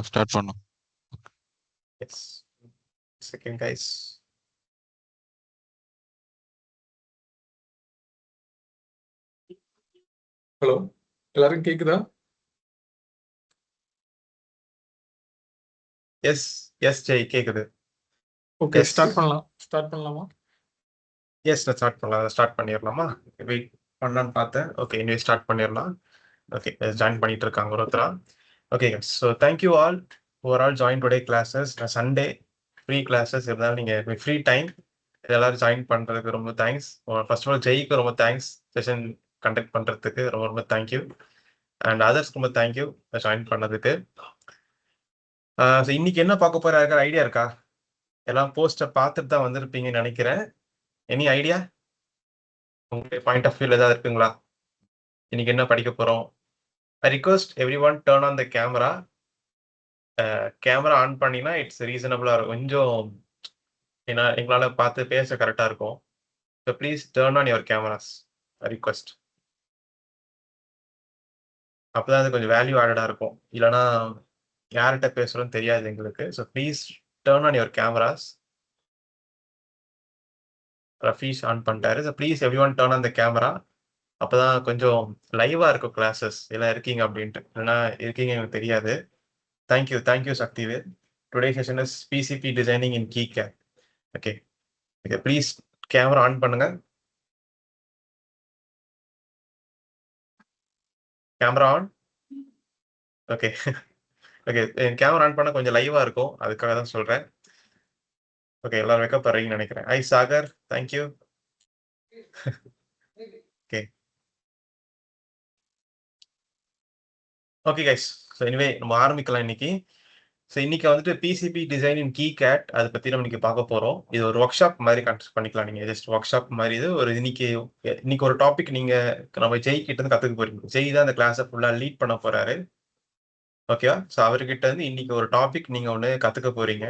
Start பண்ணோம். Yes. Second, guys. Hello, எல்லாரும் கேக்குதா? Yes, yes, ஜெய் கேக்குது. Okay, Yes. ஸ்டார்ட் பண்ணலாமா? எஸ், நான் ஸ்டார்ட் பண்ணிடலாமா? வெயிட் பண்ணலான்னு பார்த்தேன். ஓகே, இனிமே ஸ்டார்ட் பண்ணிடலாம். ஓகே, ஜாயின் பண்ணிட்டு இருக்காங்க ஒருத்தரா. Okay, so thank you all join today classes. Sunday free classes இருந்தாலும் நீங்கள் ஃப்ரீ டைம் எல்லாரும் ஜாயின் பண்ணுறதுக்கு ரொம்ப தேங்க்ஸ். ஃபர்ஸ்ட் ஆஃப் ஆல் ஜெய்க்கு ரொம்ப தேங்க்ஸ், செஷன் கண்டக்ட் பண்ணுறதுக்கு ரொம்ப ரொம்ப தேங்க்யூ. அண்ட் அதர்ஸ்க்கு ரொம்ப தேங்க்யூ ஜாயின் பண்ணதுக்கு. ஸோ இன்னைக்கு என்ன பார்க்க போகிற ஐடியா இருக்கா? எல்லாம் போஸ்ட்டை பார்த்துட்டு தான் வந்திருப்பீங்கன்னு நினைக்கிறேன். Any idea? உங்களுடைய பாயிண்ட் ஆஃப் வியூல ஏதாவது இருக்குங்களா? இன்னைக்கு என்ன படிக்க போறோம்? ஐ request everyone turn on the camera. Camera on பண்ணினா இட்ஸ் ரீசனபிளா இருக்கும். கொஞ்சம் ஏன்னா எங்களால பார்த்து பேச கரெக்டா இருக்கும். So please turn on your cameras. Request. அப்பதான் அது கொஞ்சம் வேல்யூ ஆடடா இருக்கும். இல்லைன்னா யார்கிட்ட பேசுறோம்னு தெரியாது எங்களுக்கு. So please turn on your cameras. Rafeesh on பண்ணிட்டாரு. So please everyone turn on the camera. அப்பதான் கொஞ்சம் லைவா இருக்கும் கிளாஸஸ் எல்லாம் இருக்கீங்க அப்படின்ட்டு. இல்லைன்னா இருக்கீங்க எனக்கு தெரியாது. Thank you Sakthivel. Today session is PCB designing in KiCad. Okay, please camera on பண்ணுங்க. Camera on. Okay okay, camera on பண்ண கொஞ்சம் லைவா இருக்கும், அதுக்காக தான் சொல்றேன். ஓகே, எல்லாரும் வெக்கப் பண்றீங்கன்னு நினைக்கிறேன். I Sagar, thank you. Okay okay guys, so anyway நம்ம ஆரம்பிக்கலாம் இன்னைக்கு. ஸோ இன்னைக்கு வந்துட்டு பிசிபி டிசைன் இன் KiCad அதை பற்றி நம்ம இன்னைக்கு பார்க்க போகிறோம். இது ஒரு ஒர்க் ஷாப் மாதிரி கன்சிடர் பண்ணிக்கலாம். நீங்கள் ஜஸ்ட் ஒர்க் ஷாப் மாதிரி இது ஒரு இன்னைக்கு ஒரு டாபிக் நீங்கள் நம்ம ஜெய் கிட்ட இருந்து கற்றுக்க போறீங்க. ஜெய் தான் அந்த கிளாஸை ஃபுல்லாக லீட் பண்ண போறாரு. ஓகேவா? ஸோ அவர்கிட்ட இருந்து இன்னைக்கு ஒரு டாபிக் நீங்கள் ஒன்று கற்றுக்க போறீங்க.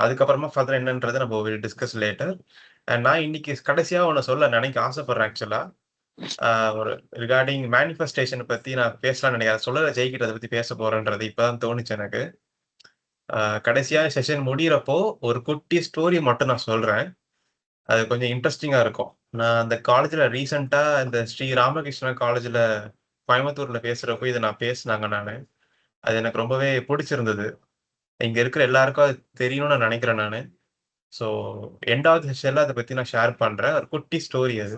அதுக்கப்புறமா ஃபர்தர் என்னன்றதை நம்ம வில் டிஸ்கஸ் லேட்டர். அண்ட் நான் இன்னைக்கு கடைசியாக ஒன்று சொல்ல ஆசைப்படுறேன் ஆக்சுவலாக. ஒரு ரிகார்டிங் மேனிஃபெஸ்டேஷனை பற்றி நான் பேசலாம்னு நினைக்கிறேன். சொல்ல ஜெய்கிட்ட அதை பற்றி பேச போறேன்றது இப்போதான் தோணுச்சு எனக்கு. கடைசியா செஷன் முடிகிறப்போ ஒரு குட்டி ஸ்டோரி மட்டும் நான் சொல்றேன். அது கொஞ்சம் இன்ட்ரெஸ்டிங்கா இருக்கும். நான் அந்த காலேஜ்ல ரீசெண்டா இந்த ஸ்ரீ ராமகிருஷ்ணா காலேஜ்ல கோயம்புத்தூர்ல பேசுறப்போ இதை நான் பேசினாங்க நானு. அது எனக்கு ரொம்பவே பிடிச்சிருந்தது. இங்க இருக்கிற எல்லாருக்கும் அது தெரியணும்னு நான் நினைக்கிறேன் நானு. ஸோ எண்டாவது செஷன்ல அதை பத்தி நான் ஷேர் பண்றேன். ஒரு குட்டி ஸ்டோரி அது,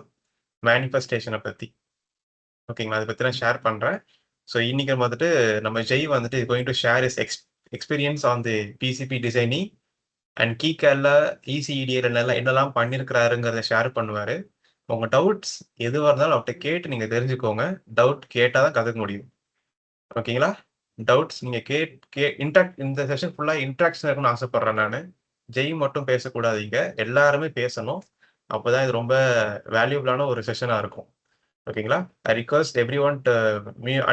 மேனிஃபெஸ்டேஷனை பத்தி. ஓகேங்களா? அதை பத்தி நான் ஷேர் பண்றேன். ஸோ இன்னைக்கு வந்துட்டு நம்ம ஜெய் வந்துட்டு going to share is experience on the PCB designing and KiCadல ECEDல என்னெல்லாம் பண்ணியிருக்கிறாருங்கிறத ஷேர் பண்ணுவாரு. உங்க டவுட்ஸ் எதுவாக இருந்தாலும் அவர்கிட்ட கேட்டு நீங்க தெரிஞ்சுக்கோங்க. டவுட் கேட்டால் தான் கற்றுக்க முடியும். ஓகேங்களா? டவுட்ஸ் நீங்க இந்த செஷன் ஃபுல்லாக இன்ட்ராக்ஷன் இருக்குன்னு ஆசைப்படுறேன் நான். ஜெய் மட்டும் பேசக்கூடாதீங்க, எல்லாருமே பேசணும். அப்போதான் இது ரொம்ப வேல்யூபிளான ஒரு செஷனாக இருக்கும். ஓகேங்களா? I request everyone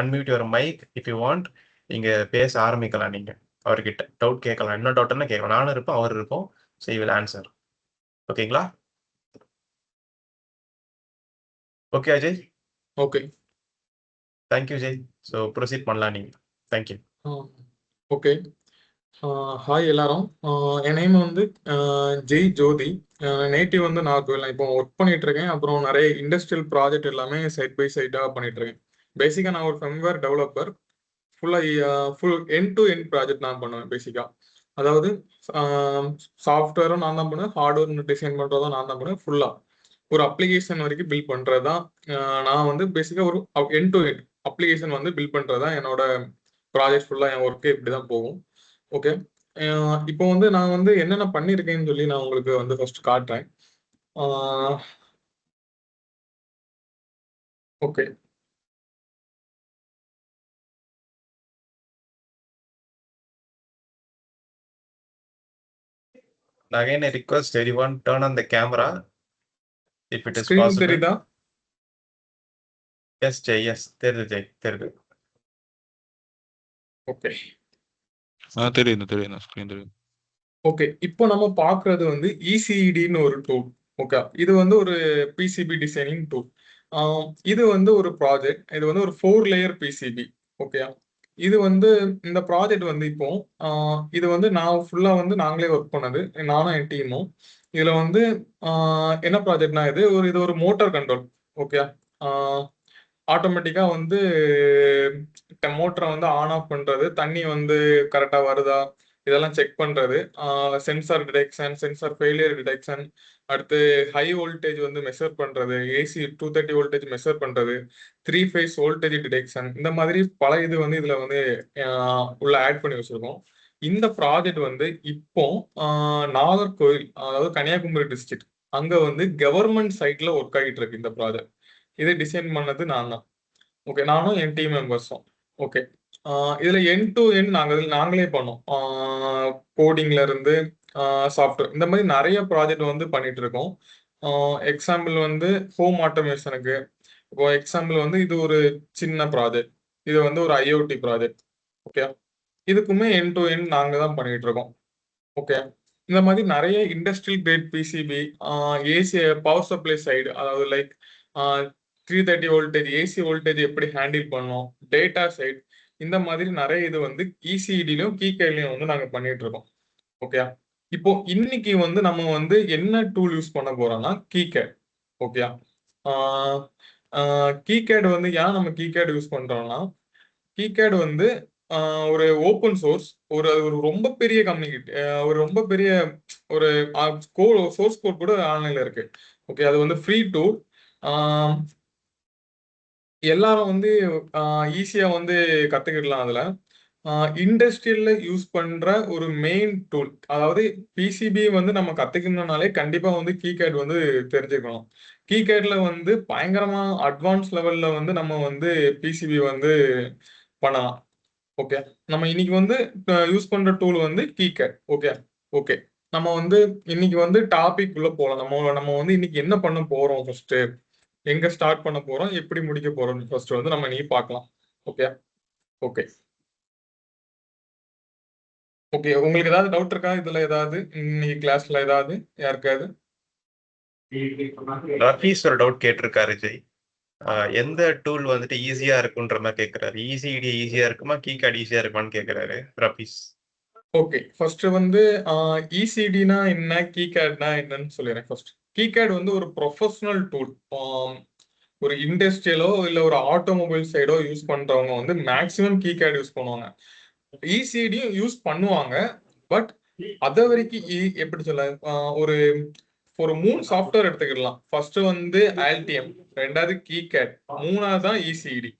unmute your mic if you want. நீங்க பேச ஆரம்பிக்கலாம். நீங்க அவர்கிட்ட டவுட் கேட்கலாம். என்ன டவுட்னா கேட்கலாம். நானும் இருப்போம், அவர் இருப்போம். So you will answer. ஓகேங்களா? Okay Ajay. Okay, thank you Jai. So proceed பண்ணலாம் நீங்க. தேங்க்யூ. ஓகே. ஹாய் எல்லாரும். என் நேம் வந்து ஜெய் ஜோதி. நேட்டிவ் வந்து நாகர்கோவில். இப்போ ஒர்க் பண்ணிட்டு இருக்கேன். அப்புறம் நிறைய இண்டஸ்ட்ரியல் ப்ராஜெக்ட் எல்லாமே சைட் பை சைடாக பண்ணிட்டு இருக்கேன். பேசிக்காக நான் ஒரு firmware developer. Full end to end project நான் பண்ணுவேன் பேசிக்காக. அதாவது சாஃப்ட்வேரும் நான் தான் பண்ணுவேன், ஹார்ட்வேர் டிசைன் பண்ணுறதும் நான் தான் பண்ணுவேன். ஃபுல்லாக ஒரு அப்ளிகேஷன் வரைக்கும் பில்ட் பண்ணுறது தான் நான் வந்து பேசிக்காக ஒரு எண்ட் டு எண்ட் அப்ளிகேஷன் வந்து பில்ட் பண்ணுறது தான் என்னோட ப்ராஜெக்ட். ஃபுல்லாக என் ஒர்க்கே இப்படி தான் போகும். ஓகே, இப்போ வந்து நான் வந்து என்னென்ன பண்ணியிருக்கேன்னு சொல்லி நான் உங்களுக்கு வந்து ஃபர்ஸ்ட் காட்டுறேன். Okay, Again, I request everyone turn on the camera if it is screen possible. தெரியுதா? Yes, Jay. Yes, தெரியுது ஜெய், தெரியுது. ஓகே தெரியுது ஸ்க்ரீன் தெரியுது. ஓகே, இப்போ நம்ம பார்க்குறது வந்து ECEDன்னு ஒரு டூல். ஓகே, இது வந்து ஒரு பிசிபி டிசைனிங் டூல். இது வந்து ஒரு ப்ராஜெக்ட். இது வந்து ஒரு 4 லேயர் பிசிபி. ஓகே, இது வந்து இந்த ப்ராஜெக்ட் வந்து இப்போ இது வந்து நான் ஃபுல்லா வந்து நாங்களே ஒர்க் பண்ணது, நானும் என் டீமும். இதுல வந்து என்ன ப்ராஜெக்ட்னா இது ஒரு மோட்டார் கண்ட்ரோல். ஓகே. ஆட்டோமேட்டிக்கா வந்து மோட்டரை வந்து ஆன் ஆஃப் பண்றது, தண்ணி வந்து கரெக்டா வருதா இதெல்லாம் செக் பண்றது, sensor detection, sensor failure detection, அடுத்து ஹை வோல்டேஜ் வந்து மெஷர் பண்றது, ஏசி 230 வோல்டேஜ் மெஷர் பண்றது, 3 ஃபேஸ் வோல்டேஜ் டிடெக்ஷன், இந்த மாதிரி பல இது வந்து இதுல வந்து உள்ள ஆட் பண்ணி வச்சிருக்கோம். இந்த ப்ராஜெக்ட் வந்து இப்போ நாகர்கோவில், அதாவது கன்னியாகுமரி டிஸ்ட்ரிக்ட், அங்க வந்து கவர்மெண்ட் சைட்ல ஒர்க் ஆகிட்டு இருக்கு இந்த ப்ராஜெக்ட். இதை டிசைன் பண்ணது நான் தான். ஓகே, நானும் என் டீம் மெம்பர்ஸும். ஓகே. இதுல எண்ட் டு எண்ட் நாங்களே பண்ணோம். கோடிங்ல இருந்து சாஃப்ட்வேர், இந்த மாதிரி நிறைய ப்ராஜெக்ட் வந்து பண்ணிட்டு இருக்கோம். எக்ஸாம்பிள் வந்து ஹோம் ஆட்டோமேஷனுக்கு, இப்போ எக்ஸாம்பிள் வந்து இது ஒரு சின்ன ப்ராஜெக்ட், இது வந்து ஒரு ஐஓடி ப்ராஜெக்ட். ஓகே. இதுக்குமே எண்ட் டு எண்ட் நாங்க தான் பண்ணிட்டு இருக்கோம். ஓகே. இந்த மாதிரி நிறைய industrial grade PCB, AC power supply side, அதாவது லைக் 330 வோல்டேஜ் ஏசி வோல்டேஜ் எப்படி ஹேண்டில் பண்ணோம், டேட்டா சைடு, இந்த மாதிரி நிறைய இது வந்து இசிடிலையும் கீகேலையும் வந்து நாங்க பண்ணிட்டு இருக்கோம். ஓகே. இப்போ இன்னைக்கு வந்து நம்ம வந்து என்ன டூல் யூஸ் பண்ண போறோம்னா கீகேட். ஓகே. கீகேட் வந்து ஏன் நம்ம கீகேட் யூஸ் பண்றோம்னா, கீகேட் வந்து ஒரு ஓப்பன் சோர்ஸ், ஒரு ஒரு ரொம்ப பெரிய கம்யூனிட்டி, ஒரு ரொம்ப பெரிய ஒரு சோர்ஸ் கோட் கூட ஆன்லைன்ல இருக்கு. ஓகே. அது வந்து ஃப்ரீ டூல். எல்லாரும் வந்து ஈஸியா வந்து கத்துக்கிடலாம் அதுல. இண்டஸ்ட்ரியல்ல யூஸ் பண்ற ஒரு மெயின் டூல், அதாவது பிசிபி வந்து நம்ம கத்துக்கணும்னாலே கண்டிப்பா வந்து கீகேட் வந்து தெரிஞ்சுக்கணும். கீகேட்ல வந்து பயங்கரமா அட்வான்ஸ் லெவல்ல வந்து நம்ம வந்து பிசிபி வந்து பண்ணலாம். ஓகே. நம்ம இன்னைக்கு வந்து யூஸ் பண்ற டூல் வந்து கீகேட். ஓகே. ஓகே. நம்ம வந்து இன்னைக்கு வந்து டாபிக் உள்ள போலாம். நம்ம நம்ம வந்து இன்னைக்கு என்ன பண்ண போறோம், ஃபர்ஸ்ட் எங்க ஸ்டார்ட் பண்ண போறோம், எப்படி முடிக்க போறோம், ஃபர்ஸ்ட் வந்து நம்ம நீ பார்க்கலாம். ஓகே. ஓகே. ஓகே. உங்களுக்கு ஏதாவது டவுட் இருக்கா இதுல? ஏதாவது இன்னைக்கு கிளாஸ்ல ஏதாவது யாருக்காவது? ரஃபீஸ் ஒரு டவுட் கேட்டிருக்காரு ஜெய். எந்த டூல் வந்துட்டு ஈஸியா இருக்குன்ற மாதிரி கேட்கிறாரு. இசிடி ஈஸியா இருக்குமா, கீகேட் ஈஸியா இருக்குமான்னு கேட்கிறாரு ரஃபீஸ். ஓகே. ஃபர்ஸ்ட் வந்து இசிடினா என்ன, கீகேட்னா என்னன்னு சொல்லிடுறேன். ஃபர்ஸ்ட் கீகேட் வந்து ஒரு ப்ரொஃபஷனல் டூல். ஒரு இண்டஸ்ட்ரியலோ இல்ல ஒரு ஆட்டோமொபைல் சைடோ யூஸ் பண்றவங்க வந்து மேக்ஸிமம் கீகேட் யூஸ் பண்ணுவாங்க. இசிடியும் யூஸ் பண்ணுவாங்க. பட் அத வரைக்கும் எப்படி சொல்ல, ஒரு ஒரு 3 சாஃப்ட்வேர் எடுத்துக்கிடலாம். ஃபர்ஸ்ட் வந்து ஆல்டிஎம், ரெண்டாவது கீகேட், மூணாவது தான் இசிடி.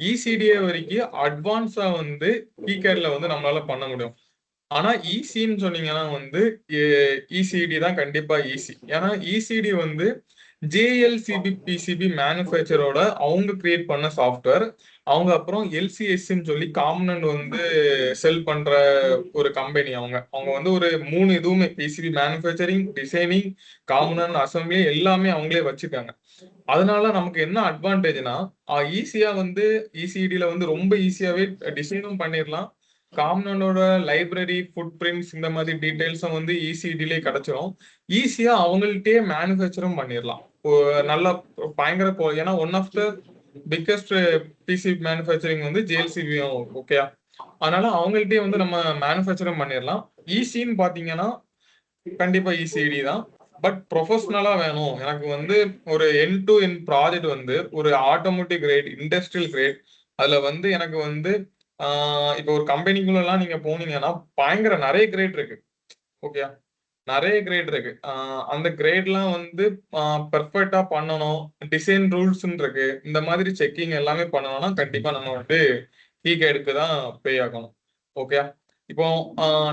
இசிடியை வரைக்கும் அட்வான்ஸா வந்து கீகேட்ல வந்து நம்மளால பண்ண முடியும். ஆனா ஈஸின்னு சொன்னீங்கன்னா வந்து இசிடி தான் கண்டிப்பா ஈஸி. ஏன்னா இசிடி வந்து ஜேஎல்சிபி பிசிபி மேனுஃபேக்சரோட அவங்க கிரியேட் பண்ண சாஃப்ட்வேர். அவங்க அப்புறம் எல்சிஎஸ்ன்னு சொல்லி காம்பனன்ட் வந்து செல் பண்ற ஒரு கம்பெனி. அவங்க அவங்க வந்து ஒரு 3 இதுவுமே PCB manufacturing, designing, component, assembly எல்லாமே அவங்களே வச்சிருக்காங்க. அதனால நமக்கு என்ன அட்வான்டேஜ்னா, ஈஸியா வந்து இசிடில வந்து ரொம்ப ஈஸியாவே டிசைனும் பண்ணிடலாம். காமனோட லைப்ரரி, ஃபுட் பிரிண்ட்ஸ், இந்த மாதிரி டீடைல்ஸும் வந்து இசிடிலே கிடைச்சிரும். ஈஸியா அவங்கள்ட்டே மேனுஃபேக்சரும் பண்ணிடலாம். நல்ல பயங்கர ஏன்னா one of the biggest PC manufacturing வந்து ஜேஎல்சிபியும். ஓகே. அதனால அவங்கள்ட்டே வந்து நம்ம மேனுஃபேக்சரும் பண்ணிடலாம். ஈஸின்னு பாத்தீங்கன்னா கண்டிப்பா இசிடி தான். பட் ப்ரொஃபஷனலா வேணும் எனக்கு வந்து ஒரு எண்ட் டு எண்ட் ப்ராஜெக்ட் வந்து ஒரு ஆட்டோமேட்டிக் கிரேட், இண்டஸ்ட்ரியல் கிரேட், அதுல வந்து எனக்கு வந்து இப்போ ஒரு கம்பெனிக்குள்ள எல்லாம் நீங்க போனீங்கன்னா பயங்கர நிறைய கிரேட் இருக்கு. ஓகே. நிறைய கிரேட் இருக்கு. அந்த கிரேட்லாம் வந்து பெர்ஃபெக்டா பண்ணணும். டிசைன் ரூல்ஸ் இருக்கு. இந்த மாதிரி செக்கிங் எல்லாமே பண்ணணும்னா கண்டிப்பா நம்ம வந்து கீகேடுக்கு தான் பே ஆகணும். ஓகே. இப்போ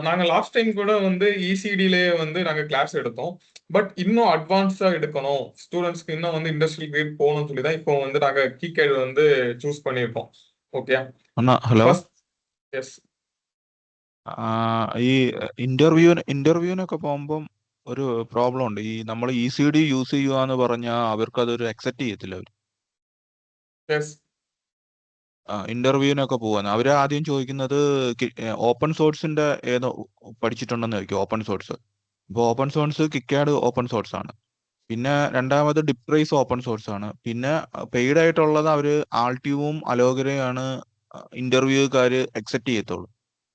நாங்க லாஸ்ட் டைம் கூட வந்து இசிடிலே வந்து நாங்க கிளாஸ் எடுத்தோம். பட் இன்னும் அட்வான்ஸா எடுக்கணும், ஸ்டூடெண்ட்ஸ்க்கு இன்னும் வந்து இண்டஸ்ட்ரியல் கிரேட் போகணும்னு சொல்லி தான் இப்போ வந்து நாங்க கீகேட் வந்து சூஸ் பண்ணியிருக்கோம். ஓகே. അണ്ണാ ഹലോ. First yes. ഈ ഇന്റർവ്യൂവിനൊക്കെ പോകുമ്പം ഒരു പ്രോബ്ലം ഉണ്ട്. ഈ നമ്മൾ ECD യൂസ് ചെയ്യുവാന്ന് പറഞ്ഞാൽ അവർക്ക് അതൊരു അക്സെപ്റ്റ് ചെയ്യത്തില്ല. അവർ യെസ്. ഇന്റർവ്യൂവിനൊക്കെ പോവാന്ന് അവര് ആദ്യം ചോദിക്കുന്നത് ഓപ്പൺ സോഴ്സിന്റെ ഏതോ പഠിച്ചിട്ടുണ്ടെന്ന് ചോദിക്കും. ഓപ്പൺ സോഴ്സ്, ഇപ്പൊ ഓപ്പൺ സോഴ്സ് കിക്കാഡ് ഓപ്പൺ സോഴ്സ് ആണ്. പിന്നെ രണ്ടാമത് ഡിപ്രൈസ് ഓപ്പൺ സോഴ്സ് ആണ്. പിന്നെ പെയ്ഡ് ആയിട്ടുള്ളത് അവര് ആൾട്യൂവും അലോഗരയും ആണ് ഇന്റർവ്യൂക്കാര് അക്സെപ്റ്റ് ചെയ്യത്തുള്ളൂ.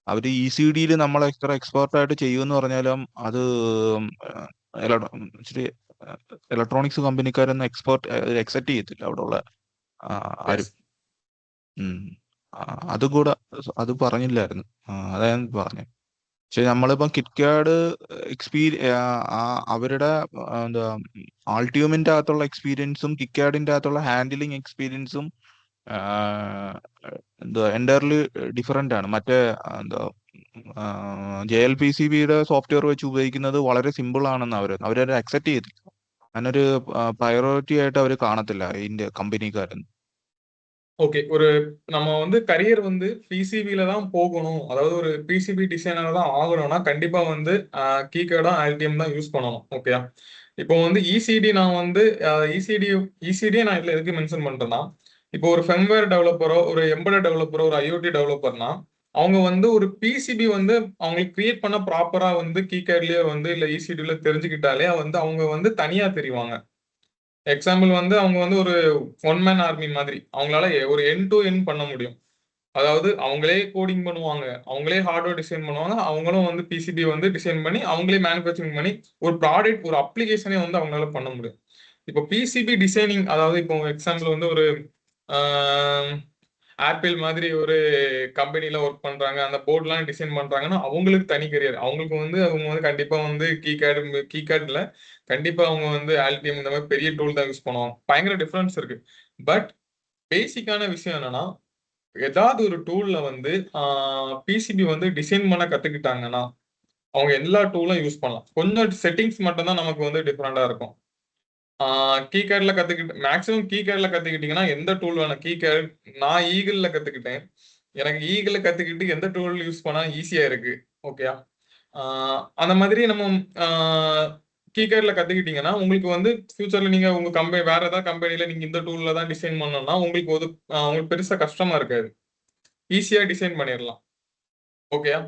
അവര് ECD നമ്മളെ എത്ര എക്സ്പേർട്ട് ആയിട്ട് ചെയ്യുമെന്ന് പറഞ്ഞാലും അത് ഇച്ചിരി ഇലക്ട്രോണിക്സ് കമ്പനിക്കാരൊന്നും അക്സെപ്റ്റ് ചെയ്യത്തില്ല അവിടെ ഉള്ള ആരും. അതും കൂടെ അത് പറഞ്ഞില്ലായിരുന്നു. അതാ ഞാൻ പറഞ്ഞത്. പക്ഷെ നമ്മളിപ്പം കിറ്റ്കാഡ് അവരുടെ എന്താ ആൾട്യൂമിന്റെ അകത്തുള്ള എക്സ്പീരിയൻസും കിറ്റ്കാഡിന്റെ അകത്തുള്ള ഹാൻഡിലിംഗ് എക്സ്പീരിയൻസും എന്താ എൻറ്റയർലി ഡിഫറെന്റ് ആണ്. മറ്റേ എന്താ JLPCBയുടെ സോഫ്റ്റ്വെയർ വെച്ച് ഉപയോഗിക്കുന്നത് വളരെ സിമ്പിൾ ആണെന്ന് അവരത് അക്സെപ്റ്റ് ചെയ്തില്ല. അതിനൊരു പ്രയോറിറ്റി ആയിട്ട് അവർ കാണത്തില്ല ഇതിന്റെ கம்பெனிக்காரன். ஓகே. நம்ம வந்து கரியர் வந்து பிசிபில தான் போகணும். அதாவது ஒரு பிசிபி டிசைனர் தான் ஆகணும்னா கண்டிப்பா வந்து கீகேடும் ஆல்டிஎம் தான் யூஸ் பண்ணணும். ஓகேயா? இப்போ வந்து இசிடி நான் வந்து இசிடியை நான் இதுல எதுக்கு மென்ஷன் பண்றேன்னா, இப்போ ஒரு ஃபெம்வேர் டெவலப்பரோ ஒரு எம்பெடட் டெவலப்பரோ ஒரு ஐஓடி டெவலப்பர்னா அவங்க வந்து ஒரு பிசிபி வந்து அவங்களுக்கு கிரியேட் பண்ண ப்ராப்பரா வந்து கீகேட்லயோ வந்து இல்ல இசிடில தெரிஞ்சுக்கிட்டாலே வந்து அவங்க வந்து தனியா தெரிவாங்க. எக்ஸாம்பிள் வந்து அவங்க வந்து ஒரு ஒன் மேன் ஆர்மி மாதிரி அவங்களால ஒரு என் டு என் பண்ண முடியும். அதாவது அவங்களே கோடிங் பண்ணுவாங்க, அவங்களே ஹார்ட்வேர் டிசைன் பண்ணுவாங்க, அவங்களும் வந்து பிசிபி வந்து டிசைன் பண்ணி அவங்களே மேனுஃபேக்சரிங் பண்ணி ஒரு ப்ராடக்ட் ஒரு அப்ளிகேஷனே வந்து அவங்களால பண்ண முடியும். இப்போ பிசிபி டிசைனிங் அதாவது இப்போ எக்ஸாம்பிள் வந்து ஒரு ஆப்பிள் மாதிரி ஒரு கம்பெனில ஒர்க் பண்றாங்க, அந்த போர்ட்லாம் டிசைன் பண்றாங்கன்னா அவங்களுக்கு தனி கரியர். அவங்க வந்து கண்டிப்பா வந்து கீகேட்ல கண்டிப்பா அவங்க வந்து ஆல்டிஎம் இந்த மாதிரி பெரிய டூல் தான் யூஸ் பண்ணுவாங்க. பயங்கர டிஃபரன்ஸ் இருக்கு. பட் பேசிக்கான விஷயம் என்னன்னா, ஏதாவது ஒரு டூல்ல வந்து பிசிபி வந்து டிசைன் பண்ண கத்துக்கிட்டாங்கன்னா அவங்க எல்லா டூலும் யூஸ் பண்ணலாம். கொஞ்சம் செட்டிங்ஸ் மட்டும் தான் நமக்கு வந்து டிஃபரெண்டா இருக்கும். கீகேட்ல மேக்ஸிமம் கீகேட்ல கத்துக்கிட்டீங்கன்னா எந்த டூல் வேணும். கீகேட் நான் ஈகிள்ல கத்துக்கிட்டேன். எனக்கு ஈகிள்ல கத்துக்கிட்டு எந்த டூல் யூஸ் பண்ணா ஈஸியா இருக்கு. ஓகேயா? அந்த மாதிரி நம்ம கீகேட்ல கத்துக்கிட்டீங்கன்னா உங்களுக்கு வந்து ஃபியூச்சர்ல நீங்க உங்க கம்பெனி வேற ஏதாவது கம்பெனில நீங்க இந்த டூல்ல தான் டிசைன் பண்ணணும்னா உங்களுக்கு உங்களுக்கு பெருசா கஷ்டமா இருக்காது. ஈஸியா டிசைன் பண்ணிடலாம். ஓகேயா?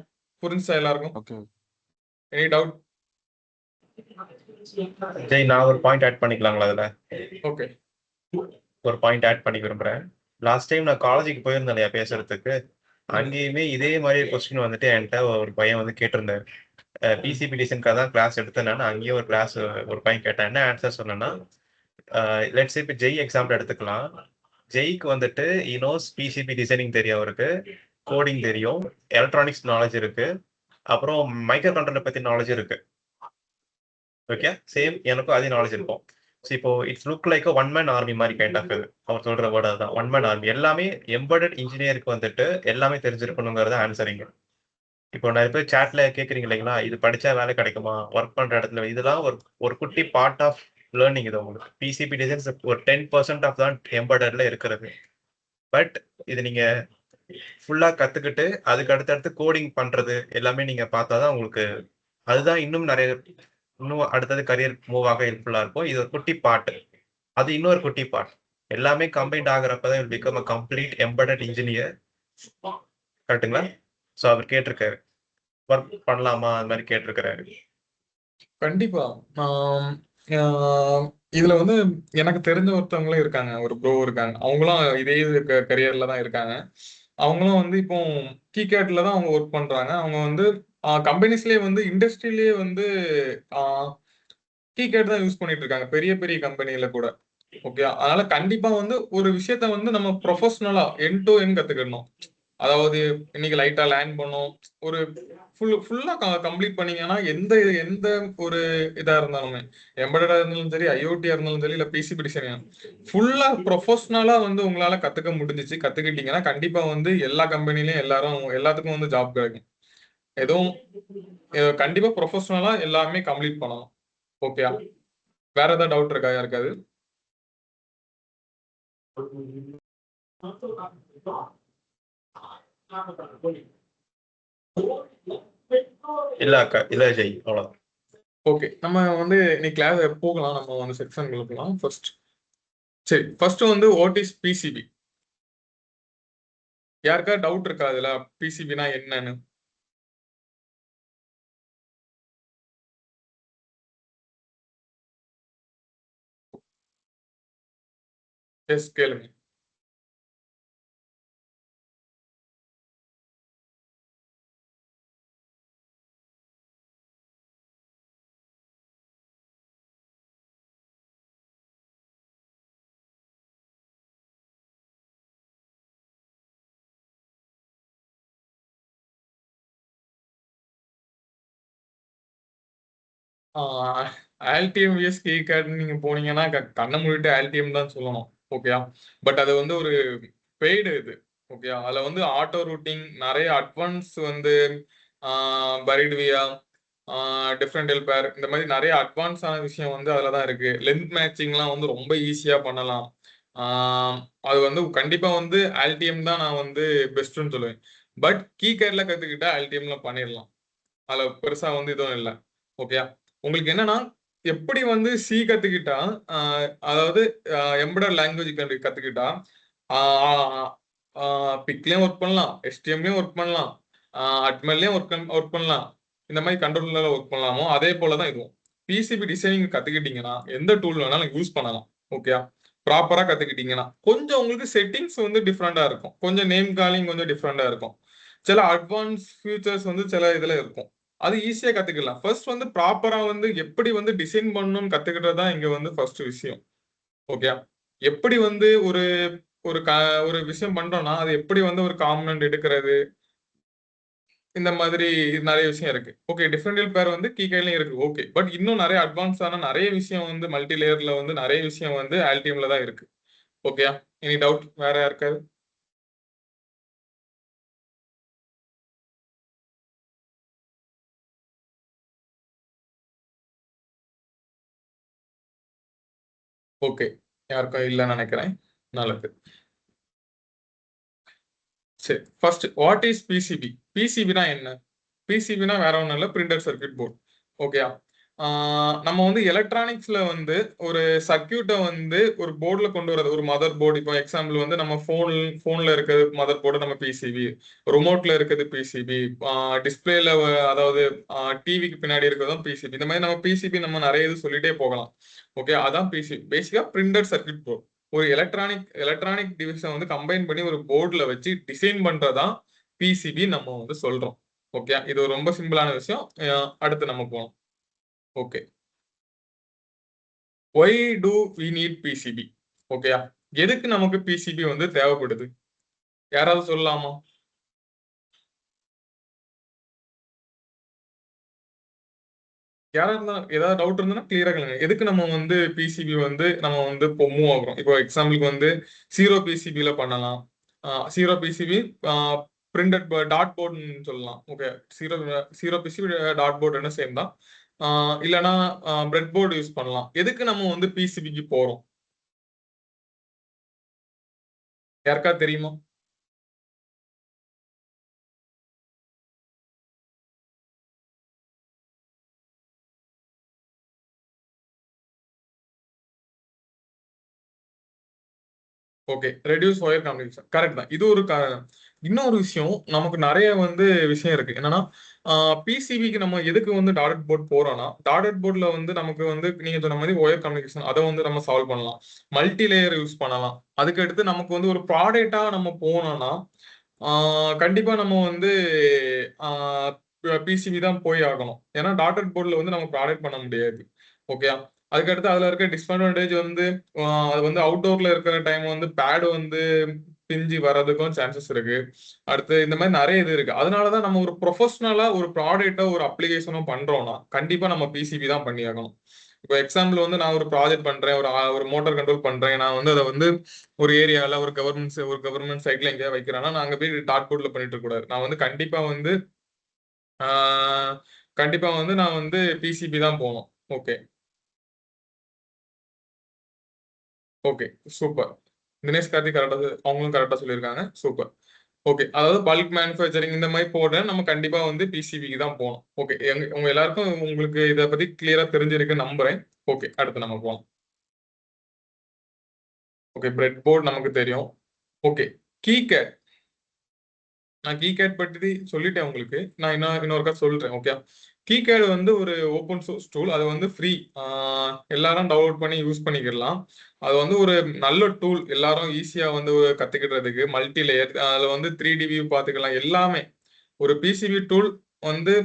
புரிஞ்சுச்சா எல்லாருக்கும்? ஓகே. Any doubt? ஜெய், நான் ஒரு பாயிண்ட் ஆட் பண்ணிக்கலாங்களா அதுல? ஓகே. ஒரு பாயிண்ட் ஆட் பண்ணி விரும்புறேன். லாஸ்ட் டைம் நான் காலேஜுக்கு போயிருந்தேன் இல்லையா பேசுறதுக்கு, அங்கேயுமே இதே மாதிரி கொஸ்டின் வந்துட்டு என்கிட்ட ஒரு பையன் வந்து கேட்டிருந்தாரு. பிசிபி டிசைனுக்காக தான் கிளாஸ் எடுத்தேன் நான். அங்கேயே ஒரு பையன் கேட்டேன். என்ன ஆன்சர் சொன்னேன்னா, லெட்ஸ் இப்போ ஜெய் எக்ஸாம்பிள் எடுத்துக்கலாம். ஜெய்க்கு வந்துட்டு இனோஸ் பிசிபி டிசைனிங் தெரியும், அவருக்கு கோடிங் தெரியும், எலக்ட்ரானிக்ஸ் நாலேஜ் இருக்கு, அப்புறம் மைக்ரோ கண்ட்ரோலர் பத்தி நாலேஜ் இருக்கு. ஓகே, சேம் எனக்கும் அதே நாலேஜ் இருக்கும். ஸோ இப்போ it's look like one man army மாதிரி கைண்ட் ஆஃப் இது. அவர் சொல்ற வேர்டு அதுதான், ஒன் மேன் ஆர்மி. எல்லாமே எம்பெடட் இன்ஜினியருக்கு வந்துட்டு எல்லாமே தெரிஞ்சிருக்கணுங்கிறது ஆன்சரிங்க. இப்போ நிறைய பேர் சேட்ல கேட்குறீங்க இல்லைங்களா, இது படிச்சா வேலை கிடைக்குமா, ஒர்க் பண்ற இடத்துல, இதெல்லாம் ஒரு குட்டி பார்ட் ஆஃப் லேர்னிங். இது உங்களுக்கு பிசிபி டிசைன்ஸ் ஒரு 10% ஆஃப் தான் எம்பெடட்ல இருக்கிறது. பட் இது நீங்க ஃபுல்லா கத்துக்கிட்டு அதுக்கு அடுத்தடுத்து கோடிங் பண்றது எல்லாமே நீங்க பார்த்தாதான் உங்களுக்கு அதுதான் இன்னும் அடுத்தது கரியர் மூவ் ஆக ஹெல்ப்ஃபுல்லா இருக்கும். இது ஒரு குட்டி பார்ட், அது இன்னொரு குட்டி பார்ட். எல்லாமே கம்பைன்ட் ஆகுறப்பதான் will become a complete embedded engineer. கரெக்ட்டுங்களா? ஸோ அவர் கேட்டிருக்காரு, ஒர்க் பண்ணலாமா அந்த மாதிரி கேட்டிருக்கிறாரு. கண்டிப்பா. இதுல வந்து எனக்கு தெரிஞ்ச ஒருத்தவங்களும் இருக்காங்க, ஒரு ப்ரோ இருக்காங்க. அவங்களும் இதே கரியர்ல தான் இருக்காங்க. அவங்களும் வந்து இப்போ கீகேட்ல தான் அவங்க ஒர்க் பண்றாங்க. அவங்க வந்து கம்பெனிஸ்லயே வந்து இண்டஸ்ட்ரியிலேயே வந்து கீகேட் தான் யூஸ் பண்ணிட்டு இருக்காங்க, பெரிய பெரிய கம்பெனில கூட. ஓகே, அதனால கண்டிப்பா வந்து ஒரு விஷயத்த வந்து நம்ம ப்ரொஃபஷனலா என் டு என் கத்துக்கணும். அதாவது இன்னைக்கு லைட்டா லேர்ன் பண்ணும், ஒரு ஃபுல்லா கம்ப்ளீட் பண்ணீங்கன்னா எந்த எந்த ஒரு இதா இருந்தாலுமே, எம்பெடடா இருந்தாலும் சரி, ஐஓடியா இருந்தாலும் சரி, இல்ல பிசிபி டிசைன் ஃபுல்லா ப்ரொஃபஷனலா வந்து உங்களால கத்துக்கிட்டீங்கன்னா கண்டிப்பா வந்து எல்லா கம்பெனிலயும் எல்லாத்துக்கும் வந்து ஜாப் கிடைக்கும். எதுவும் கண்டிப்பா ப்ரொஃபஷனலா எல்லாமே கம்ப்ளீட் பண்ணணும். ஓகே, வேற ஏதாவது டவுட் இருக்கா யாருக்காவது? இல்ல அக்கா, இல்ல ஜெய், அவ்வளவுதான். ஓகே, நம்ம வந்து இன்னைக்கு கிளாஸ் போகலாம். நம்ம வந்து செக்ஷன்களுக்கு போகலாம். ஃபர்ஸ்ட் வந்து வாட் இஸ் பிசிபி? யாருக்கா டவுட் இருக்கா அதுல? பிசிபினா என்னன்னு? எஸ், கேளுங்க. ஆல்டிஎம் விஎஸ் கீகேட் நீங்க போனீங்கன்னா கண்ணை மூடிட்டு ஆல்டிஎம் தான் சொல்லணும். ஓகேயா? பட் அது வந்து ஒரு பெய்டு இது. ஓகேயா? அதுல வந்து ஆட்டோ ரூட்டிங் நிறைய அட்வான்ஸ் வந்து பரிட் வியா டிஃப்ரெண்ட் பேர் இந்த மாதிரி நிறைய அட்வான்ஸான விஷயம் வந்து அதில் தான் இருக்கு. லென்த் மேட்சிங்லாம் வந்து ரொம்ப ஈஸியாக பண்ணலாம். அது வந்து கண்டிப்பா வந்து ஆல்டிஎம் தான் நான் வந்து பெஸ்ட்னு சொல்லுவேன். பட் கீகேட்ல கத்துக்கிட்டா ஆல்டிஎம்ல பண்ணிடலாம். அதுல பெருசா வந்து இதுவும் இல்லை. ஓகே, உங்களுக்கு என்னன்னா எப்படி வந்து சி கத்துக்கிட்டா அதாவது எம்பெடட் லாங்குவேஜ் கத்துக்கிட்டா பிக்லயும் ஒர்க் பண்ணலாம், எஸ்டிஎம்லயும் ஒர்க் பண்ணலாம், அட்மெல்லயும் ஒர்க் பண்ணலாம், இந்த மாதிரி கண்ட்ரோல்ல ஒர்க் பண்ணலாமோ அதே போலதான் இதுவும். பிசிபி டிசைனிங் கத்துக்கிட்டீங்கன்னா எந்த டூல் வேணாலும் யூஸ் பண்ணலாம். ஓகே, ப்ராப்பரா கத்துக்கிட்டீங்கன்னா கொஞ்சம் உங்களுக்கு செட்டிங்ஸ் வந்து டிஃப்ரெண்டா இருக்கும், கொஞ்சம் நேம் காலிங் கொஞ்சம் டிஃப்ரெண்டா இருக்கும், சில அட்வான்ஸ் ஃபியூச்சர்ஸ் வந்து சில இதுல இருக்கும். அது ஈஸியா கத்துக்கலாம். ஃபர்ஸ்ட் வந்து ப்ராப்பரா வந்து எப்படி வந்து டிசைன் பண்ணணும்னு கத்துக்கிட்டது தான் இங்க வந்து ஃபர்ஸ்ட் விஷயம். ஓகே, எப்படி வந்து ஒரு ஒரு ஒரு விஷயம் பண்றோம்னா அது எப்படி வந்து ஒரு காம்பனன்ட் எடுக்கிறது, இந்த மாதிரி நிறைய விஷயம் இருக்கு. ஓகே, டிஃபரண்டியல் பேர் வந்து கீகைலயும் இருக்கு. ஓகே, பட் இன்னும் நிறைய அட்வான்ஸான நிறைய விஷயம் வந்து மல்டி லேயர்ல வந்து நிறைய விஷயம் வந்து ஆல்டிஎம்ல தான் இருக்கு. ஓகே, எனி டவுட் வேற யாருக்காவது? ஓகே, யாருக்கும் இல்லைன்னு நினைக்கிறேன். நல்லது. சரி, ஃபர்ஸ்ட் வாட் இஸ் பிசிபி? பிசிபினா என்ன? பிசிபினா வேற ஒன்றும் இல்லை, பிரிண்டட் சர்க்யூட் போர்டு. ஓகேயா? நம்ம வந்து எலக்ட்ரானிக்ஸ்ல வந்து ஒரு சர்க்கியூட்டை வந்து ஒரு போர்டில் கொண்டு வரது, ஒரு மதர் போர்டு. இப்போ எக்ஸாம்பிள் வந்து நம்ம போன்ல இருக்கிறது மதர் போர்டு நம்ம பிசிபி, ரிமோட்ல இருக்கிறது பிசிபி, டிஸ்பிளேல அதாவது டிவிக்கு பின்னாடி இருக்கிறதும் பிசிபி. இந்த மாதிரி நம்ம பிசிபி நம்ம நிறைய இது சொல்லிட்டே போகலாம். ஓகே, அதான் பிசிபி. பேசிக்கா பிரிண்டட் சர்க்யூட் போர்டு. ஒரு எலக்ட்ரானிக் டிவைஸை வந்து கம்பைன் பண்ணி ஒரு போர்டில் வச்சு டிசைன் பண்றதான் பிசிபி நம்ம வந்து சொல்றோம். ஓகே, இது ஒரு ரொம்ப சிம்பிளான விஷயம். அடுத்து நம்ம போகலாம். Okay, why do we need PCB? ஓகேயா? எதுக்கு நமக்கு பிசிபி வந்து தேவைப்படுது? யாராவது சொல்லலாமா? யாரா இருந்தா ஏதாவது டவுட் இருந்ததுன்னா கிளியரா கேளுங்க. எதுக்கு நம்ம வந்து பிசிபி வந்து நம்ம வந்து இப்போ மூவ் ஆகுறோம்? இப்போ எக்ஸாம்பிளுக்கு வந்து ஜீரோ பிசிபில பண்ணலாம். ஜீரோ பிசிபி பிரிண்டட் டாட் போர்டுன்னு சொல்லலாம். Okay, zero zero PCB dot board same தான். இல்லைன்னா பிரெட் போர்டு யூஸ் பண்ணலாம். எதுக்கு நம்ம வந்து பிசிபிக்கு போறோம்? யாருக்கா தெரியுமா? Okay, reduce wire communication correct தான். இது ஒரு இன்னொரு விஷயம், நமக்கு நிறைய வந்து விஷயம் இருக்கு. என்னன்னா பிசிபிக்கு நம்ம எதுக்கு வந்து டாடட் போர்ட் போறோம்னா, டாடட் போர்ட்ல வந்து நமக்கு வந்து நீங்க சொன்ன மாதிரி ஒயர் கம்யூனிகேஷன் அதை வந்து நம்ம சால்வ் பண்ணலாம், மல்டி லேயர் யூஸ் பண்ணலாம். அதுக்கு அடுத்து நமக்கு வந்து ஒரு ப்ராடக்டா நம்ம போனோம்னா கண்டிப்பா நம்ம வந்து பிசிபி தான் போய் ஆகணும். ஏன்னா டாடட் போர்ட்ல வந்து நம்ம ப்ராடக்ட் பண்ண முடியாது. ஓகே, அதுக்கடுத்து அதுல இருக்க டிஸ்அட்வான்டேஜ் வந்து அது வந்து அவுட்டோர்ல இருக்கிற டைம் வந்து பேடு வந்து பிஞ்சு வர்றதுக்கும் சான்சஸ் இருக்கு. அடுத்து இந்த மாதிரி நிறைய இது இருக்கு. அதனாலதான் நம்ம ஒரு ப்ரொஃபஷனலா ஒரு ப்ராடக்ட்டோ ஒரு அப்ளிகேஷனோ பண்றோம்னா கண்டிப்பா நம்ம பிசிபி தான் பண்ணி ஆகணும். இப்போ எக்ஸாம்பிள் வந்து நான் ஒரு ப்ராஜெக்ட் பண்றேன், ஒரு மோட்டார் கண்ட்ரோல் பண்றேன், நான் வந்து அதை வந்து ஒரு ஏரியால ஒரு கவர்மெண்ட் சைட்ல எங்கேயா வைக்கிறேன்னா நான் அங்க போய் டாட் போர்ட்ல பண்ணிட்டு இருக்க கூடாது. நான் வந்து கண்டிப்பா வந்து நான் வந்து பிசிபி தான் போகணும். Okay, okay, super. Dinesh Karthik கரெக்டா, அவங்களும் கரெக்டா சொல்லியிருக்காங்க. சூப்பர். ஓகே, அதாவது பல்க் மேனுஃபேக்சரிங் இந்த மாதிரி போட நம்ம கண்டிப்பா வந்து பிசிபிக்கு தான் போகணும். ஓகே, உங்க எல்லாருக்கும் உங்களுக்கு இதை பத்தி கிளியரா தெரிஞ்சிருக்கு நம்புறேன். ஓகே, அடுத்து நம்ம போகலாம். ஓகே, பிரெட் போர்டு நமக்கு தெரியும். ஓகே, கீகேட். நான் கீகேட் பற்றி சொல்லிட்டேன் உங்களுக்கு. நான் இன்னொருக்கா சொல்றேன். ஓகே, கீகேட் வந்து ஒரு ஓப்பன் சோர்ஸ் டூல். அது வந்து ஃப்ரீ, எல்லாரும் டவுன்லோட் பண்ணி யூஸ் பண்ணிக்கலாம். அது வந்து ஒரு நல்ல டூல், எல்லாரும் ஈஸியா வந்து கத்துக்கிட்டதுக்கு. மல்டி லேயர் அதுல வந்து 3D வியூ பார்த்துக்கலாம் எல்லாமே. ஒரு பிசிபி டூல் வந்து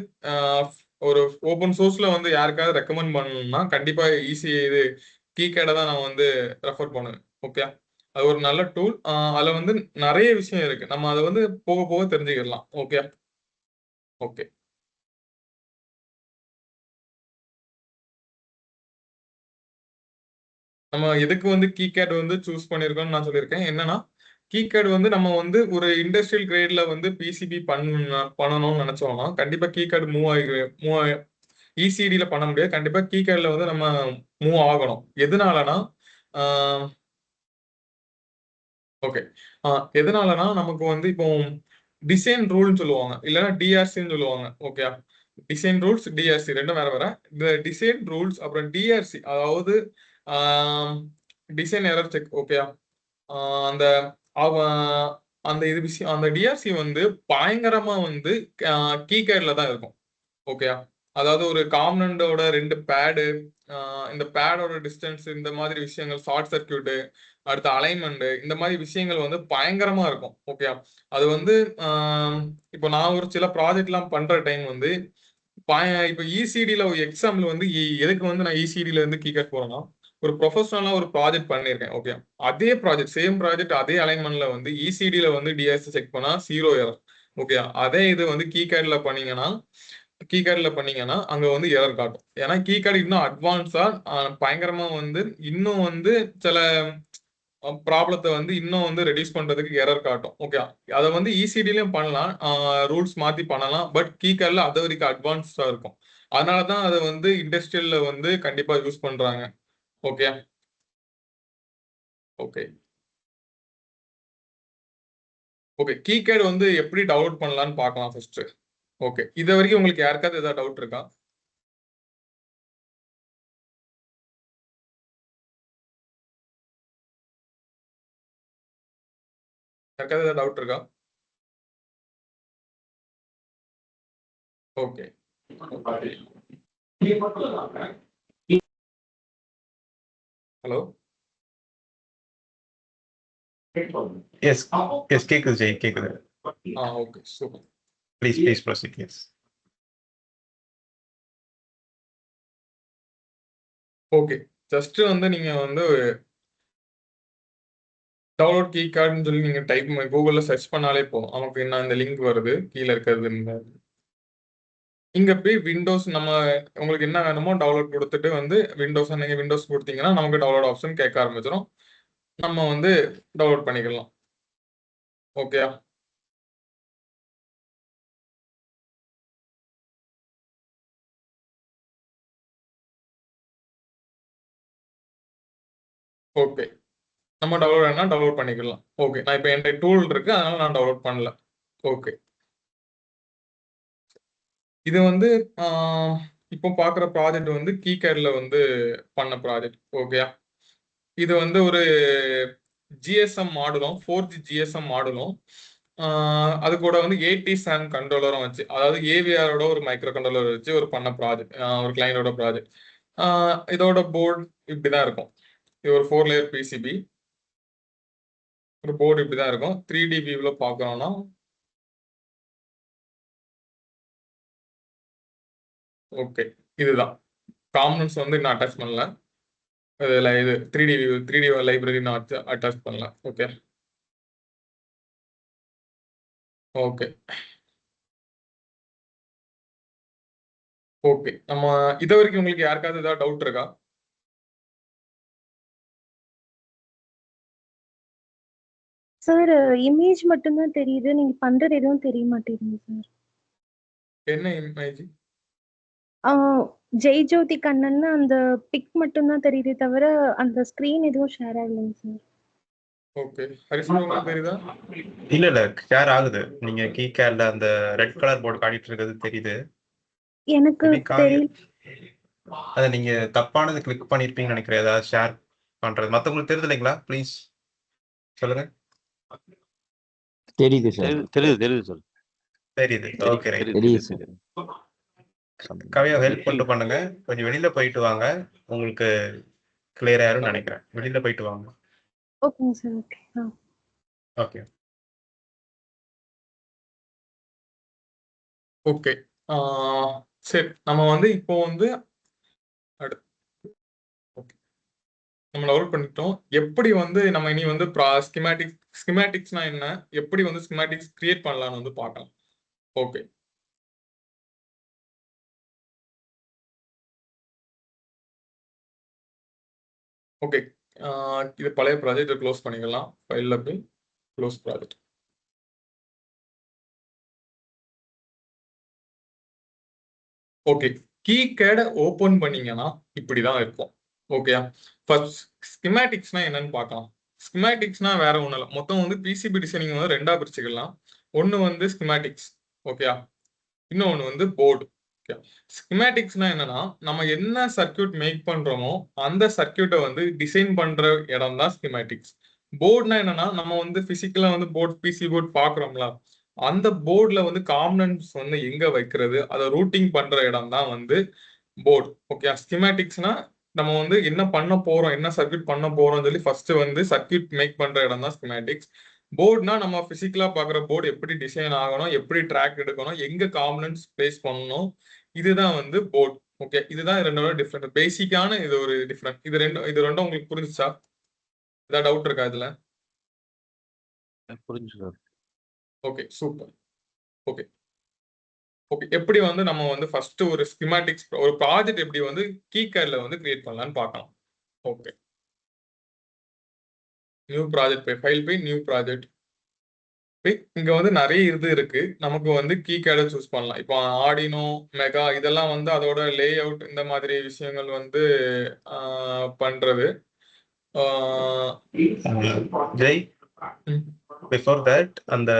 ஒரு ஓப்பன் சோர்ஸ்ல வந்து யாருக்காவது ரெக்கமெண்ட் பண்ணணும்னா கண்டிப்பா ஈஸி இது கீகேடை தான் நான் வந்து ரெஃபர் பண்ணுவேன். ஓகே, அது ஒரு நல்ல டூல். அதுல வந்து நிறைய விஷயம் இருக்கு, நம்ம அதை வந்து போக போக தெரிஞ்சுக்கலாம். Okay, okay. நம்ம எதுக்கு வந்து கீகேட் வந்து சூஸ் பண்ணியிருக்கோம்னு நான் சொல்லியிருக்கேன். என்னன்னா கீகேட் வந்து நம்ம வந்து ஒரு இண்டஸ்ட்ரியல் கிரேட்ல வந்து பிசிபி பண்ணணும்னு நினைச்சோம்னா கண்டிப்பா கீகேட் மூவ் இசிடில பண்ண முடியாது. கண்டிப்பா கீகேட்ல வந்து நம்ம மூவ் ஆகணும். எதனாலனா ஓகே எதனாலனா நமக்கு வந்து இப்போ டிசைன் ரூல்னு சொல்லுவாங்க, இல்லைன்னா டிஆர்சின்னு சொல்லுவாங்க. ஓகே, டிசைன் ரூல்ஸ் டிஆர்சி ரெண்டும் வேற வேற. இந்த டிசைன் ரூல்ஸ் அப்புறம் டிஆர்சி, அதாவது டிசைன் எரர் செக். ஓகே, அந்த அவ- அந்த இது விஷயம், அந்த டிஆர்சி வந்து பயங்கரமா வந்து கீகேட்ல தான் இருக்கும். ஓகே, அதாவது ஒரு காம்பனண்டோட 2 பேடு, இந்த பேடோட டிஸ்டன்ஸ், இந்த மாதிரி விஷயங்கள், ஷார்ட் சர்க்கியூட், அடுத்த அலைன்மெண்ட், இந்த மாதிரி விஷயங்கள் வந்து பயங்கரமா இருக்கும். ஓகே, அது வந்து இப்போ நான் ஒரு சில ப்ராஜெக்ட் எல்லாம் பண்ற டைம் வந்து இப்போ இசிடில ஒரு எக்ஸாம்பிள் வந்து எதுக்கு வந்து நான் இசிடில இருந்து கீகேட் போறேன்னா, ஒரு ப்ரொஃபஷனலா ஒரு ப்ராஜெக்ட் பண்ணியிருக்கேன். ஓகே, அதே ப்ராஜெக்ட் சேம் ப்ராஜெக்ட் அதே அலைன்மெண்ட்ல வந்து இசிடில வந்து டிஎஸ்சி செக் பண்ணா 0 எரர். ஓகே, அதே இது வந்து கீகேட்ல பண்ணீங்கன்னா அங்க வந்து எரர் காட்டும். ஏன்னா கீகேட் இன்னும் அட்வான்ஸா பயங்கரமா வந்து இன்னும் வந்து சில ப்ராப்ளத்தை வந்து இன்னும் வந்து ரெடியூஸ் பண்றதுக்கு எரர் காட்டும். ஓகே, அதை வந்து இசிடிலையும் பண்ணலாம், ரூல்ஸ் மாத்தி பண்ணலாம். பட் கீகேட்ல அது வரைக்கும் அட்வான்ஸ்டா இருக்கும். அதனாலதான் அதை வந்து இண்டஸ்ட்ரியல்ல வந்து கண்டிப்பா யூஸ் பண்றாங்க. ஓகே ஓகே ஓகே கீகேட் வந்து எப்படி டவுன்லோட் பண்ணலாம்னு பார்க்கலாம் ஃபர்ஸ்ட். ஓகே, இது வரைக்கும் உங்களுக்கு யாருக்காவது ஏதாவது டவுட் இருக்கா? யாருக்காவது ஏதாவது டவுட் இருக்கா? Okay, hello. எஸ் எஸ் கேக்குது ஜெய், கேக்குது. Okay, super. Please proceed. Yes. Okay, just வந்து நீங்க வந்து டவுன்லோட் கீ கார்டுன்னு சொல்லி நீங்க டைப் கூகுள்ல சர்ச் பண்ணாலே போதும். நமக்கு என்ன இந்த லிங்க் வருது கீழே இருக்கிறது. இங்க போய் விண்டோஸ், நம்ம உங்களுக்கு என்ன வேணுமோ டவுன்லோட் கொடுத்துட்டு வந்து விண்டோஸ், நீங்க விண்டோஸ் கொடுத்தீங்கன்னா நமக்கு டவுன்லோட் ஆப்ஷன் கேட்க ஆரம்பிச்சிடும். நம்ம வந்து டவுன்லோட் பண்ணிக்கலாம். ஓகே, ஓகே நம்ம டவுன்லோட் பண்ணிக்கலாம். ஓகே, நான் இப்போ என்கிட்ட டூல் இருக்கு, அதனால நான் டவுன்லோட் பண்ணல. ஓகே, இது வந்து இப்போ பார்க்குற ப்ராஜெக்ட் வந்து கீகேட்ல வந்து பண்ண ப்ராஜெக்ட். ஓகே, இது வந்து ஒரு ஜிஎஸ்எம் மாடலும் 4G ஜிஎஸ்எம் மாடலும் அது கூட வந்து 80 SAN கண்ட்ரோலரும் வச்சு, அதாவது ஏவிஆரோட ஒரு மைக்ரோ கண்ட்ரோலர் வச்சு ஒரு பண்ண ப்ராஜெக்ட், ஒரு கிளைண்டோட ப்ராஜெக்ட். இதோட போர்டு இப்படிதான் இருக்கும். இது ஒரு 4 லேயர் பிசிபி. ஒரு போர்டு இப்படிதான் இருக்கும். 3D வியூல பார்க்கறோம்னா ஓகே, இதுதான் காம்பனன்ட்ஸ் வந்து இன்னும் அட்டாச் பண்ணல. இது 3D லைப்ரரி நான் அட்டாச் பண்ணல. ஓகே ஓகே ஓகே நம்ம இது வரைக்கும் உங்களுக்கு யாருக்காவது ஏதாவது டவுட் இருக்கா? சார் இமேஜ் மட்டும்தான் தெரியுது, நீங்க பண்றது எதுவும் தெரிய மாட்டேங்குது சார். என்ன இமேஜ்? ஜெய் ஜோதி கண்ணன் அந்த பிக் மட்டும்தான் தெரியுதே தவிர அந்த ஸ்கிரீன் எதுவும் ஷேர் ஆகலைங்க சார். ஓகே, ஹரிசன் உங்களுக்கு தெரியுதா? இல்ல ஷேர் ஆகுது. நீங்க கீகேட்ல அந்த ரெட் கலர் போர்டு காட்டிட்டு இருக்கிறது தெரியுது. எனக்கு தெரியல. அதை நீங்க தப்பானது கிளிக் பண்ணிருப்பீங்கன்னு நினைக்கிறேன். ஏதாவது ஷேர் பண்றது மத்தவங்களுக்கு தெரியுது இல்லைங்களா? ப்ளீஸ் சொல்லுங்க. தெரியுது சார். தெரியுது சார். தெரியுது. ஓகே, தெரியுது சார். கவியா ஹெல்ப் பண்ணிட்டு பண்ணுங்க. கொஞ்சம் வெளியில போயிட்டு வாங்க, உங்களுக்கு கிளியர் ஆயிரும்னு நினைக்கிறேன். வெளியில போயிட்டு வாங்க. ஓகேங்க சார். ஓகே ஓகே ஓகே சரி, நம்ம வந்து இப்போ வந்து ஓகே நம்ம டவுன்லோட் பண்ணிட்டோம். எப்படி வந்து நம்ம இனி வந்து ஸ்கிமேட்டிக்ஸ்னா என்ன, எப்படி வந்து ஸ்கிமேட்டிக்ஸ் கிரியேட் பண்ணலாம்னு வந்து பார்க்கலாம். ஓகே ஓகே இது பழைய ப்ராஜெக்ட் க்ளோஸ் பண்ணிக்கலாம். ஃபைல்ல போய் க்ளோஸ் ப்ராஜெக்ட். ஓகே, கீகேட ஓபன் பண்ணீங்கன்னா இப்படிதான் இருக்கும். ஓகேயா? ஃபர்ஸ்ட் ஸ்கிமேட்டிக்ஸ்னா என்னன்னு பார்க்கலாம். ஸ்கிமேட்டிக்ஸ்னா வேற ஒண்ணும் இல்லை. மொத்தம் வந்து பிசிபி டிசைனிங் வந்து ரெண்டா பிரிச்சுக்கலாம். ஒன்னு வந்து ஸ்கிமேட்டிக்ஸ். ஓகேயா? இன்னொன்னு வந்து போர்டு. ஓகே, ஸ்கிமேட்டிக்ஸ்னா என்னன்னா நம்ம என்ன சர்க்கியூட் மேக் பண்றோமோ அந்த சர்க்கியூட்டை வந்து டிசைன் பண்ற இடம் தான் ஸ்கிமேட்டிக்ஸ். போர்டுனா என்னன்னா நம்ம வந்து பிசிக்கலா வந்து போர்டு பிசி போர்டு பாக்குறோம்ல, அந்த போர்டுல வந்து காம்பனன்ட்ஸ் வந்து எங்க வைக்கிறது, அதை ரூட்டிங் பண்ற இடம் தான் வந்து போர்டு. ஓகே, ஸ்கிமேட்டிக்ஸ்னா நம்ம வந்து என்ன பண்ண போறோம், என்ன சர்க்கியூட் பண்ண போறோம் சொல்லி ஃபர்ஸ்ட் வந்து சர்க்கியூட் மேக் பண்ற இடம் தான் ஸ்கிமேட்டிக்ஸ். போர்டுனா நம்ம பிசிக்கலா பாக்குற போர்டு எப்படி டிசைன் ஆகணும், எப்படி ட்ராக் எடுக்கணும், எங்க காம்பனன்ட்ஸ் பிளேஸ் பண்ணணும், இதுதான் வந்து போர்டு. ஓகே, இதுதான் ரெண்டோட டிஃபரெண்ட். பேசிக்கான இது ஒரு டிஃபரெண்ட். இது ரெண்டும் உங்களுக்கு புரிஞ்சுச்சா? ஏதாவது டவுட் இருக்கா இதுல? புரிஞ்சு sir. Okay, super. Okay okay, எப்படி வந்து நம்ம வந்து ஃபர்ஸ்ட் ஒரு ஸ்கிமேட்டிக்ஸ் ஒரு ப்ராஜெக்ட் எப்படி வந்து கீகேட்ல வந்து கிரியேட் பண்ணலாம்னு பார்க்கலாம். ஓகே, நியூ ப்ராஜெக்ட் போய் ஃபைல் போய் நியூ ப்ராஜெக்ட் போய் இங்க வந்து நிறைய இது இருக்கு. நமக்கு வந்து கீகேட சூஸ் பண்ணலாம். இப்போ ஆர்டினோ மெகா இதெல்லாம் வந்து அதோட லே அவுட் இந்த மாதிரி விஷயங்கள் வந்து பண்றது. ஜெய், பிஃபோர் தட் அந்த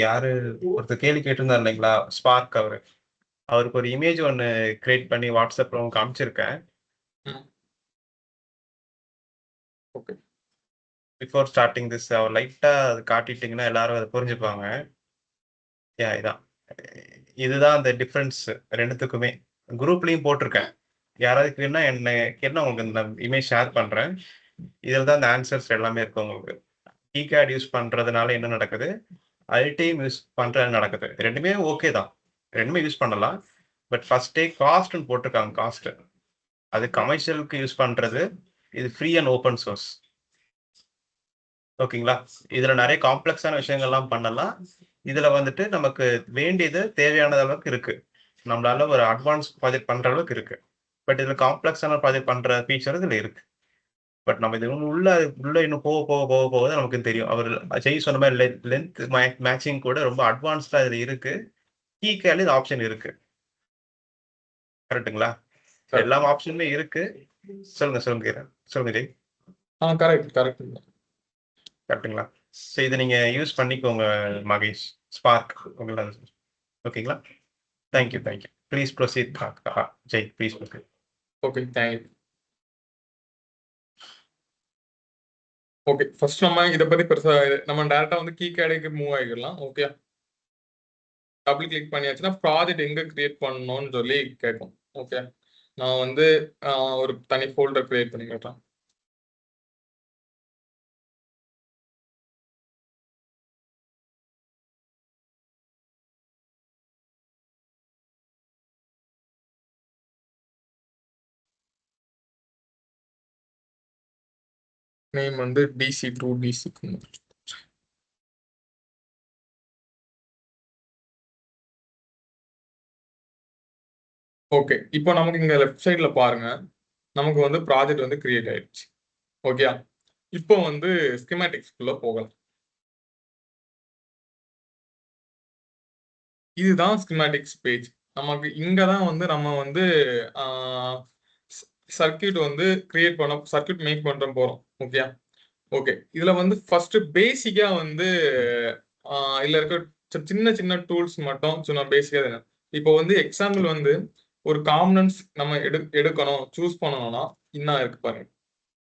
யாரு ஒருத்தர் கேள்வி கேட்டிருந்தார் இல்லைங்களா, ஸ்பார்க் அவருக்கு ஒரு இமேஜ் ஒன்று கிரியேட் பண்ணி வாட்ஸ்அப்ல காமிச்சிருக்கேன். ஓகே, பிஃபோர் ஸ்டார்டிங் திஸ் அவர் லைட்டா அது காட்டிட்டீங்கன்னா எல்லாரும் அதை புரிஞ்சுப்பாங்க. இதுதான் அந்த டிஃபரன்ஸ் ரெண்டுத்துக்குமே. குரூப்லயும் போட்டிருக்கேன். யாராவது கேட்டா என்ன கேட்டா உங்களுக்கு இந்த இமேஜ் ஷேர் பண்றேன். இதுல தான் இந்த ஆன்சர்ஸ் எல்லாமே இருக்கு. உங்களுக்கு கீகேட் யூஸ் பண்றதுனால என்ன நடக்குது, அல்டிம் யூஸ் பண்றது நடக்குது. ரெண்டுமே ஓகே தான், ரெண்டுமே யூஸ் பண்ணலாம். பட் ஃபர்ஸ்டே காஸ்ட்னு போட்டிருக்காங்க. காஸ்ட் அது கமர்ஷியலுக்கு யூஸ் பண்றது, இது ஃப்ரீ அண்ட் ஓப்பன் சோர்ஸ். ஓகேங்களா? இதுல நிறைய காம்ப்ளெக்ஸான விஷயங்கள்லாம் பண்ணலாம். இதுல வந்துட்டு நமக்கு வேண்டியது தேவையான அளவுக்கு இருக்கு. நம்மளால ஒரு அட்வான்ஸ் ப்ராஜெக்ட் பண்ற அளவுக்கு இருக்கு. பட் இதுல காம்ப்ளெக்ஸான ப்ராஜெக்ட் பண்ற ஃபீச்சர் இதுல இருக்கு. பட் நம்ம இது உள்ள இன்னும் போக போக போக போக தான் நமக்கு தெரியும். அவர் ஜெய் சொன்ன மாதிரி லென்த் மேட்சிங் கூட ரொம்ப அட்வான்ஸ்டா இதுல இருக்கு. கீகேட்ல இது ஆப்ஷன் இருக்கு. கரெக்ட்டுங்களா? எல்லா ஆப்ஷனுமே இருக்கு. சொல்லுங்க சொல்லுங்க ஜெய். கரெக்ட் கரெக்ட்டுங்களா? ஸோ இதை நீங்க யூஸ் பண்ணிக்கோங்க மகேஷ். ஸ்பார்க் உங்களை. ஓகேங்களா? Thank you. Please proceed. Jai please proceed. Okay, thank you. Okay, first நம்ம இதை பத்தி பெருசா நம்ம டேரக்டா வந்து கீகேடுக்கு மூவ் ஆகிடலாம். ஓகே, டபுள் கிளிக் பண்ணியாச்சுன்னா ப்ராஜெக்ட் எங்க கிரியேட் பண்ணணும்னு சொல்லி கேட்கும். ஓகே, நான் வந்து ஒரு தனி ஃபோல்டர் கிரியேட் பண்ணிக்கிறேன். நேம் வந்து DC2 DC. ஓகே, இப்போ நமக்கு இங்க லெஃப்ட் சைட்ல பாருங்க, நமக்கு வந்து ப்ராஜெக்ட் வந்து கிரியேட் ஆயிடுச்சு. ஓகே, இப்போ வந்து ஸ்கிமேட்டிக்ஸ்குள்ள போகலாம். இதுதான் ஸ்கிமேட்டிக்ஸ் பேஜ். நமக்கு இங்க தான் வந்து நம்ம வந்து சர்க்கியூட் வந்து கிரியேட் பண்ண சர்க்கியூட் மேக் பண்ற போறோம். ஓகே ஓகே, இதுல வந்து ஃபர்ஸ்ட் பேசிக்கா வந்து இதுல இருக்க சின்ன சின்ன டூல்ஸ் மட்டும் சின்ன பேசிக்கா. இப்போ வந்து எக்ஸாம்பிள் வந்து ஒரு காம்பனன்ட்ஸ் நம்ம எடுக்கணும், சூஸ் பண்ணணும்னா இன்னும் இருக்கு பாருங்க,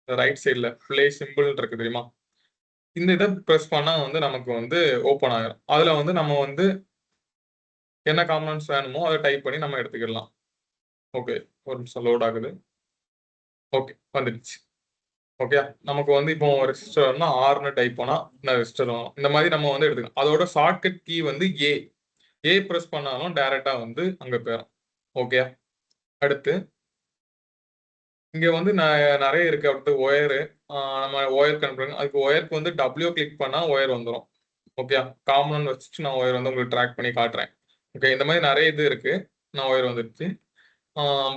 ரைட் சைட்ல பிளே சிம்பிள் இருக்கு தெரியுமா? இந்த இதை ப்ரெஸ் பண்ணா வந்து நமக்கு வந்து ஓப்பன் ஆகிடும். அதுல வந்து நம்ம வந்து என்ன காம்பனன்ட்ஸ் வேணுமோ அதை டைப் பண்ணி நம்ம எடுத்துக்கலாம். ஓகே, ஒரு நிமிஷம் லோட் ஆகுது. ஓகே, வந்துடுச்சு. ஓகே, நமக்கு வந்து இப்போ ரெஜிஸ்டர் வரணும்னா ஆர்னு டைப் பண்ணா ரெஜிஸ்டர் வரும். இந்த மாதிரி நம்ம வந்து எடுத்துக்கலாம். அதோட ஷார்ட்கட் கீ வந்து ஏ ப்ரெஸ் பண்ணாலும் டைரக்டா வந்து அங்க போயிடும். ஓகே, அடுத்து இங்க வந்து நிறைய இருக்கு. அடுத்து ஒயரு, நம்ம ஒயர் கண்ட்ரோல். அதுக்கு ஒயருக்கு வந்து W கிளிக் பண்ணா ஒயர் வந்துடும். ஓகே, காமன் வச்சுட்டு நான் ஒயர் வந்து உங்களுக்கு ட்ராக் பண்ணி காட்டுறேன். ஓகே, இந்த மாதிரி நிறைய இது இருக்கு. நான் ஒயர் வந்துடுச்சு.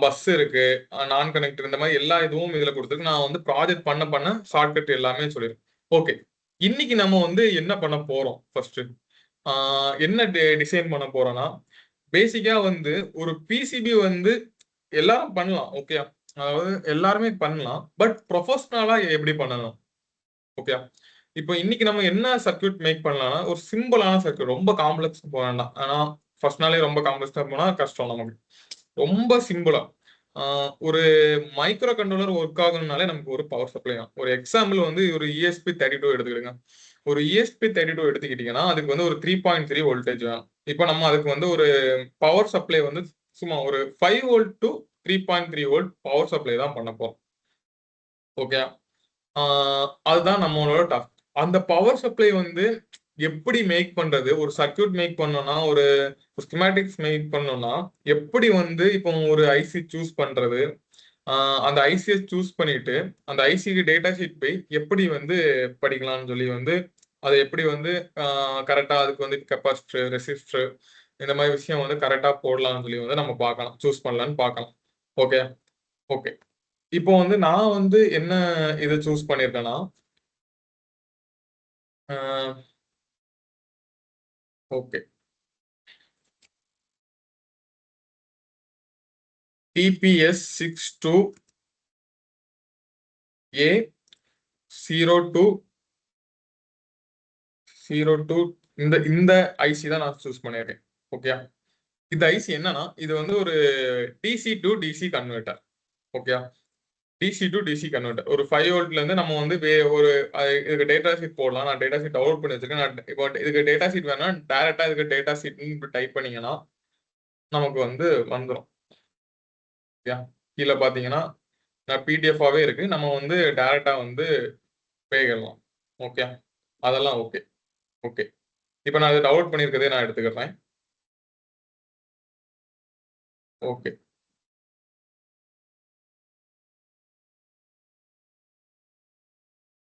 பஸ் இருக்கு, நான் கனெக்டர், இந்த மாதிரி எல்லா இதுவும் இதுல கொடுத்துருக்கு. நான் வந்து ப்ராஜெக்ட் பண்ண ஷார்ட்கட் எல்லாமே சொல்லிடுறேன். ஓகே, இன்னைக்கு நம்ம வந்து என்ன பண்ண போறோம்? ஃபர்ஸ்ட் என்ன டிசைன் பண்ண போறோம்னா, பேசிக்கா வந்து ஒரு பிசிபி வந்து எல்லாரும் பண்ணலாம். ஓகே, அதாவது எல்லாருமே பண்ணலாம். பட் ப்ரொஃபஷனலா எப்படி பண்ணலாம்? ஓகே, இப்போ இன்னைக்கு நம்ம என்ன சர்க்யூட் மேக் பண்ணலாம்னா, ஒரு சிம்பிளான சர்க்யூட், ரொம்ப காம்ப்ளெக்ஸ் போக வேண்டாம். ஆனா ஃபர்ஸ்ட் நாளே ரொம்ப காம்ப்ளெக்ஸா போனா கஷ்டம் நமக்கு. ரொம்ப சிம்பிளா ஒரு மைக்ரோ கண்ட்ரோலர் ஒர்க் ஆகணும்னாலே நமக்கு ஒரு பவர் சப்ளை தான். ஒரு எக்ஸாம்பிள் வந்து ஒரு ESP32 எடுத்துக்கிடுங்க. ஒரு ESP32 எடுத்துக்கிட்டீங்கன்னா அதுக்கு வந்து ஒரு 3.3 வோல்டேஜ் வேணும். இப்போ நம்ம அதுக்கு வந்து ஒரு பவர் சப்ளை வந்து சும்மா ஒரு 5 volt to 3.3 volt power supply தான் பண்ண போறோம். ஓகே, அதுதான் நம்மளோட டாஸ்க். அந்த பவர் சப்ளை வந்து எப்படி மேக் பண்றது? ஒரு சர்க்யூட் மேக் பண்ணோம்னா, ஒரு ஸ்கிமேட்டிக்ஸ் மேக் பண்ணோம்னா, எப்படி வந்து இப்போ ஒரு ஐசி சூஸ் பண்றது? அந்த ஐசியை சூஸ் பண்ணிட்டு அந்த ஐசிக்கு டேட்டா ஷீட் போய் எப்படி வந்து படிக்கலாம்னு சொல்லி வந்து அதை எப்படி வந்து கரெக்டா அதுக்கு வந்து கெப்பாசிட்டர், ரெசிஸ்டர், இந்த மாதிரி விஷயம் வந்து கரெக்டா போடலாம்னு சொல்லி வந்து நம்ம பார்க்கலாம், சூஸ் பண்ணலாம்னு பார்க்கலாம். ஓகே ஓகே, இப்போ வந்து நான் வந்து என்ன இதை சூஸ் பண்ணியிருக்கேன்னா, ஓகே, TPS62A02 இந்த ஐசி தான் நான் சூஸ் பண்ணியிருக்கேன். ஓகே, இந்த ஐசி என்னன்னா, இது வந்து ஒரு DC to DC converter. Okay, DC to DC converter. ஒரு 5 வோல்ட்ல இருந்து நம்ம வந்து ஒரு இதுக்கு டேட்டா ஷீட் போடலாம். நான் டேட்டா ஷீட் டவுன்லோட் பண்ணி வச்சிருக்கேன். நான் இப்போ இதுக்கு டேட்டா ஷீட் வேணா டைரக்டா இதுக்கு டேட்டா ஷீட்னு டைப் பண்ணீங்கன்னா நமக்கு வந்து வந்துடும். கீழே பாத்தீங்கன்னா நான் பிடிஎஃபாவே இருக்கு. நம்ம வந்து டைரக்டா வந்து பேகலாம். ஓகே, அதெல்லாம் ஓகே. ஓகே, இப்போ நான் இதை டவுன்லோட் பண்ணியிருக்கதே நான் எடுத்துக்கிறேன். ஓகே,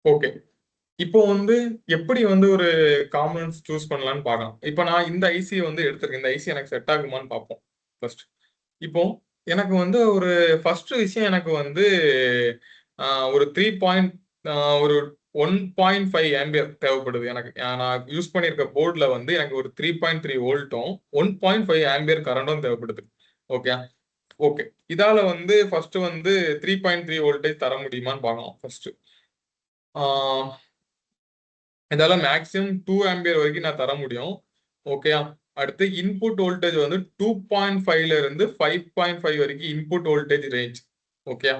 ஓகே, இப்போ வந்து எப்படி வந்து ஒரு காம்பனன்ட்ஸ் சூஸ் பண்ணலாம்னு பார்க்கலாம். இப்போ நான் இந்த ஐசி வந்து எடுத்திருக்கேன். இந்த ஐசி எனக்கு செட் ஆகுமான்னு பார்ப்போம் ஃபர்ஸ்ட். இப்போ எனக்கு வந்து ஒரு ஃபர்ஸ்ட் விஷயம் எனக்கு வந்து ஒரு 3 பாயிண்ட் ஒரு 1.5 ஆம்பியர் தேவைப்படுது எனக்கு. நான் யூஸ் பண்ணியிருக்க போர்டில் வந்து எனக்கு ஒரு 3.3 வோல்ட்டும் 1.5 ஆம்பியர் கரண்டும் தேவைப்படுது. ஓகே ஓகே, இதால வந்து ஃபர்ஸ்ட் வந்து 3.3 வோல்டேஜ் தர முடியுமான்னு பார்க்கலாம் ஃபர்ஸ்ட். இதால மேக்ஸிமம் 2 ஆம்பியர் வரைக்கும் நான் தர முடியும். ஓகே, அடுத்து இன்புட் வோல்டேஜ் வந்து 2.5ல இருந்து 5.5 வரைக்கும் இன்புட் வோல்டேஜ் ரேஞ்ச். ஓகே,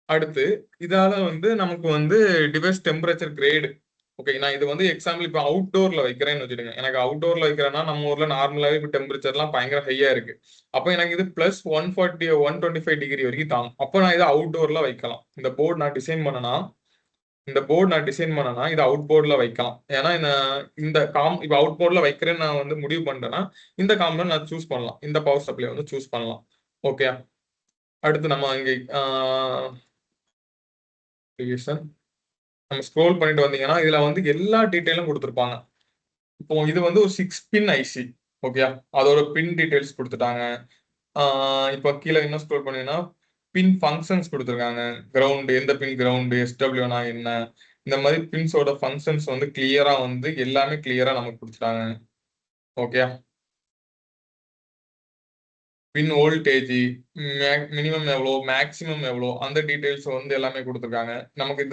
அடுத்து இதால வந்து நமக்கு வந்து டிவைஸ் டெம்பரேச்சர் கிரேடு. ஓகே, நான் இது வந்து எக்ஸாம்பிள் இப்போ அவுட்டோர்ல வைக்கிறேன்னு வச்சுடுங்க. எனக்கு அவுட்டோர்ல வைக்கிறேன்னா நம்ம ஊர்ல நார்மலாவே இப்போ டெம்பரேச்சர்லாம் பயங்கர ஹையா இருக்கு. அப்போ எனக்கு இது பிளஸ் 125 டிகிரி வரைக்கும் தாங்கும். அப்போ நான் இதை அவுட்டோர்ல வைக்கலாம். இந்த போர்டு நான் டிசைன் பண்ணனா இது அவுட் போர்டில் வைக்கலாம். ஏன்னா இந்த இப்போ அவுட் போர்டில் வைக்கிறேன்னு நான் வந்து முடிவு பண்ணிட்டேன்னா இந்த காம்பனன்ட் நான் சூஸ் பண்ணலாம். இந்த பவர் சப்ளை வந்து சூஸ் பண்ணலாம். ஓகே, அடுத்து நம்ம இங்கே நம்ம ஸ்க்ரோல் பண்ணிட்டு வந்தீங்கன்னா இதுல வந்து எல்லா டீட்டெயிலும் கொடுத்துருப்பாங்க. இப்போ இது வந்து ஒரு 6 பின் ஐசி. ஓகே, அதோட பின் டீட்டெயில்ஸ் கொடுத்துட்டாங்க. இப்போ கீழே என்ன ஸ்க்ரோல் பண்ணீங்கன்னா பின் ஃபங்க்ஷன்ஸ் கொடுத்துருக்காங்க. கிரவுண்டு, எந்த பின் கிரவுண்டு, எஸ்டபிள்யூனா என்ன, இந்த மாதிரி பின்ஸோட ஃபங்க்ஷன்ஸ் வந்து கிளியரா வந்து எல்லாமே கிளியரா நமக்கு கொடுத்துட்டாங்க. ஓகே, பின் வோல்டேஜ் மினிமம் எவ்வளோ, மேக்சிமம் எவ்வளோ, அந்த டீட்டெயில்ஸ் வந்து எல்லாமே கொடுத்துருக்காங்க நமக்கு.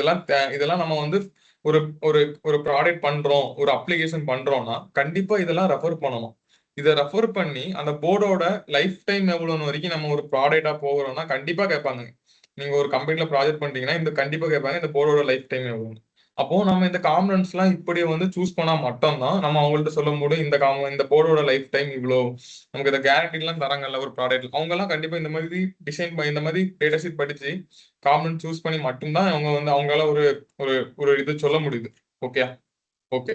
இதெல்லாம் நம்ம வந்து ஒரு ஒரு ஒரு ப்ராடக்ட் பண்றோம், ஒரு அப்ளிகேஷன் பண்றோம்னா கண்டிப்பா இதெல்லாம் ரெஃபர் பண்ணணும். இதை ரெஃபர் பண்ணி அந்த போர்டோட லைஃப் டைம் எவ்வளோன்னு வரைக்கும் நம்ம ஒரு ப்ராடக்டா போகிறோம்னா கண்டிப்பா கேட்பாங்க. நீங்க ஒரு கம்பெனில ப்ராஜெக்ட் பண்றீங்கன்னா இந்த கண்டிப்பா கேட்பாங்க இந்த போர்டோட லைஃப் டைம் எவ்வளோ. அப்போ நம்ம இந்த காம்பனன்ட்ஸ் எல்லாம் இப்படி வந்து சூஸ் பண்ணா மட்டும்தான் நம்ம அவங்கள்ட்ட சொல்ல முடியும் இந்த போர்டோட லைஃப் டைம் இவ்வளோ. நமக்கு இந்த கேரண்டி எல்லாம் தராங்கல்ல ஒரு ப்ராடக்ட், அவங்க எல்லாம் கண்டிப்பா இந்த மாதிரி டிசைன் பண்ணி இந்த மாதிரி டேட்டா ஷீட் படிச்சு காம்பனன்ட் சூஸ் பண்ணி மட்டும்தான் அவங்க வந்து அவங்களால ஒரு ஒரு ஒரு இது சொல்ல முடியுது. ஓகே ஓகே,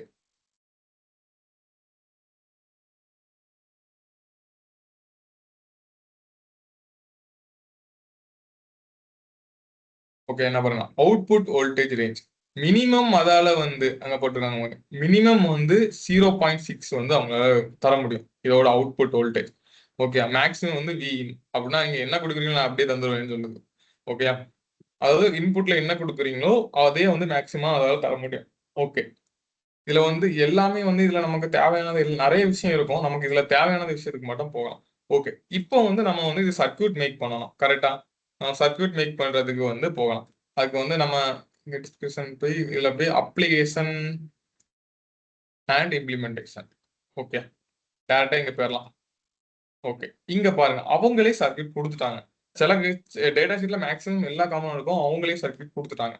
ஓகே, என்ன பாருங்க, அவுட்புட் வோல்டேஜ் ரேஞ்ச் மினிமம் அதால வந்து அங்க போட்டுருக்காங்க. மினிமம் வந்து 0.6 வந்து அவங்களால தர முடியும் இதோட அவுட்புட் வோல்டேஜ். ஓகே, மேக்ஸிமம் வந்து வி இன் அப்படின்னா நீங்க என்ன கொடுக்குறீங்களோ நான் அப்படியே தந்துருவேன்னு சொல்லுது. ஓகே, அதாவது இன்புட்ல என்ன கொடுக்குறீங்களோ அதே வந்து மேக்ஸிமம் அதால தர முடியும். ஓகே, இதுல வந்து எல்லாமே வந்து இதுல நமக்கு தேவையானது நிறைய விஷயம் இருக்கும். நமக்கு இதுல தேவையான விஷயத்துக்கு மட்டும் போகலாம். ஓகே, இப்போ வந்து நம்ம வந்து இது சர்க்யூட் மேக் பண்ணணும். கரெக்டா? சர்க்யூட் மேக் பண்றதுக்கு வந்து போகலாம். அதுக்கு வந்து நம்ம டிஸ்கிரிப்ஷன் போய் இதுல போய் அப்ளிகேஷன் அண்ட் இம்ப்ளிமெண்டேஷன். ஓகே, டேரக்டா இங்க போயிடலாம். ஓகே, இங்க பாருங்க அவங்களே சர்க்யூட் கொடுத்துட்டாங்க. சில டேட்டா ஷீட்ல மேக்ஸிமம் எல்லா காமனும் இருக்கும், அவங்களே சர்க்யூட் கொடுத்துட்டாங்க.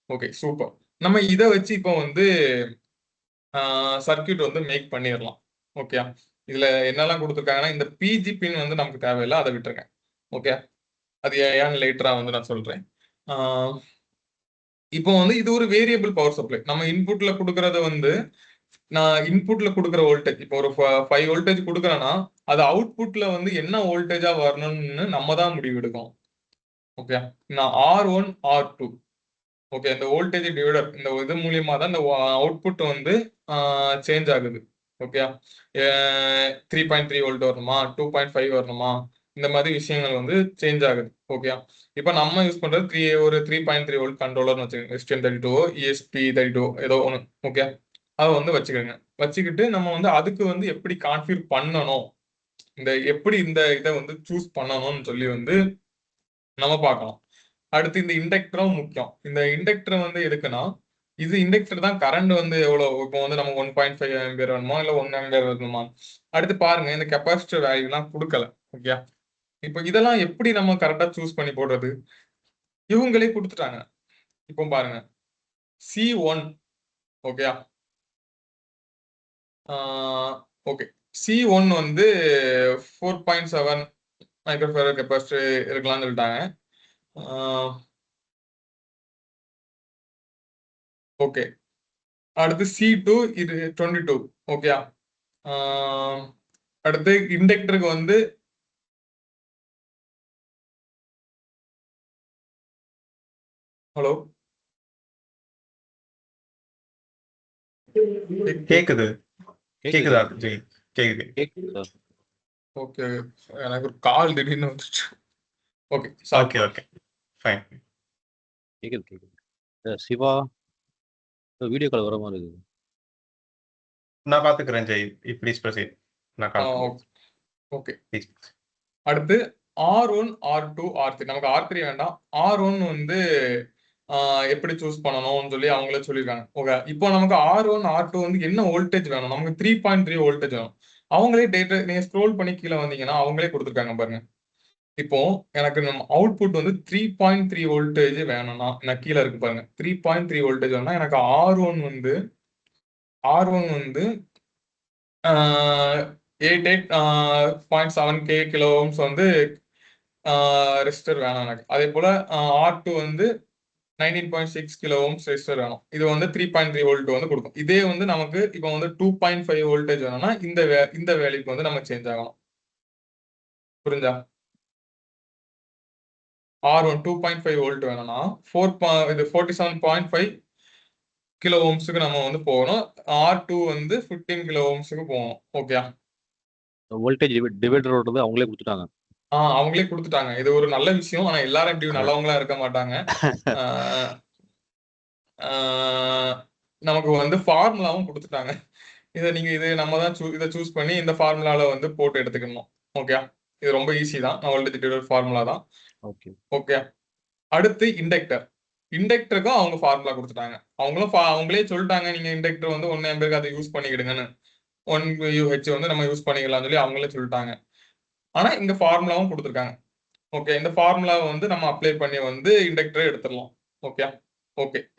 Okay, super. நம்ம இதை வச்சு இப்போ வந்து சர்க்யூட் வந்து மேக் பண்ணிடலாம். ஓகே, இதுல என்னெல்லாம் கொடுத்துருக்காங்கன்னா இந்த பிஜி பின் வந்து நமக்கு தேவையில்லை, அதை விட்டுருங்க. ஓகே, அது ஏன்னு லேட்டரா வந்து நான் சொல்றேன். இப்போ வந்து இது ஒரு வேரியபிள் பவர் சப்ளை. நம்ம இன்புட்ல கொடுக்கறது வந்து நான் இன்புட்ல கொடுக்குற வோல்டேஜ் இப்போ ஒரு 5 வோல்டேஜ் கொடுக்குறேன்னா அது அவுட்புட்ல வந்து என்ன வோல்டேஜா வரணும்னு நம்ம தான் முடிவு எடுக்கணும். ஓகே, நான் R1 R2 ஓகே, இந்த வோல்டேஜ் டிவைடர் இந்த இது மூலியமா தான் இந்த அவுட்புட் வந்து சேஞ்ச் ஆகுது. ஓகே, 3.3 வோல்ட் வரணுமா, 2.5 வரணுமா, இந்த மாதிரி விஷயங்கள் வந்து சேஞ்ச் ஆகுது. ஓகே, இப்போ நம்ம யூஸ் பண்றது ஒரு 3.3 வோல்ட் கண்ட்ரோலர்னு வச்சுக்கோங்க. STM32 ESP32 ஏதோ ஒன்று. ஓகே, அதை வந்து வச்சுக்கோங்க. வச்சுக்கிட்டு நம்ம வந்து அதுக்கு வந்து எப்படி கான்ஃபிகர் பண்ணணும், எப்படி இந்த இதை வந்து சூஸ் பண்ணணும்னு சொல்லி வந்து நம்ம பார்க்கலாம். அடுத்து இந்த இண்டக்டரும் முக்கியம். இந்த இண்டக்டர் வந்து எதுக்குன்னா இது இண்டக்டர் தான் கரண்ட் வந்து எவ்வளவு இப்போ வந்து நம்ம 1.5 ஆம்பியர் வேணுமா இல்ல 1 ஆம்பியர் வேணுமா. அடுத்து பாருங்க இந்த கெப்பாசிட்டர் வேல்யூ எல்லாம் கொடுக்கல. ஓகே, இப்போ இதெல்லாம் எப்படி நம்ம கரெக்டா சூஸ் பண்ணி போடுறது, இவங்களே கொடுத்துட்டாங்க. இப்போ பாருங்க C1 ஓகே ஓகே C1 வந்து 4.7 மைக்ரோஃபாரட் கெப்பாசிட்டர் இருக்கலாம்னு சொல்லிட்டாங்க. ஓகே, அடுத்து C2 இது 22. ஓகே, அடுத்து இண்டக்டருக்கு வந்து ஹலோ கேக்குது கேக்குதா ஜெய்? கேக்குது. ஓகே, எனக்கு ஒரு கால் திடீர்னு வந்துச்சு. Okay okay okay fine. கேக்குது. சிவா வீடியோ கால் வர மாதிரி இருக்குது. நான் பாத்துக்கிறேன் ஜெய், ப்ளீஸ் ப்ரொசீட். நான் கால் ஓகே, ப்ளீஸ். அடுத்து R1 R2 R3. நமக்கு R3 வேண்டாம். R1 வந்து எப்படி சூஸ் பண்ணணும்னு சொல்லி அவங்களே சொல்லியிருக்காங்க. ஓகே, இப்போ நமக்கு R1 R2 வந்து என்ன வோல்டேஜ் வேணும், நமக்கு 3.3 வோல்டேஜ் வேணும். அவங்களே டேட்டா நீங்க ஸ்க்ரோல் பண்ணி கீழே வந்தீங்கன்னா அவங்களே கொடுத்துருக்காங்க பாருங்க. இப்போ எனக்கு நம்ம அவுட்புட் வந்து 3.3 வோல்டேஜ் வேணும்னா நான் கீழே இருக்கு பாருங்க 3.3 வோல்டேஜ் வேணும்னா எனக்கு R1 வந்து 88.7K கிலோ ஓம்ஸ் வந்து ரெசிஸ்டர் வேணும் எனக்கு. அதே போல R2 வந்து 19.6 கிலோ ஓம்ஸ் ரெசிஸ்டர் வேணும். இது வந்து 3.3 வோல்ட் வந்து கொடுக்கும். இதே வந்து நமக்கு இப்போ வந்து 2.5 வோல்டேஜ் வேணும்னா இந்த வேல்யூக்கு வந்து நம்ம சேஞ்ச் ஆகணும். புரிஞ்சா? R1 2.5 வோல்ட் வேணும்னா 47.5 கிலோ ஓம்ஸுக்கு நம்ம வந்து போகணும். R2 வந்து 15 கிலோ ஓம்ஸுக்கு போகணும். ஓகே, வோல்டேஜ் டிவைடர் அவங்களே கொடுத்துட்டாங்க. அவங்களே கொடுத்துட்டாங்க. இது ஒரு நல்ல விஷயம். ஆனா எல்லாரும் இப்படி நல்லவங்களா இருக்க மாட்டாங்க. நமக்கு வந்து ஃபார்முலாவும் கொடுத்துட்டாங்க. இது நம்ம தான் இதை சூஸ் பண்ணி இந்த ஃபார்முலால வந்து போட்டு எடுத்துக்கணும். ஓகே, இது ரொம்ப ஈஸி தான். வோல்டேஜ் டிவைடர் ஃபார்முலா தான். ஓகே, அடுத்து இண்டக்டருக்கும் அவங்க ஃபார்முலா கொடுத்துட்டாங்க. அவங்களே சொல்லிட்டாங்க நீங்க இண்டக்டர் வந்து 1 ஆம்பியருக்கு அதை யூஸ் பண்ணிக்கிடுங்கன்னு. 1 UH வந்து நம்ம யூஸ் பண்ணிக்கலாம்னு சொல்லி அவங்களே சொல்லிட்டாங்க. ஆனா இங்க ஃபார்முலாவும் கொடுத்துருக்காங்க. ஓகே, இந்த ஃபார்முலாவை வந்து நம்ம அப்ளை பண்ணி வந்து இண்டக்டரை எடுத்துடலாம். ஓகே,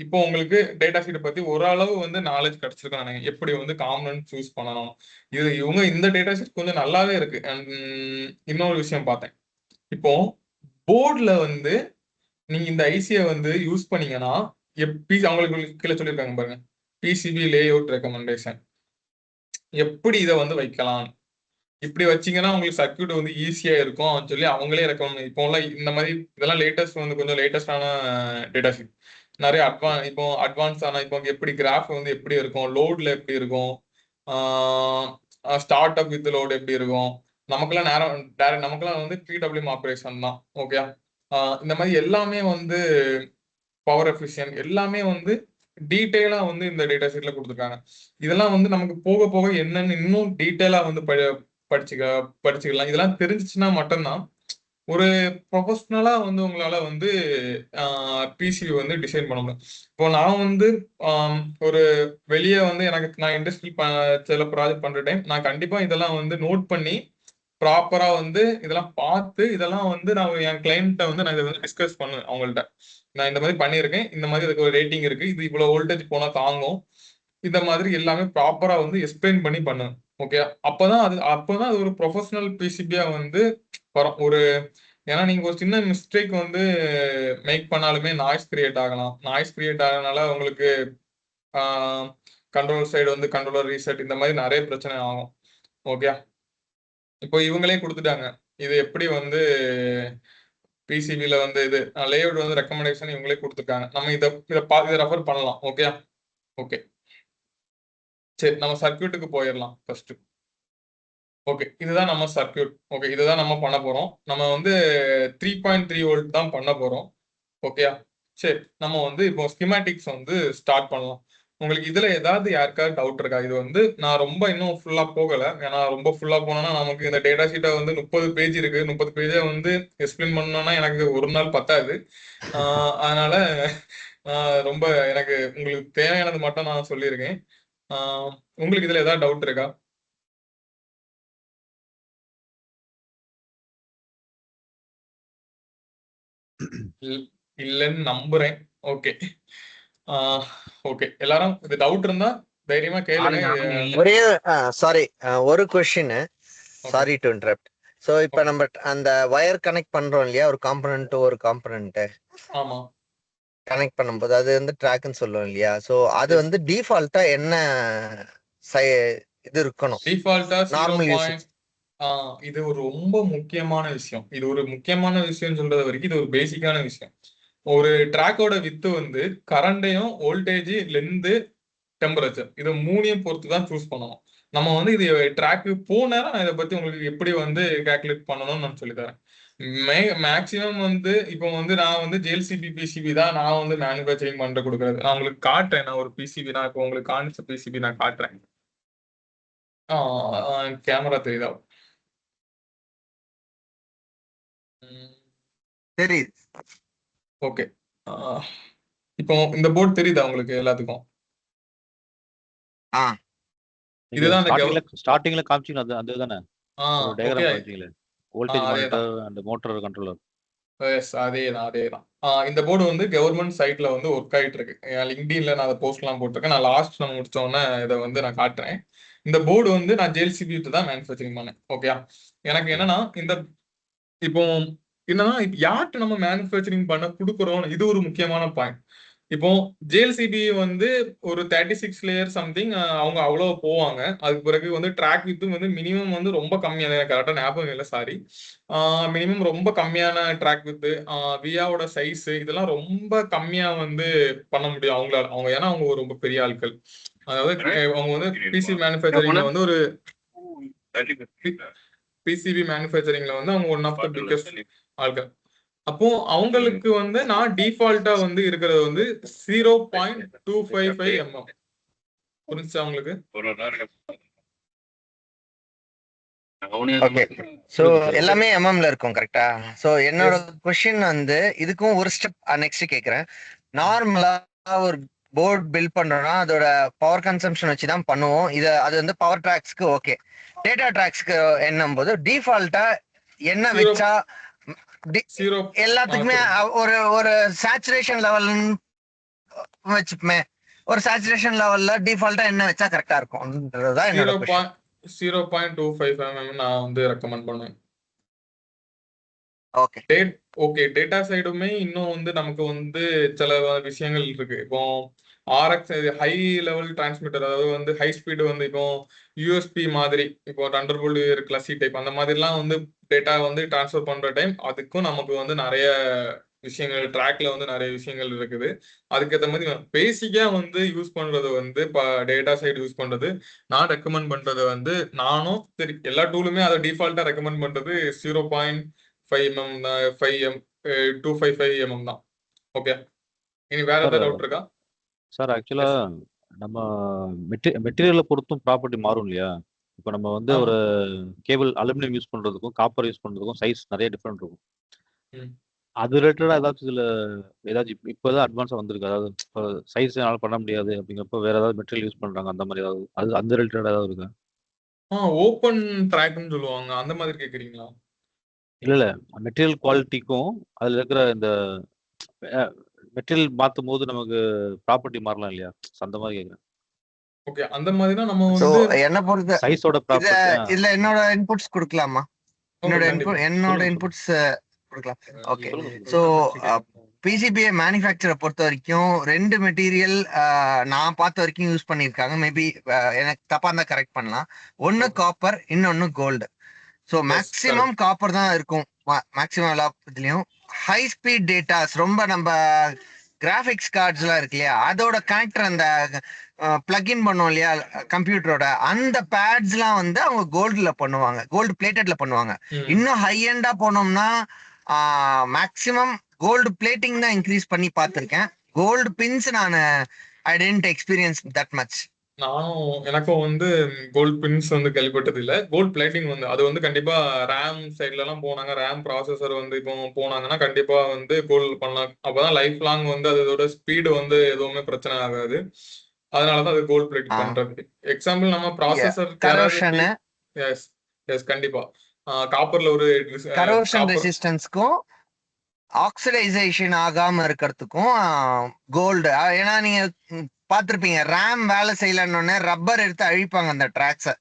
இப்போ உங்களுக்கு டேட்டா ஷீட்டை பத்தி ஓரளவு வந்து நாலேஜ் கிடைச்சிருக்கும் நினைக்கிறேன். எப்படி வந்து காம்பனன்ட் சூஸ் பண்ணணும். இவங்க இந்த டேட்டா ஷீட் கொஞ்சம் நல்லாவே இருக்கு. இன்னொரு விஷயம் பார்த்தேன். இப்போ போர்டில் வந்து நீங்க இந்த ஐசியை வந்து யூஸ் பண்ணீங்கன்னா அவங்களுக்கு கீழே சொல்லியிருக்காங்க பாருங்க, பிசிபி லே அவுட் ரெக்கமெண்டேஷன் எப்படி இதை வந்து வைக்கலாம். இப்படி வச்சீங்கன்னா உங்களுக்கு சர்க்யூட் வந்து ஈஸியா இருக்கும் சொல்லி அவங்களே ரெக்கமெண்ட். இப்போ இந்த மாதிரி இதெல்லாம் லேட்டஸ்ட் வந்து கொஞ்சம் லேட்டஸ்டான டேட்டா ஷீட். நிறைய அட்வான்ஸ் ஆனா இப்போ எப்படி கிராஃப் வந்து எப்படி இருக்கும், லோட்ல எப்படி இருக்கும், ஸ்டார்ட் அப் வித் லோட் எப்படி இருக்கும், நமக்கெல்லாம் நேரம் நமக்கெல்லாம் வந்து பிடபிள்யூஎம் ஆப்ரேஷன் தான். ஓகே, இந்த மாதிரி எல்லாமே வந்து பவர் எஃபிஷியன்ட் எல்லாமே வந்து டீட்டெயிலா வந்து இந்த டேட்டா ஷீட்ல கொடுத்துருக்காங்க. இதெல்லாம் வந்து நமக்கு போக போக என்னன்னு இன்னும் டீட்டெயிலா வந்து படிச்சுக்கலாம். இதெல்லாம் தெரிஞ்சிச்சுன்னா மட்டும்தான் ஒரு ப்ரொஃபஷனலா வந்து உங்களால வந்து பிசிபி வந்து டிசைன் பண்ண முடியும். இப்போ நான் வந்து ஒரு வெளியே வந்து நான் இண்டஸ்ட்ரியல் சில ப்ராஜெக்ட் பண்ற டைம் நான் கண்டிப்பா இதெல்லாம் வந்து நோட் பண்ணி ப்ராப்பரா வந்து இதெல்லாம் பார்த்து இதெல்லாம் வந்து நான் என் கிளைண்ட்டை வந்து நான் இதை வந்து டிஸ்கஸ் பண்ணுவேன் அவங்கள்ட்ட. நான் இந்த மாதிரி பண்ணியிருக்கேன், இந்த மாதிரி அதுக்கு ஒரு ரேட்டிங் இருக்கு, இது இவ்வளவு வோல்டேஜ் போனா தாங்கும், இந்த மாதிரி எல்லாமே ப்ராப்பரா வந்து எக்ஸ்பிளைன் பண்ணி பண்ணுவேன். ஓகே, அப்பதான் அது ஒரு ப்ரொஃபஷனல் பிசிபியா வந்து வரும். ஏன்னா நீங்க ஒரு சின்ன மிஸ்டேக் வந்து மேக் பண்ணாலுமே நாய்ஸ் கிரியேட் ஆகலாம். நாய்ஸ் கிரியேட் ஆகனால உங்களுக்கு கண்ட்ரோல் சைடு வந்து கண்ட்ரோலர் ரீசெட் இந்த மாதிரி நிறைய பிரச்சனை ஆகும். ஓகே, இப்போ இவங்களே கொடுத்துட்டாங்க இது எப்படி வந்து பிசிபில வந்து இது லேஅவுட் வந்து ரெக்கமெண்டேஷன் இவங்களே கொடுத்துருக்காங்க. நம்ம இதை ரெஃபர் பண்ணலாம். ஓகே ஓகே சரி, நம்ம சர்க்கியூட்டுக்கு போயிடலாம் ஃபர்ஸ்ட். ஓகே, இதுதான் நம்ம சர்க்கியூட். ஓகே, இதுதான் நம்ம பண்ண போறோம். நம்ம வந்து 3.3 வோல்ட் தான் பண்ண போறோம். ஓகே, சரி, நம்ம வந்து இப்போ ஸ்கிமேட்டிக்ஸ் வந்து ஸ்டார்ட் பண்ணலாம். உங்களுக்கு இதுல ஏதாவது யாருக்காவது டவுட் இருக்கா? இது வந்து நான் ரொம்ப இன்னும் ஃபுல்லா போகல. ஏன்னா ரொம்ப ஃபுல்லா போனோம்னா நமக்கு இந்த டேட்டா ஷீட்டை வந்து 30 பேஜ் இருக்கு. 30 பேஜை வந்து எக்ஸ்பிளைன் பண்ணணும்னா எனக்கு ஒரு நாள் பத்தாது. அதனால ரொம்ப எனக்கு உங்களுக்கு தேவையானது மட்டும் நான் சொல்லியிருக்கேன். உங்களுக்கு இதுல ஏதாவது டவுட் இருக்கா? இல்லைன்னு நம்புறேன். ஓகே ஓகே, எல்லாரும் இது டவுட் இருந்தா தைரியமா கேளுங்க. ஒரே சாரி, ஒரு question, sorry to interrupt. So இப்போ நம்ம அந்த வயர் கனெக்ட் பண்றோம் இல்லையா, ஒரு காம்பனன்ட் ஒரு காம்பனன்ட் ஆமா கனெக்ட் பண்ணும்போது அது வந்து ட்ராக்னு சொல்லுவோம் இல்லையா. சோ அது வந்து டிஃபால்ட்டா என்ன இது இருக்கணும்? டிஃபால்ட்டா நார்மல் யூசேஜ். இது ஒரு ரொம்ப முக்கியமான விஷயம். இது ஒரு முக்கியமான விஷயம் சொல்றது வரைக்கும் இது ஒரு பேசிக்கான விஷயம். ஒரு ட்ராக்கோட வித்து வந்து கரண்டையும் வோல்டேஜ் லென்த் டெம்பரேச்சர் இது மூணையும் பொறுத்து தான் சூஸ் பண்ணணும். நம்ம வந்து இது ட்ராக்கு போனேரம் நான் இதை பத்தி உங்களுக்கு எப்படி வந்து கால்குலேட் பண்ணணும்னு நான் சொல்லித்தரேன். மேக்சிமம் வந்து இப்போ வந்து நான் வந்து ஜேஎல்சிபி பிசிபி தான் நான் வந்து மேனுஃபேக்சரிங் பண்ற கொடுக்குறது. நான் உங்களுக்கு காட்டுறேன். நான் ஒரு பிசிபி நான் இப்போ உங்களுக்கு காணிச்ச பிசிபி நான் காட்டுறேன். கேமரா தெரியுதா? சரி, ஓகே, இப்போ இந்த போர்டு தெரியுதா உங்களுக்கு எல்லாத்துக்கும்? இதுதான் ஸ்டார்டிங்ல காமிச்சீங்க அது தானே டயகிராம் ஓகே காமிச்சீங்களே, voltage monitor and motor controller. Yes, அதேதான். இந்த போர்டு வந்து கவர்மெண்ட் சைட்ல வந்து ஒர்க் ஆயிட்டு இருக்கு. லிங்க்டின்ல நான் அதை போஸ்ட்லாம் போட்டிருக்கேன். நான் லாஸ்ட் நான் முடிச்ச உடனே இதை வந்து நான் காட்டுறேன். இந்த போர்டு வந்து நான் ஜேஎல்சிபி தான் மேனுஃபேக்சரிங் பண்ணேன். ஓகே, எனக்கு என்னன்னா இப்போ என்னன்னா யார்கிட்ட நம்ம மேனுஃபேக்சரிங் பண்ண கொடுக்குறோம், இது ஒரு முக்கியமான பாயிண்ட். இப்போ ஜேஎல்சிபி வந்து ஒரு 36 லேயர் சம்திங் அவங்க அவ்வளோ போவாங்க. அதுக்கு பிறகு வந்து ட்ராக் வித் வந்து மினிமம் வந்து ரொம்ப கம்மியான, எனக்கு கரெக்டாக ஞாபகம் இல்லை, சாரி. மினிமம் ரொம்ப கம்மியான ட்ராக் வித் வியாவோட சைஸ் இதெல்லாம் ரொம்ப கம்மியா வந்து பண்ண முடியும் அவங்களால. ஏன்னா அவங்க ரொம்ப பெரிய ஆட்கள். அதாவது அவங்க வந்து பிசிபி மேனுஃபேக்சரிங்ல வந்து அவங்க ஒன் ஆஃப் த பிக்கஸ்ட் ஆட்கள். அப்போ அவங்களுக்கு வந்து நான் டிஃபால்ட்டா வந்து இருக்கிறது வந்து 0.255 mm. புரிஞ்சுச்சா உங்களுக்கு? ஓகே, சோ எல்லாமே எம்எம்ல இருக்கும், கரெக்டா? சோ என்னோட क्वेश्चन வந்து இதுக்கும் ஒரு ஸ்டெப் நெக்ஸ்ட் கேக்குறேன். நார்மலா ஒரு போர்ட் பில்ட் பண்றோம்னா அதோட பவர் கன்சம்ப்ஷன் வச்சு தான் பண்ணுவோம். அது வந்து பவர் ட்ராக்ஸ்க்கு ஓகே. டேட்டா ட்ராக்ஸ்க்கு என்னும்போது டிஃபால்ட்டா என்ன வச்சா எல்லாத்துக்குமே ஒரு சேச்சுரேஷன் லெவல் வச்சுப்போமே, ஒரு சேச்சுரேஷன் லெவல்ல டிஃபால்ட்டா என்ன வச்சா கரெக்டா இருக்கும்ன்றதுதான் என்னோட क्वेश्चन. 0.25 mm நான் வந்து ரெக்கமெண்ட் பண்ணுவேன். ஓகே, டேட்டா சைடுமே இன்னும் வந்து நமக்கு வந்து சில விஷயங்கள் இருக்கு. இப்போ ஆர்எக்ஸ் ஹை லெவல் டிரான்ஸ்மிட்டர், அதாவது வந்து ஹை ஸ்பீடு வந்து இப்போ யூஎஸ்பி மாதிரி, இப்போ தண்டர்போல்ட் இருக்குல்ல, சி டைப், அந்த மாதிரிலாம் வந்து டேட்டா வந்து டிரான்ஸ்ஃபர் பண்ற டைம் அதுக்கும் நமக்கு வந்து நிறைய விஷயங்கள் ட்ராக்ல வந்து நிறைய விஷயங்கள் இருக்குது. அதுக்கேற்ற மாதிரி பேசிக்கா வந்து யூஸ் பண்றது வந்து இப்போ டேட்டா சைடு யூஸ் பண்றது நான் ரெக்கமெண்ட் பண்றது வந்து நானும் சரி எல்லா டூலுமே அதை டிஃபால்ட்டா ரெக்கமெண்ட் பண்றது 0.5 mm தான் 255 mm தான். ஓகே, இனி வேற சார் ஏதாவது டவுட் இருக்கா? சார் ஆக்சுவலா நம்ம மெட்டீரியலை பொறுத்தும் ப்ராப்பர்ட்டி மாறும் இல்லையா? இப்போ நம்ம வந்து ஆமா. ஒரு கேபிள் அலுமினியம் யூஸ் பண்றதுக்கும் காப்பர் யூஸ் பண்றதுக்கும் சைஸ் நிறைய டிஃப்ரெண்ட் இருக்கும். ம். அது ரிலேட்டடா ஏதாச்சும் இதுல ஏதாச்சும் இப்போதான் அட்வான்ஸா வந்திருக்கு. அதாவது சைஸ் என்னால பண்ண முடியாது அப்படிங்கிறப்ப வேற ஏதாவது மெட்டீரியல் யூஸ் பண்றாங்க அந்த மாதிரி ஏதாவது அது அந்த ரிலேட்டடா ஏதாவது இருக்கா? ஓப்பன் ட்ராக்னு சொல்லுவாங்க, அந்த மாதிரி கேக்குறீங்களா? இல்ல மெட்டீரியல் குவாலிட்டிக்கும் அதுல இருக்கிற இந்த மெட்டீரியல் மாத்தும் போது நமக்கு ப்ராப்பர்ட்டி மாறலாம் இல்லையா? அந்த மாதிரி கேக்குறேன். ஓகே, அந்த மாதிரினா நம்ம சோ வந்து என்ன பொறுத்த சைஸோட இத ப்ராப்பர்ட்டி. இதுல என்னோட இன்புட்ஸ் கொடுக்கலாமா? ஓகே, கண்டிப்பா. என்னோட சொல்லுங்க இன்புட்ஸ் கொடுக்கலாம். ஓகே, சொல்லுங்க ஸோ சொல்லுங்க. பிசிபிஐ மேனுஃபேக்சரை பொறுத்த வரைக்கும் 2 மெட்டீரியல் நான் பார்த்த வரைக்கும் யூஸ் பண்ணியிருக்காங்க. மேபி எனக்கு தப்பா இருந்தா கரெக்ட் பண்ணலாம். ஒன்னு ஓகே. காப்பர், இன்னொன்னு gold. So yes, maximum correct. Copper தான் இருக்கும் மேக்ஸிமம் எல்லா இதுலயும். ஹை ஸ்பீட் டேட்டாஸ் ரொம்ப நம்ம கிராஃபிக்ஸ் கார்ட்ஸ்லாம் இருக்கு இல்லையா, அதோட கனெக்டர் அந்த பிளக்இன் பண்ணுவோம் இல்லையா கம்ப்யூட்டரோட, அந்த பேட்ஸ்லாம் வந்து அவங்க கோல்டுல பண்ணுவாங்க, கோல்டு பிளேட்டட்ல பண்ணுவாங்க. ம். இன்னும் ஹை எண்டா போனோம்னா மேக்ஸிமம் கோல்டு பிளேட்டிங் தான் இன்க்ரீஸ் பண்ணி பார்த்துருக்கேன். கோல்டு பின்ஸ் நான் ஐ டென்ட் எக்ஸ்பீரியன்ஸ் தட் மச். எனக்கும் வந்து கோல்ட் பின்ஸ் வந்து கேள்விப்பட்டது இல்ல. கோல்ட் பிளேட்டிங் வந்து அது வந்து கண்டிப்பா ரேம் சைட்ல எல்லாம் போனாங்க, ரேம் ப்ராசஸர் வந்து இப்போ போனாங்கன்னா கண்டிப்பா வந்து கோல்ட் பண்ணலாம். அப்பதான் லைஃப் லாங் வந்து அதோட ஸ்பீடு வந்து எதுவுமே பிரச்சனை ஆகாது. அதனாலதான் அது கோல்ட் பிளேட் பண்றது. எக்ஸாம்பிள் நம்ம ப்ராசஸர் கரோஷன் எஸ் எஸ் கண்டிப்பா காப்பர்ல ஒரு கரோஷன் காப்பர் ரெசிஸ்டன்ஸ்க்கும் ஆக்சிடைசேஷன் ஆகாம இருக்கிறதுக்கும் கோல்டு. ஏன்னா நீங்க பார்த்திருப்பீங்க, ரேம் வேலை செய்யலன்னு ரப்பர் எடுத்து அழிப்பாங்க அந்த ட்ராக்ஸ.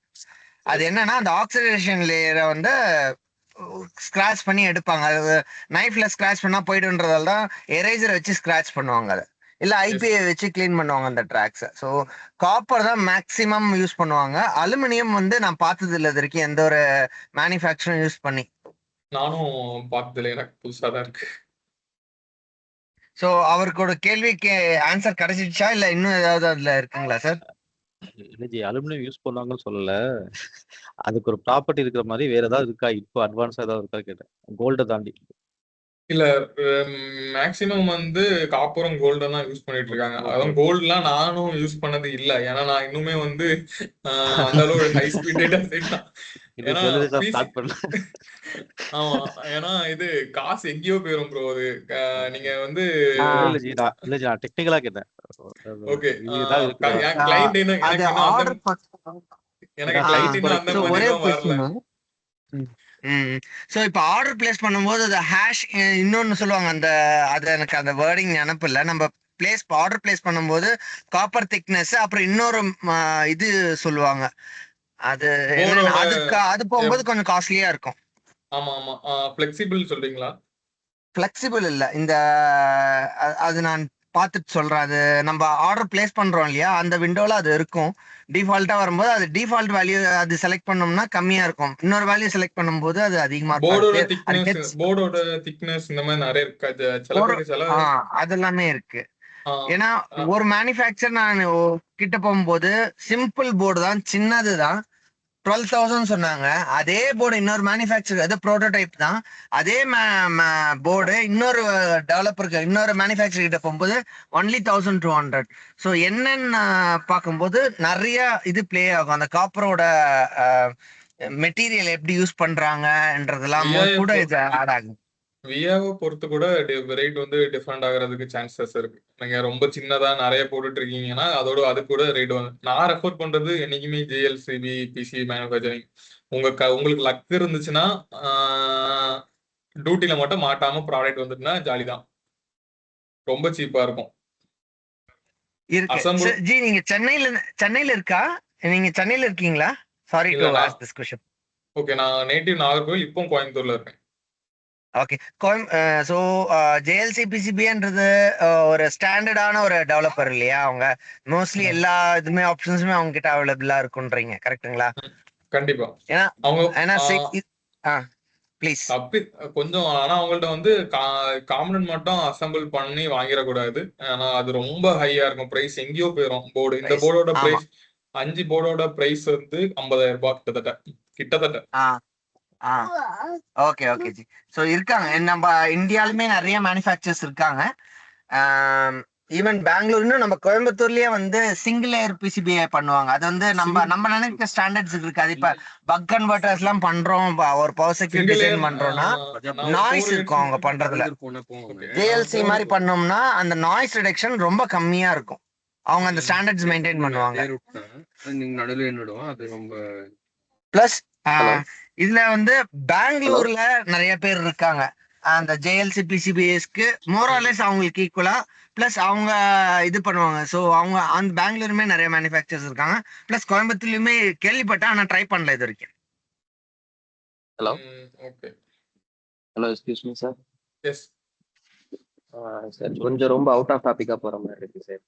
அது என்னன்னா அந்த ஆக்சிடேஷன் லேயரை வந்து ஸ்கிராச் பண்ணி எடுப்பாங்க. அது நைஃப்ல ஸ்கிராச் பண்ணா போயிடுன்றதால தான் எரேசர் வச்சு ஸ்கிராச் பண்ணுவாங்க அதை, இல்ல ஐபிஐ வச்சு கிளீன் பண்ணுவாங்க அந்த ட்ராக்ஸ. ஸோ காப்பர் தான் மேக்சிமம் யூஸ் பண்ணுவாங்க. அலுமினியம் வந்து நான் பார்த்தது இல்லை இது வரைக்கும் எந்த ஒரு மேனுஃபேக்சரும் யூஸ் பண்ணி. நானும் பார்த்ததுல எனக்கு புதுசா தான் இருக்கு. சோ அவருக்கோட கேள்விக்கு ஆன்சர் கிடைச்சிடுச்சா இல்ல இன்னும் ஏதாவது அதுல இருக்குங்களா சார்? இல்ல அலுமினியம் யூஸ் பண்ணுவாங்கன்னு சொல்லல. அதுக்கு ஒரு ப்ராப்பர்ட்டி இருக்கிற மாதிரி வேற ஏதாவது இருக்கா? இப்போ அட்வான்ஸா ஏதாவது இருக்கா கேட்டேன், கோல்டை தாண்டி. இல்ல மேக்சிமம் வந்து காப்பரும் கோல்டும் தான் யூஸ் பண்ணிட்டு இருக்காங்க. அதுவும் கோல்டுலாம் நானும் யூஸ் பண்ணது இல்ல. ஏன்னா நான் இன்னுமே வந்து அந்த அளவு ஹை ஸ்பீட் டேட்டா தான். ஏன்னா ஸ்டார்ட் பண்ணல. ஆமா, ஏன்னா இது காசு எங்கேயோ போயிரும் ப்ரோ. அது நீங்க வந்து இல்ல ஜி நான் டெக்னிக்கலா கேட்டேன். ஓகே, இதுதான் இருக்குதா? என் கிளைண்ட் இன்னும் அது எனக்கு இன்னும் அந்த ஆர்டர் எனக்கு கிளைண்ட் இன்னும் அந்த ஒரே மாதிரி வரல. கொஸ்டின். சோ இப்போ ஆர்டர் பிளேஸ் பண்ணும்போது அது ஹேஷ் இன்னொன்னு சொல்லுவாங்க, அந்த அது எனக்கு அந்த வேர்டிங் நினைப்பு இல்ல. நம்ம ஆர்டர் பிளேஸ் பண்ணும்போது காப்பர் திக்னஸ் அப்புறம் இன்னொரு இது சொல்லுவாங்க, அது அதுக்கு அது போகும்போது கொஞ்சம் காஸ்ட்லியா இருக்கும். ஆமா ஆமா, ஃபிளெக்சிபிள் சொல்றீங்களா? ஃபிளெக்சிபிள் இல்ல, இந்த அது நான் பார்த்துட்டு சொல்றேன். அது நம்ம ஆர்டர் பிளேஸ் பண்றோம் இல்லையா, அந்த விண்டோல அது இருக்கும். டிஃபால்ட்டா வரும்போது அது டிஃபால்ட் வேல்யூ அது செலக்ட் பண்ணோம்னா கம்மியா இருக்கும், இன்னொரு வேல்யூ செலக்ட் பண்ணும்போது அது அதிகமா இருக்கும். போர்டோட திக்னஸ் இந்த மாதிரி நிறைய இருக்கு. அதெல்லாமே இருக்கு. ஏன்னா ஒரு மேனுஃபேக்சர் நான் கிட்ட போகும்போது சிம்பிள் போர்டு தான், சின்னதுதான், 12,000 சொன்னாங்க. அதே போர்டு இன்னொரு மேனுஃபேக்சர், அது ப்ரோட்டோடைப் தான், அதே போர்டு இன்னொரு டெவலப்பருக்கு இன்னொரு மேனுஃபேக்சர் கிட்ட போகும்போது ஒன்லி 1,200. ஸோ என்னன்னு பார்க்கும்போது நிறைய இது பிளே ஆகும். அந்த காப்பரோட மெட்டீரியல் எப்படி யூஸ் பண்றாங்கன்றதெல்லாம் கூட இது ஆட் ஆகும். வியாவை பொறுத்து கூட ரேட் வந்து டிஃபரெண்ட் ஆகிறதுக்கு சான்சஸ் இருக்கு. நீங்க ரொம்ப சின்னதா நிறைய போட்டுட்டு இருக்கீங்கன்னா அதோட அது கூட ரேட் வந்து நான் ரெஃபர் பண்றது என்னைக்குமே ஜேஎல்சிபி பிசி மேனுஃபேக்சரிங். உங்களுக்கு லக் இருந்துச்சுன்னா டியூட்டில மட்டும் மாட்டாம ப்ராடக்ட் வந்துட்டுனா ஜாலி தான், ரொம்ப சீப்பா இருக்கும். ஜி நீங்க சென்னையில இருக்கா? நீங்க சென்னையில இருக்கீங்களா? Sorry to ask this question. Okay, நான் நேட்டிவ் நாகர்கோவில், இப்போ கோயம்புத்தூர்ல இருக்கேன். ஓகே, ஸோ ஜேஎல்சி பிசிபின்றது ஒரு ஸ்டாண்டர்டான ஒரு டெவலப்பர் இல்லையா? அவங்க மோஸ்ட்லி எல்லா இதுமே ஆப்ஷன்ஸுமே அவங்க கிட்ட அவைலபிளா இருக்குன்றீங்க, கரெக்ட்டுங்களா? கண்டிப்பா. ஏன்னா ப்ளீஸ். தப்பி கொஞ்சம் ஆனா அவங்கள்ட்ட வந்து காம்பனன்ட் மட்டும் அசெம்பிள் பண்ணி வாங்கிடக்கூடாது. ஆனா அது ரொம்ப ஹையா இருக்கும், பிரைஸ் எங்கேயோ போயிடும். போர்டு இந்த பிரைஸ் போர்டோட ஆமா. பிரைஸ் 5 போர்டோட பிரைஸ் வந்து 50,000 ரூபாய் கிட்டத்தட்ட. ஆ ஆ ஓகே ஓகே ஜி. ஸோ இருக்காங்க, நம்ம இந்தியாலுமே நிறைய மேனுஃபேக்சர்ஸ் இருக்காங்க. ஈவன் பெங்களூர், இன்னும் நம்ம கோயம்புத்தூர்லயே வந்து சிங்கிள் லேயர் பிசிபிஐ பண்ணுவாங்க. அது வந்து நம்ம நினைக்கிற ஸ்டாண்டர்ட்ஸ் இருக்காது. இப்ப பக் கன்வெர்ட்டர்ஸ் எல்லாம் பண்றோம், ஒரு power secure single design layer பண்றோம்னா நான் ஒரு நாய்ஸ் 4 இருக்கும் அவங்க இயர்ஸ் பண்றதுல. ஓகே ஜேஎல்சி மாதிரி பண்ணோம்னா அந்த நாய்ஸ் ரிடக்ஷன் ரொம்ப கம்மியா இருக்கும். அவங்க அந்த ஸ்டாண்டர்ட்ஸ் மெயின்டைன் பண்ணுவாங்க. பிளஸ் ஹலோ இதுல வந்து பெங்களூர்ல நிறைய பேர் இருக்காங்க அந்த ஜேஎல்சி பிசிபிஎஸ்க்கு மோராலேஸ் அவங்களுக்கு ஈக்குவலா. பிளஸ் அவங்க இது பண்ணுவாங்க. ஸோ அவங்க அந்த பெங்களூருமே நிறைய மேனுஃபேக்சர்ஸ் இருக்காங்க. பிளஸ் கோயம்புத்தூர்லயுமே கேள்விப்பட்டேன், ஆனா ட்ரை பண்ணல இது வரைக்கும். Hello okay hello excuse me sir. Yes sir கொஞ்சம் ரொம்ப அவுட் ஆஃப் டாபிக்கா போற மாதிரி இருக்கு சார்.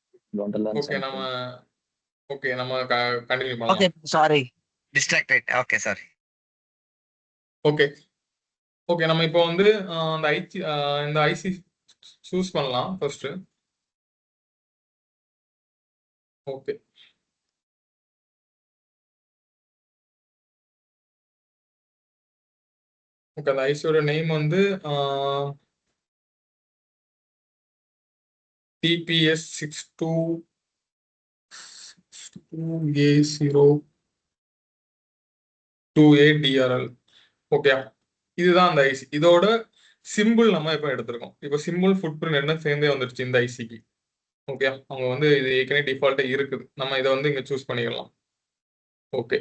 ஓகே நம்ம கண்டினியூ ஓகே பண்ணலாம். Sorry distracted. Okay sorry. Okay okay நம்ம இப்போ வந்து இந்த ஐசி சூஸ் பண்ணலாம் ஃபர்ஸ்ட். ஓகே ஓகே அந்த ஐசியோட நேம் வந்து TPS 62A028DRL. ஓகே இதுதான் அந்த ஐசி. இதோட சிம்பிள் நம்ம இப்போ எடுத்திருக்கோம். இப்போ சிம்பிள் ஃபுட் பிரிண்ட் என்ன சேர்ந்தே வந்துருச்சு இந்த ஐசிக்கு. ஓகே அவங்க வந்து இது ஏற்கனவே டிஃபால்ட்டா இருக்குது, நம்ம இதை வந்து இங்க சூஸ் பண்ணிக்கலாம். ஓகே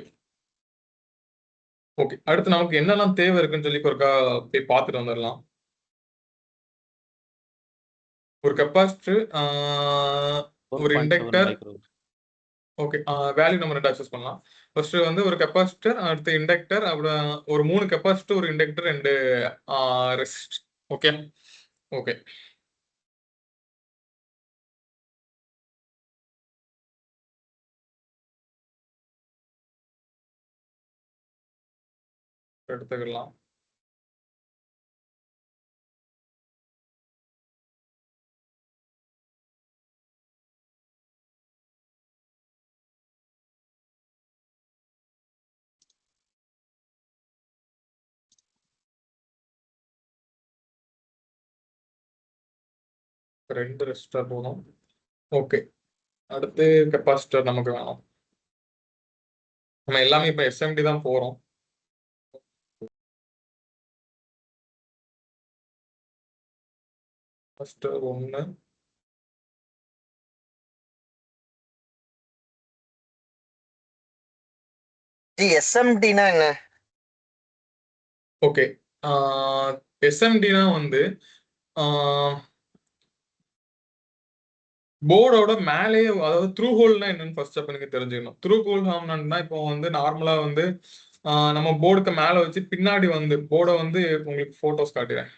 ஓகே அடுத்து நமக்கு என்னெல்லாம் தேவை இருக்குன்னு சொல்லி ஒருக்கா போய் பார்த்துட்டு வந்துடலாம். ஒரு கெப்பாசிட்டர், ஒரு 4.7 இண்டக்டர். மைக்ரோ. ஓகே வேல்யூ நம்ம 2 அக்சஸ் பண்ணலாம். ஃபர்ஸ்ட் வந்து ஒரு கெப்பாசிட்டர், அடுத்து இண்டக்டர், அப்புறம் ஒரு 3 கெப்பாசிட்டர், ஒரு இண்டக்டர், 2 ரெசிஸ்ட். ஓகே ஓகே எடுத்துக்கலாம். ரெண்டு ரெசிஸ்டர் போகணும். ஓகே அடுத்து கெப்பாசிட்டர் நமக்கு வேணும். நம்ம எல்லாமே இப்போ எஸ்எம்டி தான் போறோம். ஃபர்ஸ்ட் 1 எஸ்எம்டினா என்ன? ஓகே எஸ்எம்டினா வந்து போர்டோட மேலேயே, அதாவது த்ரூ ஹோல்னா என்னன்னு ஃபர்ஸ்ட் அப்ப நீங்க தெரிஞ்சுக்கணும். த்ரூ ஹோல் ஹாம்னா இப்போ வந்து நார்மலா வந்து நம்ம போர்டுக்கு மேல வச்சு பின்னாடி வந்து போர்டை வந்து உங்களுக்கு போட்டோஸ் காட்டுறேன்.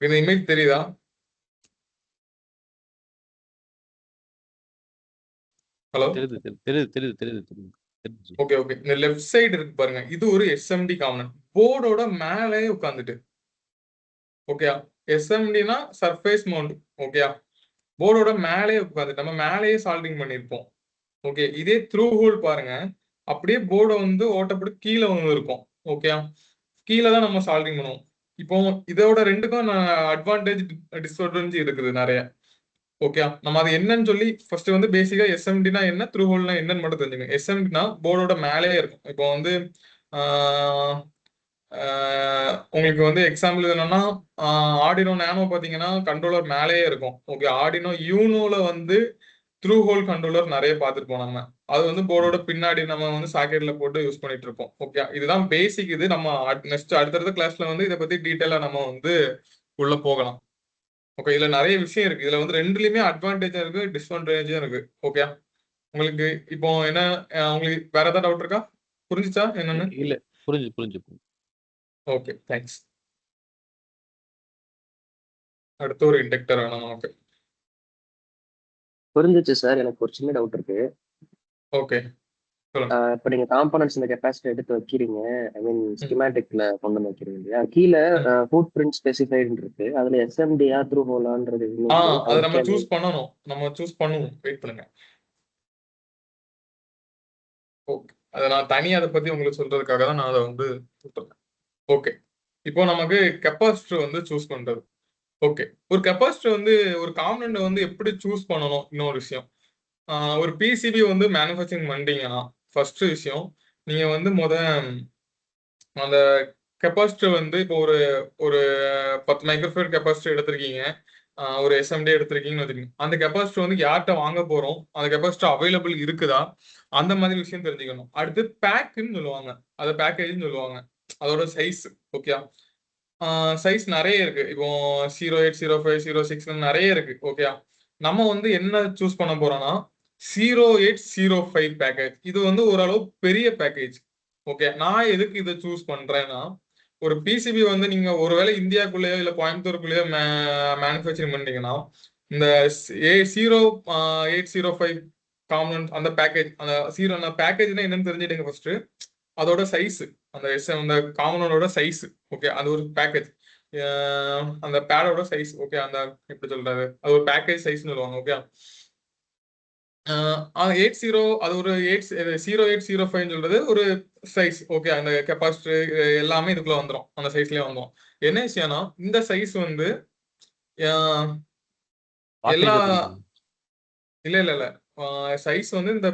இந்த இமேஜ் தெரியுதா? ஹலோ தெரியுது தெரியுது தெரியுது தெரியுது தெரியுது தெரியுது. ஓகே ஓகே இந்த லெஃப்ட் சைடு இருக்கு பாருங்க, இது ஒரு எஸ்எம்டி காம்பனன்ட் போர்டோட மேலேயே உட்காந்துட்டு. ஓகே எஸ்எம்டினா சர்ஃபேஸ் மவுண்ட். ஓகே போர்டோட மேலேயே உட்காந்துட்டு நம்ம மேலேயே சால்டிங் பண்ணியிருப்போம். ஓகே இதே த்ரூ ஹோல் பாருங்க, அப்படியே போர்டை வந்து ஓட்டப்பட்டு கீழே வந்து இருக்கும். ஓகே கீழே தான் நம்ம சால்டிங் பண்ணுவோம். இப்போ இதோட ரெண்டுக்கும் அட்வான்டேஜ் டிஸ்அட்வான்டேஜ் இருக்குது நிறைய. ஓகே நம்ம அது என்னன்னு சொல்லி ஃபர்ஸ்ட் வந்து பேசிக்கா எஸ்எம்டினா என்ன, த்ரூ ஹோல்னா என்னன்னு மட்டும் தெரிஞ்சுக்கணும். எஸ்எம்டினா போர்டோட மேலேயே இருக்கும். இப்போ வந்து உங்களுக்கு வந்து எக்ஸாம்பிள் என்னன்னா ஆர்டினோ நேனோ பார்த்தீங்கன்னா கண்ட்ரோலர் மேலேயே இருக்கும். ஓகே, ஆர்டினோ யூனோல வந்து த்ரூ ஹோல் கண்ட்ரோலர் நிறைய பார்த்துருப்போம் நம்ம. அது வந்து போர்டோட பின்னாடி நம்ம வந்து சாக்கெட்ல போட்டு யூஸ் பண்ணிட்டு இருப்போம். ஓகே, இதுதான் பேசிக். இது நம்ம நெக்ஸ்ட் அடுத்தடுத்த கிளாஸ்ல வந்து இதை பத்தி டீட்டெயிலா நம்ம வந்து உள்ள போகலாம். ஓகே, இதுல நிறைய விஷயம் இருக்கு. இதுல வந்து ரெண்டுலயுமே அட்வான்டேஜும் இருக்கு, டிஸ்அட்வான்டேஜும் இருக்கு. ஓகே, உங்களுக்கு இப்போ என்ன உங்களுக்கு வேற ஏதாவது டவுட் இருக்கா? புரிஞ்சுச்சா என்னன்னு? இல்ல புரிஞ்சு புரிஞ்சு ஓகே, தேங்க்ஸ். அடுத்து ஒரு இண்டக்டர் வேணும் நமக்கு. புரிஞ்சிச்சு சார். எனக்கு ஒரு சின்ன டவுட் இருக்கு. ஓகே, சொல்லுங்க. இப்போ நீங்க காம்பனன்ட்ஸ் இந்த கெப்பாசிட்டி எடுத்து வைக்கிறீங்க, ஐ மீன் ஸ்கிமேட்டிக்ல கொண்டு வந்து வைக்கிறீங்க இல்லையா? கீழே ஃபுட் பிரிண்ட் ஸ்பெசிஃபைடு இருக்கு. அதுல எஸ்எம்டியா த்ரூ ஹோலான்றது அதை நம்ம சூஸ் பண்ணணும். நம்ம சூஸ் பண்ணுவோம். வெயிட் பண்ணுங்க. ஓகே, அதை நான் தனியாக அதை பத்தி உங்களுக்கு சொல்றதுக்காக தான் நான் அதை வந்து சொல்றேன். ஓகே, இப்போ நமக்கு கெப்பாசிட்டர் வந்து சூஸ் பண்றது. ஓகே, ஒரு கெப்பாசிட்டர் வந்து ஒரு காம்பனண்ட் வந்து எப்படி சூஸ் பண்ணணும்? இன்னொரு விஷயம், ஒரு பிசிபி வந்து மேனுஃபேக்சரிங் பண்ணிட்டீங்கன்னா ஃபர்ஸ்ட் விஷயம் நீங்க வந்து அந்த கெப்பாசிட்டர் வந்து இப்போ ஒரு ஒரு 10 மைக்ரோஃபேரட் கெப்பாசிட்டர் எடுத்திருக்கீங்க, ஒரு எஸ்எம்டி எடுத்திருக்கீங்கன்னு வச்சுக்கோங்க. அந்த கெப்பாசிட்டர் வந்து யார்கிட்ட வாங்க போறோம், அந்த கெப்பாசிட்டர் அவைலபிள் இருக்குதா, அந்த மாதிரி விஷயம் தெரிஞ்சுக்கணும். அடுத்து பேக்குன்னு சொல்லுவாங்க, அதை பேக்கேஜ்னு சொல்லுவாங்க, அதோட சைஸ். ஓகே, சைஸ் நிறைய இருக்கு. இப்போ 08, 05, 06 நிறைய இருக்கு. ஓகே, நம்ம வந்து என்ன சூஸ் பண்ண போறோம்னா 08, 05 பேக்கேஜ். இது வந்து ஓரளவு பெரிய பேக்கேஜ். ஓகே, நான் எதுக்கு இதை சூஸ் பண்றேன்னா, ஒரு பிசிபி வந்து நீங்க ஒருவேளை இந்தியாக்குள்ளேயோ இல்ல கோயம்புத்தூருக்குள்ளேயோ மேனுஃபேக்சரிங் பண்ணீங்கன்னா இந்த 08, 05 காம்பனன்ட் அந்த பேக்கேஜ், அந்த பேக்கேஜ்னா என்னன்னு தெரிஞ்சுடுங்க ஃபர்ஸ்ட். அதோட சைஸ், அந்த காம்பனோட சைஸ். ஓகே, அது ஒரு பேக்கேஜ், அந்த பேடோட சைஸ். ஓகே, அந்த எப்படி சொல்றது, அது ஒரு பேக்கேஜ் சைஸ்னு சொல்லுவாங்க. ஓகே, 80 அது ஒரு 0805 சொல்றது ஒரு சைஸ். ஓகே, அந்த கெப்பாசிட்டர் எல்லாமே இதுக்குள்ள வந்துடும், அந்த சைஸ்லயே வந்துடும். என்ன விஷயம்னா இந்த சைஸ் வந்து எல்லா இல்ல இல்ல இல்ல சைஸ் வந்து இந்த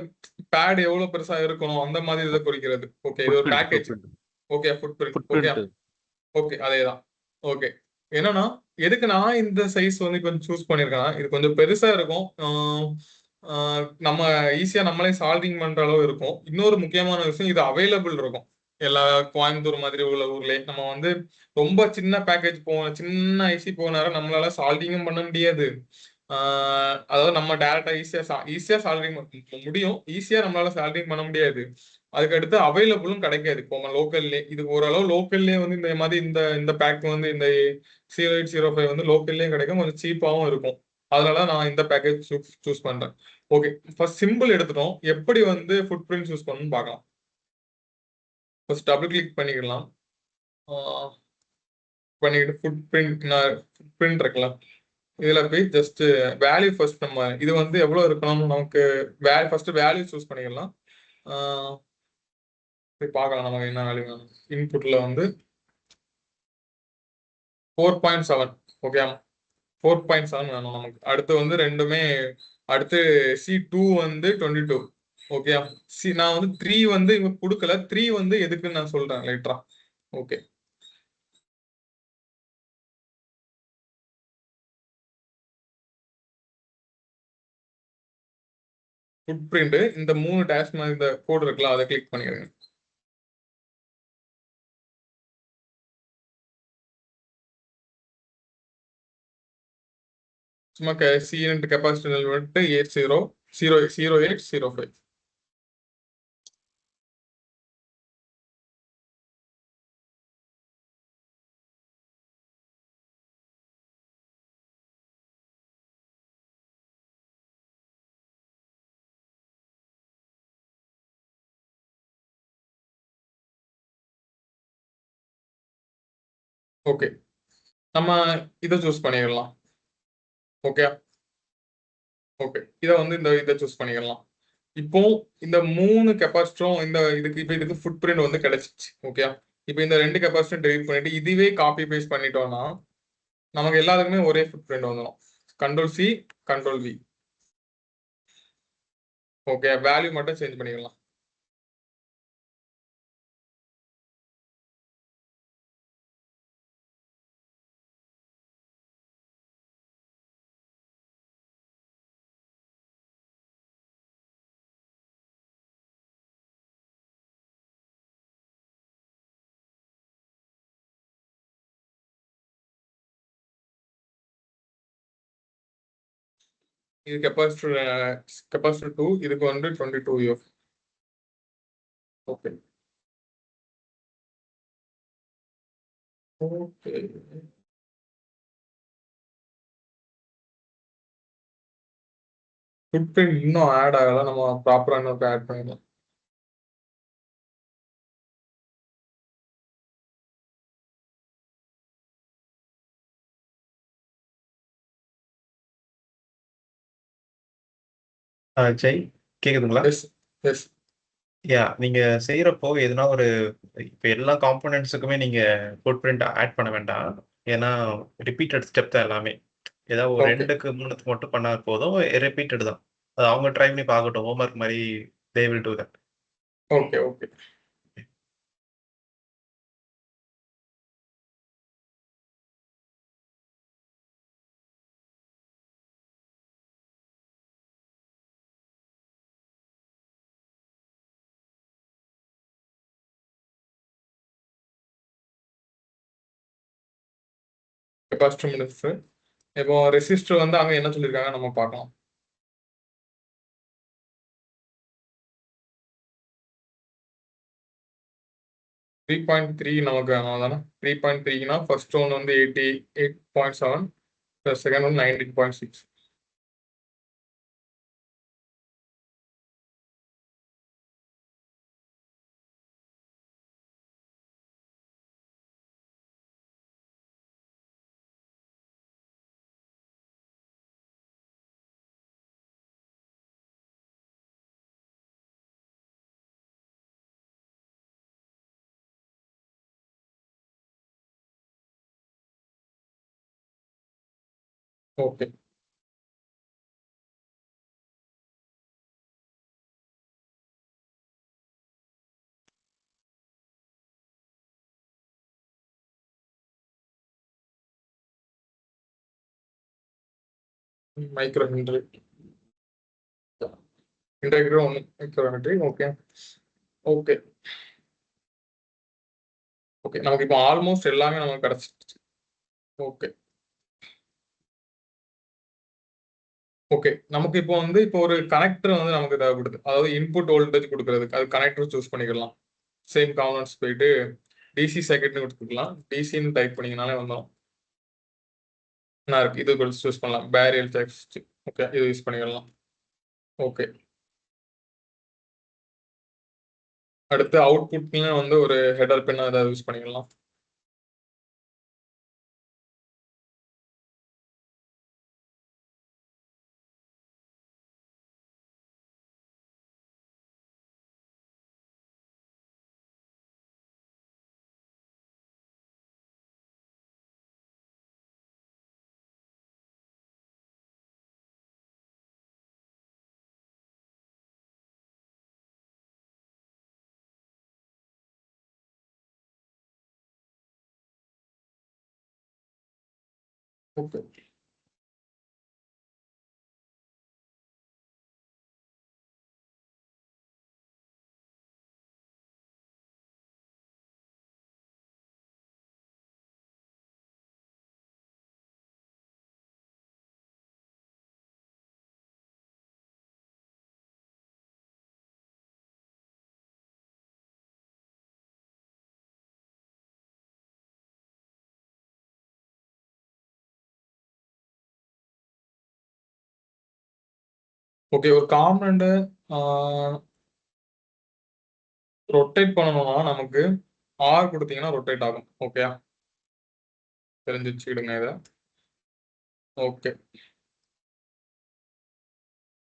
பேட் எவ்வளவு பெருசா இருக்கணும் அந்த மாதிரி இதை குறிக்கிறது. ஓகே, இது ஒரு package. Okay, food print. Okay okay, அதேதான். ஓகே, என்னன்னா எதுக்கு நான் இந்த சைஸ் வந்து இப்போ சூஸ் பண்ணியிருக்கேன்னா, இது கொஞ்சம் பெருசா இருக்கும், நம்ம ஈஸியா நம்மளே சால்விங் பண்ற அளவு இருக்கும். இன்னொரு முக்கியமான விஷயம், இது அவைலபிள் இருக்கும் எல்லா கோயம்புத்தூர் மாதிரி உள்ள ஊர்லயே. நம்ம வந்து ரொம்ப சின்ன பேக்கேஜ் சின்ன ஐசி போனாலும் நம்மளால சால்விங்கும் பண்ண முடியாது. அதாவது நம்ம டேரக்டா ஈஸியா சால்விங் முடியும், ஈஸியா நம்மளால சால்விங் பண்ண முடியாது. அதுக்கடுத்து அவைலபிளும் கிடைக்காது. இப்போ நம்ம லோக்கல்லே, இது ஓரளவு லோக்கல்லே வந்து இந்த மாதிரி இந்த பேக் வந்து இந்த 08, 05 வந்து லோக்கல்லே கிடைக்கும், கொஞ்சம் சீப்பாவும் இருக்கும். அதனால நான் இந்த பேக்கேஜ் சூஸ் பண்றேன். ஓகே, ஃபர்ஸ்ட் சிம்பிள் எடுத்துட்டோம். எப்படி வந்து ஃபுட் பிரிண்ட் சூஸ் பண்ணணும்னு பார்க்கலாம். ஃபர்ஸ்ட் டபுள் கிளிக் பண்ணிக்கலாம். பண்ணிட்டு ஃபுட் பிரிண்ட் இருக்கலாம். இதுல போய் ஜஸ்ட் வேல்யூ ஃபர்ஸ்ட் நம்ம இது வந்து எவ்வளவு இருக்கணும் நமக்கு ஃபர்ஸ்ட் வேல்யூ சூஸ் பண்ணிக்கலாம். போய் பார்க்கலாம் நமக்கு என்ன வேல்யூ வேணும். இன்புட்ல வந்து 4.7. ஓகே, 4.7 வேணும் நமக்கு. அடுத்து வந்து ரெண்டுமே அடுத்து C2 வந்து 22. ஓகே, நான் வந்து 3 வந்து இவங்க கொடுக்கல. 3 வந்து எதுக்குன்னு நான் சொல்றேன் லைட்டரா. ஓகே, ஃபுட் பிரிண்ட் இந்த 3 டேஷ் மாதிரி இந்த கோட் இருக்குல்ல, அதை கிளிக் பண்ணிடுங்க. சும்மா C கெப்பாசிட்டி வந்துட்டு 0805. ஓகே, நம்ம இதை சூஸ் பண்ணிடலாம். ஓகே ஓகே, இதை வந்து இதை சூஸ் பண்ணிடலாம். இப்போ இந்த 3 கெப்பாசிட்டரும் இதுக்கு ஃபுட் பிரிண்ட் வந்து கிடைச்சிச்சு. ஓகே, இப்போ இந்த 2 கெப்பாசிட்டர் டெலிட் பண்ணிட்டு இதுவே காப்பி பேஸ்ட் பண்ணிட்டோம்னா நமக்கு எல்லாத்துக்குமே ஒரே ஃபுட் பிரிண்ட் வந்துடும். Ctrl+C, Ctrl+V. ஓகே, வேல்யூ மட்டும் சேஞ்ச் பண்ணிக்கலாம். இது கெப்பாசிட்டர் 2, இதுக்கு வந்து 22 UF. ஓகே ஓகே ஃபுட்பிரிண்ட் இன்னும் ஆட் ஆகல, நம்ம ப்ராப்பரா இன்னும் ஆட் பண்ணிடலாம். ஜெய் கேக்குதுங்களா? எஸ் எஸ் நீங்க செய்யறப்போ எதுனா ஒரு இப்போ எல்லா காம்போனன்ட்ஸுக்குமே நீங்க ஃபுட் பிரிண்ட் ஆட் பண்ண வேண்டாம். ஏன்னா ரிப்பீட்டட் ஸ்டெப் தான் எல்லாமே. ஏதாவது ஒரு ஓகே 2க்கு 3க்கு மட்டும் பண்ணா போதும். ரிப்பீட்டட் தான். அது அவங்க ட்ரை பண்ணி பார்க்கட்டும். ஹோம்ஒர்க் மாதிரி they will do that. Okay okay capacitor முடிச்சு. இப்போ ரெசிஸ்டர் வந்து அங்க என்ன சொல்லியிருக்காங்க நம்ம பார்க்கலாம். 3.3 நமக்கு தானே. 3.3னா ஃபர்ஸ்ட் ஒன் வந்து 88.7, second one 19.6. Okay micro henry integrator ஒன்று micro henry. Okay okay okay நமக்கு இப்போ ஆல்மோஸ்ட் எல்லாமே நமக்கு கிடைச்சிருச்சு. ஓகே ஓகே நமக்கு இப்போ வந்து இப்போ ஒரு கனெக்டர் வந்து நமக்கு தேவைப்படுது. அதாவது இன்புட் வோல்டேஜ் கொடுக்கறதுக்கு அது கனெக்டர் சூஸ் பண்ணிக்கலாம். சேம் காம்பனன்ட்ஸ் போயிட்டு டிசி சர்க்யூட்னு கொடுத்துக்கலாம். டிசின்னு டைப் பண்ணீங்கனாலே வந்துடும். நான் இருக்கு இது சூஸ் பண்ணலாம். பேரியல் டெக்ஸ்ட். ஓகே இது யூஸ் பண்ணிக்கலாம். ஓகே அடுத்து அவுட்புட்ல வந்து ஒரு ஹெடர் பின் ஏதாவது யூஸ் பண்ணிக்கலாம். ஓகே ஓகே ஒரு காம்பனண்ட் ரொட்டேட் பண்ணணும்னா நமக்கு ஆர் கொடுத்தீங்கன்னா ரொட்டேட் ஆகும். ஓகே தெரிஞ்சு வச்சுக்கிடுங்க இதை. ஓகே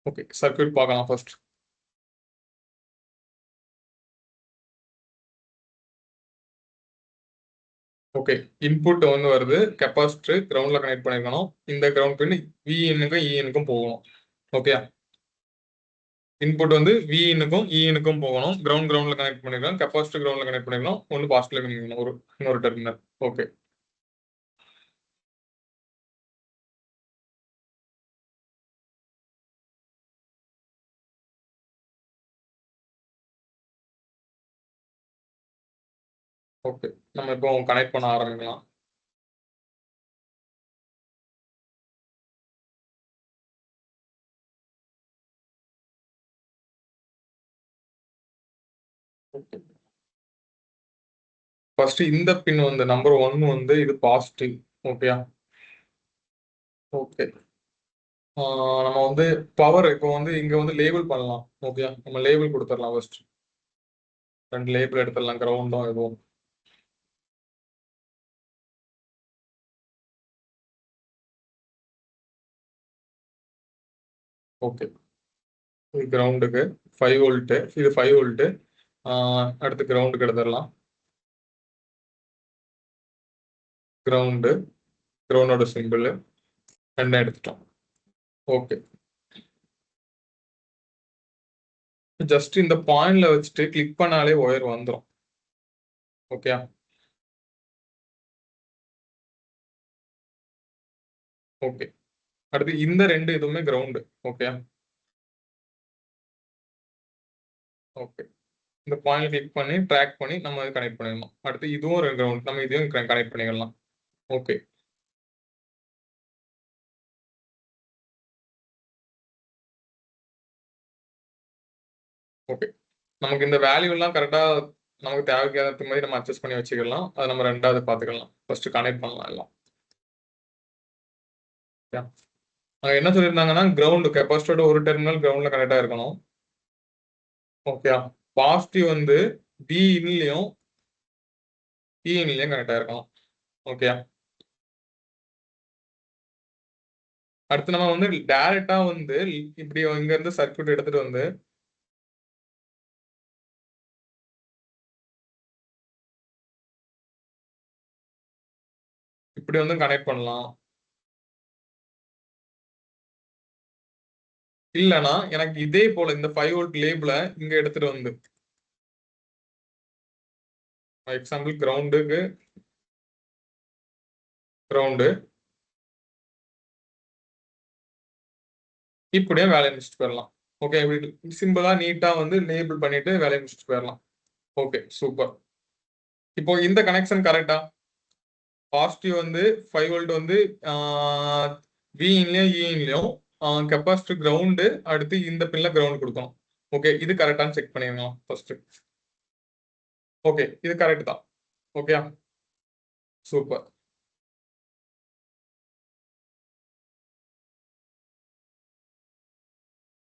ஓகே சர்க்யூட் பார்க்கலாம் ஃபர்ஸ்ட். ஓகே இன்புட் வந்து வருது. கெப்பாசிட்டர் கிரவுண்ட்ல கனெக்ட் பண்ணிருக்கணும். இந்த கிரவுண்ட் பின் விஇனுக்கும் இஎனுக்கும் போகணும். ஓகே இன்புட் வந்து விஇனுக்கும் இஎனுக்கும் போகணும். கிரவுண்ட்ல கனெக்ட் பண்ணிருக்கணும். கெப்பாசிட்டர் கிரவுண்ட்ல கனெக்ட் பண்ணிருக்கணும். ஒன்று பாசிட்டிவ்ல கனெக்ட் பண்ணணும். இன்னொரு டெர்மினல். ஓகே ஓகே நம்ம இப்போ கனெக்ட் பண்ண ஆரம்பிக்கலாம். ஓகே. ஃபர்ஸ்ட் இந்த பின் வந்து நம்பர் 1 வந்து இது பாசிட்டிவ். ஓகேயா? ஓகே. நம்ம வந்து பவர் இப்போ வந்து இங்க வந்து லேபிள் பண்ணலாம். ஓகேயா? நம்ம லேபிள் கொடுத்துடலாம் ஃபர்ஸ்ட். 2 லேபிள் எடுத்துடலாம், கிரவுண்டும் இதுவும். ஓகே. இது கிரவுண்டுக்கு 5 வோல்ட், இது 5 வோல்ட். அடுத்து கிரவுண்டுக்கு எடுத்துடலாம். கிரவுண்டோட சிம்பிள் 2 எடுத்துட்டோம். ஓகே. ஜஸ்ட் இந்த பாயிண்ட்ல வச்சுட்டு கிளிக் பண்ணாலே ஒயர் வந்துடும். ஓகே. ஓகே. அடுத்து இந்த 2 இதுவுமே கிரவுண்டு. ஓகே. ஓகே. இந்த பாயிண்ட் கிளிக் பண்ணி ட்ராக் பண்ணி நம்ம கனெக்ட் பண்ணிடலாம். அடுத்து இதுவும் ஒரு கிரவுண்ட், நம்ம இதையும் கனெக்ட் பண்ணிடலாம். ஓகே. ஓகே. நமக்கு இந்த வேல்யூ எல்லாம் கரெக்டா நமக்கு தேவைக்கு ஏற்ற மாதிரி நம்ம அட்ஜஸ்ட் பண்ணி வச்சுக்கலாம். அது நம்ம ரெண்டாவது பார்த்துக்கலாம். ஃபர்ஸ்ட் கனெக்ட் பண்ணலாம் எல்லாம். அங்க என்ன சொல்லியிருந்தாங்கன்னா கிரவுண்ட் கெப்பாசிட்டரோட ஒரு டெர்மினல் கிரவுண்ட்ல கனெக்ட் ஆயிருக்கணும். ஓகே. பாசிட்டிவ் வந்து பி இன்லயும் இ இன்லயும் கனெக்ட் ஆயிருக்கணும். ஓகே. அடுத்து நம்ம வந்து டைரக்டா வந்து இப்படி இங்க இருந்து சர்க்யூட் எடுத்துட்டு வந்து இப்படி வந்து கனெக்ட் பண்ணலாம். இல்லனா எனக்கு இதே போல இந்த 5 வோல்ட் லேபிள இங்க எடுத்துட்டு வந்து எக்ஸாம்பிள் கிரவுண்டுக்கு கிரவுண்டு இப்படியே வேலையை முடிச்சுட்டு போயிடலாம். ஓகே. இப்படி சிம்பிளா நீட்டா வந்து லேபிள் பண்ணிட்டு வேலையை முடிச்சுட்டு போயிடலாம். Okay, super. இப்போ இந்த கனெக்ஷன் கரெக்டா? பாசிட்டிவ் வந்து 5 வோல்ட் வந்து வி இன்லயும் இ இன்லயும் கெப்பாசிட்டர் கிரவுண்டு, அடுத்து இந்த பின்ல கிரவுண்ட் கொடுக்கணும். ஓகே, இது கரெக்டான்னு செக் பண்ணிடலாம் ஃபர்ஸ்ட். ஓகே, இது கரெக்ட் தான். Okay, super.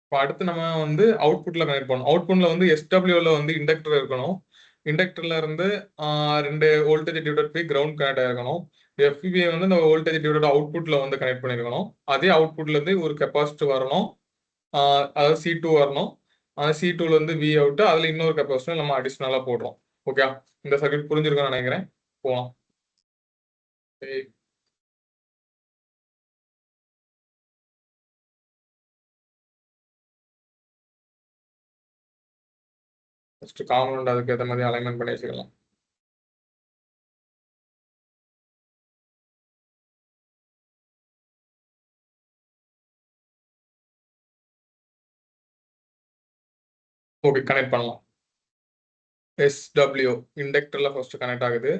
இப்போ அடுத்து நம்ம வந்து அவுட்புட்ல கனெக்ட் பண்ணணும். அவுட்புட்ல வந்து எஸ்டபிள்யூல வந்து இண்டக்டர் இருக்கணும். இண்டக்டர்ல இருந்து 2 voltage divided by ground connect ஆயிருக்கணும். எஃபிபிஐ வந்து இந்த வோல்டேஜ் டிவைடட் அவுட்புட்ல வந்து கனெக்ட் பண்ணிருக்கணும். அதே அவுட்புட்ல இருந்து ஒரு கெப்பாசிட்டர் வரணும். அதாவது C2 வரணும். C2ல இருந்து வி அவுட், அதுல இன்னொரு கெப்பாசிட்டர் நம்ம அடிஷனலா போடுறோம். ஓகே, இந்த சர்க்யூட் புரிஞ்சிருக்கும்னு நினைக்கிறேன். போலாம். ஃபர்ஸ்ட் காம்பவுண்ட் அதுக்கு ஏற்ற மாதிரி அலைன்மெண்ட் பண்ணி வச்சுக்கலாம். ஓகே, கனெக்ட் பண்ணலாம். SW இண்டக்டர்ல ஃபர்ஸ்ட் கனெக்ட் ஆகுது.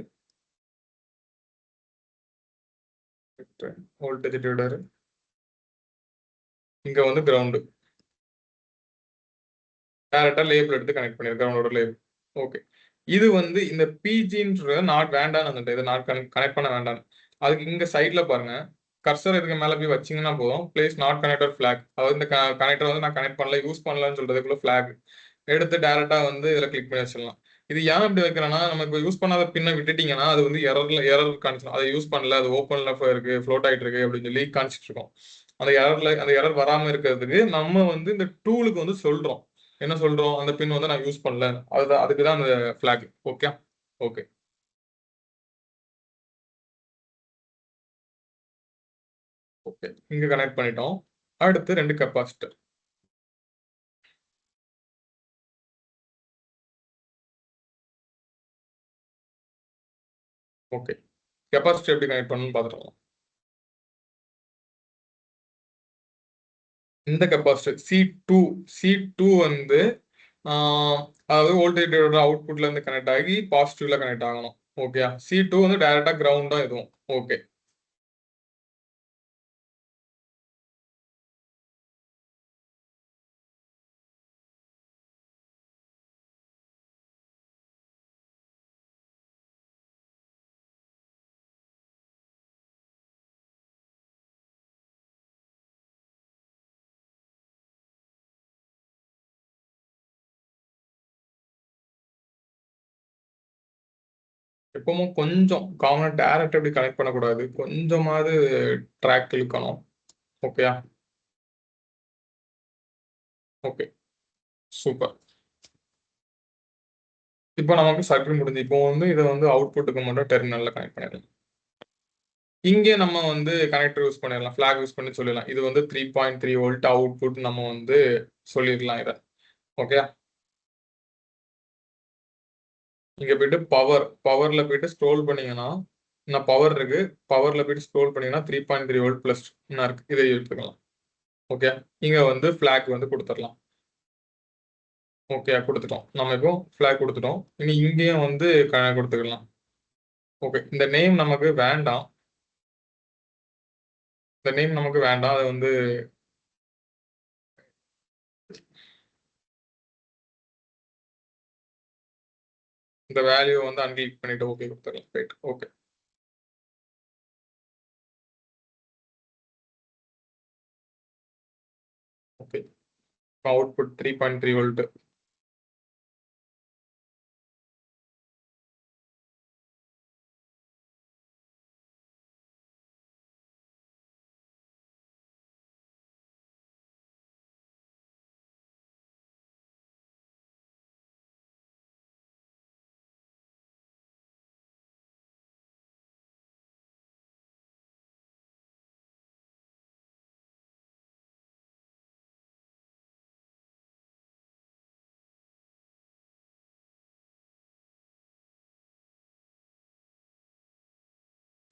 வோல்டேஜ் டிவைடர் இங்க வந்து கிரவுண்ட் டைரக்டா லேபிள் எடுத்து கனெக்ட் பண்ணிருக்கேன், கிரவுண்டோட லேபிள். ஓகே, இது வந்து இந்த பிஜின்ற நாட் வேண்டான்னு, இதை நாட் கனெக்ட் பண்ண வேண்டாம். அதுக்கு இங்க சைட்ல பாருங்க, கர்சர் இதுக்கு மேல போய் வச்சீங்கன்னா போதும், பிளேஸ் நாட் கனெக்டட் ஃபிளாக். அதாவது இந்த கனெக்டர் வந்து நான் கனெக்ட் பண்ணல, யூஸ் பண்ணலன்னு சொல்றதுக்குள்ள ஃபிளாக் எடுத்து டைரக்டா வந்து இதுல கிளிக் பண்ணி வச்சிடலாம். இது ஏன் இப்படி வைக்கிறேன்னா, நம்ம இப்போ யூஸ் பண்ணாத பின்ன விட்டுட்டீங்கன்னா அது வந்து எரர் காணிச்சிடும். அதை யூஸ் பண்ணல, அது ஓப்பன்ல இருக்கு, ஃப்ளோட் ஆயிட்டு இருக்கு அப்படின்னு சொல்லி காணிச்சிட்டு இருக்கோம். அந்த எரர் வராம இருக்கிறதுக்கு நம்ம வந்து இந்த டூலுக்கு வந்து சொல்றோம். என்ன சொல்றோம்? அந்த பின் வந்து நான் யூஸ் பண்ணல, அதுக்கு தான் அந்த ஃபிளாக். ஓகே. ஓகே, ஓகே, இங்க கனெக்ட் பண்ணிட்டோம். அடுத்து 2 கெப்பாசிட்டர். ஓகே, கெப்பாசிட்டர் எப்படி கனெக்ட் பண்ணணும்னு பார்த்துக்கலாம். இந்த கெப்பாசிட்டர் C2 வந்து அதாவது வோல்டேஜ் அவுட்புட்ல இருந்து கனெக்ட் ஆகி பாசிட்டிவ்ல கனெக்ட் ஆகணும். ஓகே, C2 வந்து டைரக்டா கிரவுண்டா இதுவும். ஓகே, எப்பவும் கொஞ்சம் காமனாக டேரக்ட் எப்படி கனெக்ட் பண்ணக்கூடாது, கொஞ்சமாவது ட்ராக் இழுக்கணும். ஓகேயா? Okay, super. இப்போ நமக்கு சர்க்யூட் முடிஞ்சு. இப்போ வந்து இதை வந்து அவுட்புட்டுக்கு மட்டும் டெர்மினலில் கனெக்ட் பண்ணிடலாம். இங்கே நம்ம வந்து கனெக்டர் யூஸ் பண்ணிடலாம், ஃபிளாக் யூஸ் பண்ணி சொல்லிடலாம். இது வந்து 3.3 வோல்ட் அவுட்புட் நம்ம வந்து சொல்லிடலாம் இதை. ஓகே, இங்கே போயிட்டு பவரில் போயிட்டு ஸ்க்ரோல் பண்ணீங்கன்னா இன்னும் பவர் இருக்கு. பவரில் போயிட்டு ஸ்க்ரோல் பண்ணீங்கன்னா 3.3 வோல்ட் ப்ளஸ் என்ன இருக்கு, இதை எடுத்துக்கலாம். ஓகே, இங்கே வந்து ஃபிளாக் வந்து கொடுத்துடலாம். ஓகே, கொடுத்துட்டோம். நம்ம இப்போ ஃபிளாக் கொடுத்துட்டோம். இனி இங்கேயும் வந்து கொடுத்துக்கலாம். ஓகே, இந்த நேம் நமக்கு வேண்டாம். இந்த நேம் நமக்கு வேண்டாம். அது வந்து இந்த வேல்யூ வந்து அன்கிளிக் பண்ணிட்டு ஓகே கொடுத்துடலாம். Right, okay. Okay, output 3.3 volt.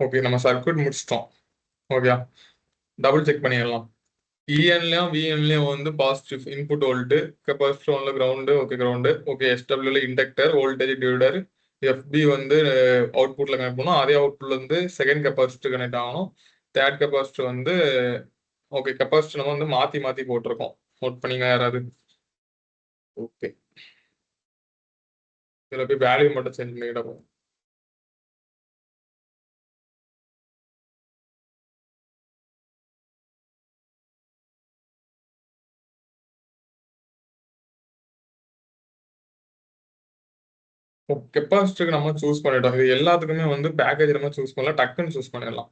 Okay, நம்ம சர்க்யூட் முடிச்சிட்டோம். ஓகே, டபுள் செக் பண்ணிடலாம். இஎன்லயும் விஎன்லயும் வந்து பாசிட்டிவ் இன்புட் வோல்ட், கெப்பாசிட்டர் ஒன்ல கிரவுண்டு. Okay, ground. ஓகே, எஸ்டபிள்யூல இண்டக்டர், வோல்டேஜ் டிவைடர், எஃப்பி வந்து அவுட்புட்ல கனெக்ட் பண்ணணும். அதே அவுட்புட்ல இருந்து செகண்ட் கெப்பாசிட்டர் கனெக்ட் ஆகணும். தேர்ட் கெப்பாசிட்டர் வந்து ஓகே, கெப்பாசிட்டர் நம்ம வந்து மாத்தி மாத்தி போட்டிருக்கோம். நோட் பண்ணீங்க யாராவது? ஓகே, இதுல போய் வேல்யூ மட்டும் சேஞ்ச் பண்ணிக்கிட்ட போதும். கெப்பாசிட்டருக்கு நம்ம சூஸ் பண்ணிட்டோம். இது எல்லாத்துக்குமே வந்து பேக்கேஜ் நம்ம சூஸ் பண்ணல, டக்குன்னு சூஸ் பண்ணிடலாம்.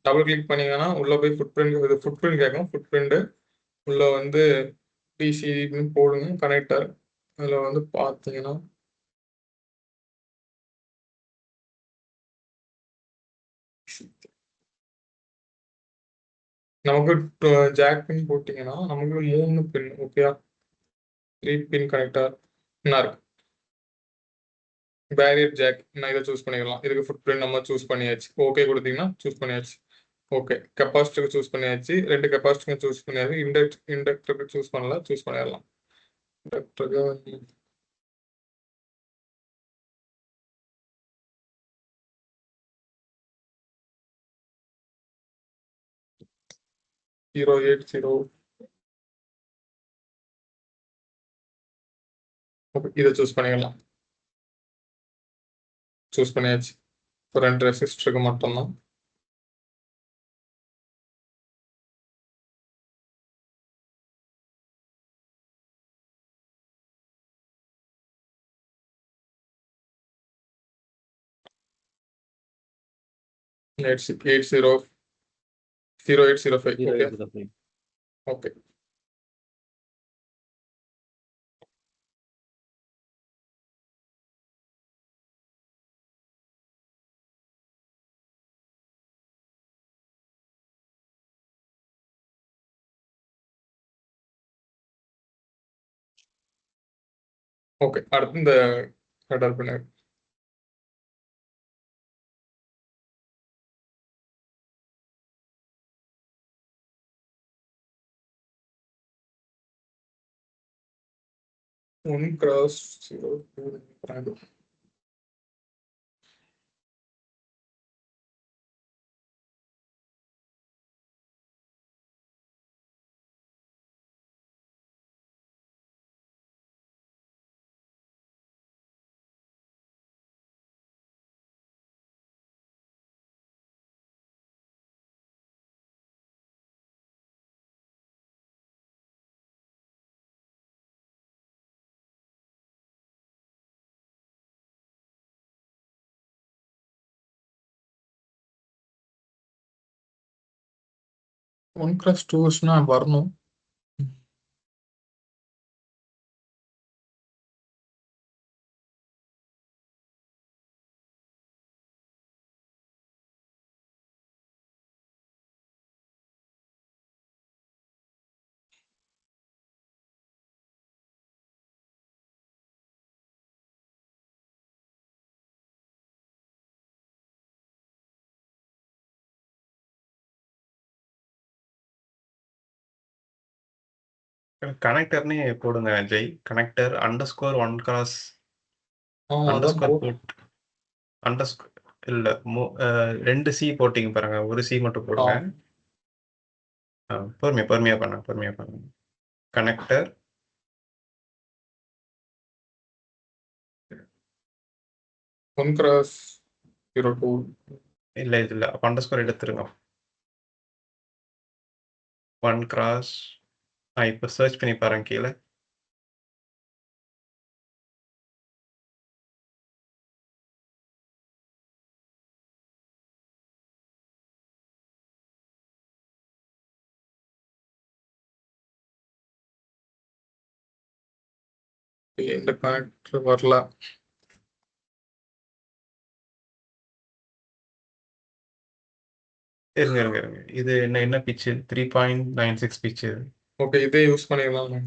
டபுள் கிளிக் பண்ணீங்கன்னா உள்ள போய் ஃபுட் பிரிண்ட் கேட்கும். ஃபுட் பிரிண்ட் உள்ள வந்து பிசின்னு போடுங்க, கனெக்டர். அதில் வந்து பார்த்தீங்கன்னா நமக்கு ஜாக் பின் போட்டிங்கன்னா நமக்கு 3 பின். ஓகேயா? 3 பின் கனெக்டர் என்ன இருக்கு, பேரியர் ஜாக். நான் இதை சூஸ் பண்ணிக்கலாம். இதுக்கு ஃபுட் பிரிண்ட் நம்ம சூஸ் பண்ணியாச்சு. ஓகே கொடுத்தீங்கன்னா சூஸ் பண்ணியாச்சு. ஓகே, கெப்பாசிட்டருக்கு சூஸ் பண்ணியாச்சு. 2 கெப்பாசிட்டருக்கு சூஸ் பண்ணியாச்சு. இண்டக்டருக்கு சூஸ் பண்ணல, சூஸ் பண்ணிடலாம். இண்டக்டருக்கு 080. ஓகே, இதை சூஸ் பண்ணிக்கலாம். சூஸ் பண்ணியாச்சு. இப்போ 2 ரெசிஸ்டருக்கு மட்டும்தான். It's 0805. Okay. 0805. Okay. ஓகே, அடுத்து இந்த ஹெடர் பின். One cross 0. 1x2 வரணும். கனெக்டர்னே போடுங்க ஜெய். கனெக்டர் அண்டர்ஸ்கோர் 1x அதான் அண்டர்ஸ்கோர் போட் அண்டர்ஸ்கோர் இல்ல 2 சி போட்டீங்க பாருங்க. ஒரு சி மட்டும் போடுங்க. பொறுமையா பண்ணுங்க. கனெக்டர் ஒன் கிராஸ் 02 இல்ல இது இல்ல. அப்ப அண்டர்ஸ்கோர் எடுத்துருங்க. 1x இப்ப சர்ச் பண்ணி பாருங்க கீழே. இந்த கனெக்டர் வரல. இருங்க. இது என்ன பிச்சு? 3.96 பிச்சு. ஓகே, இதே யூஸ் பண்ணிடலாம்.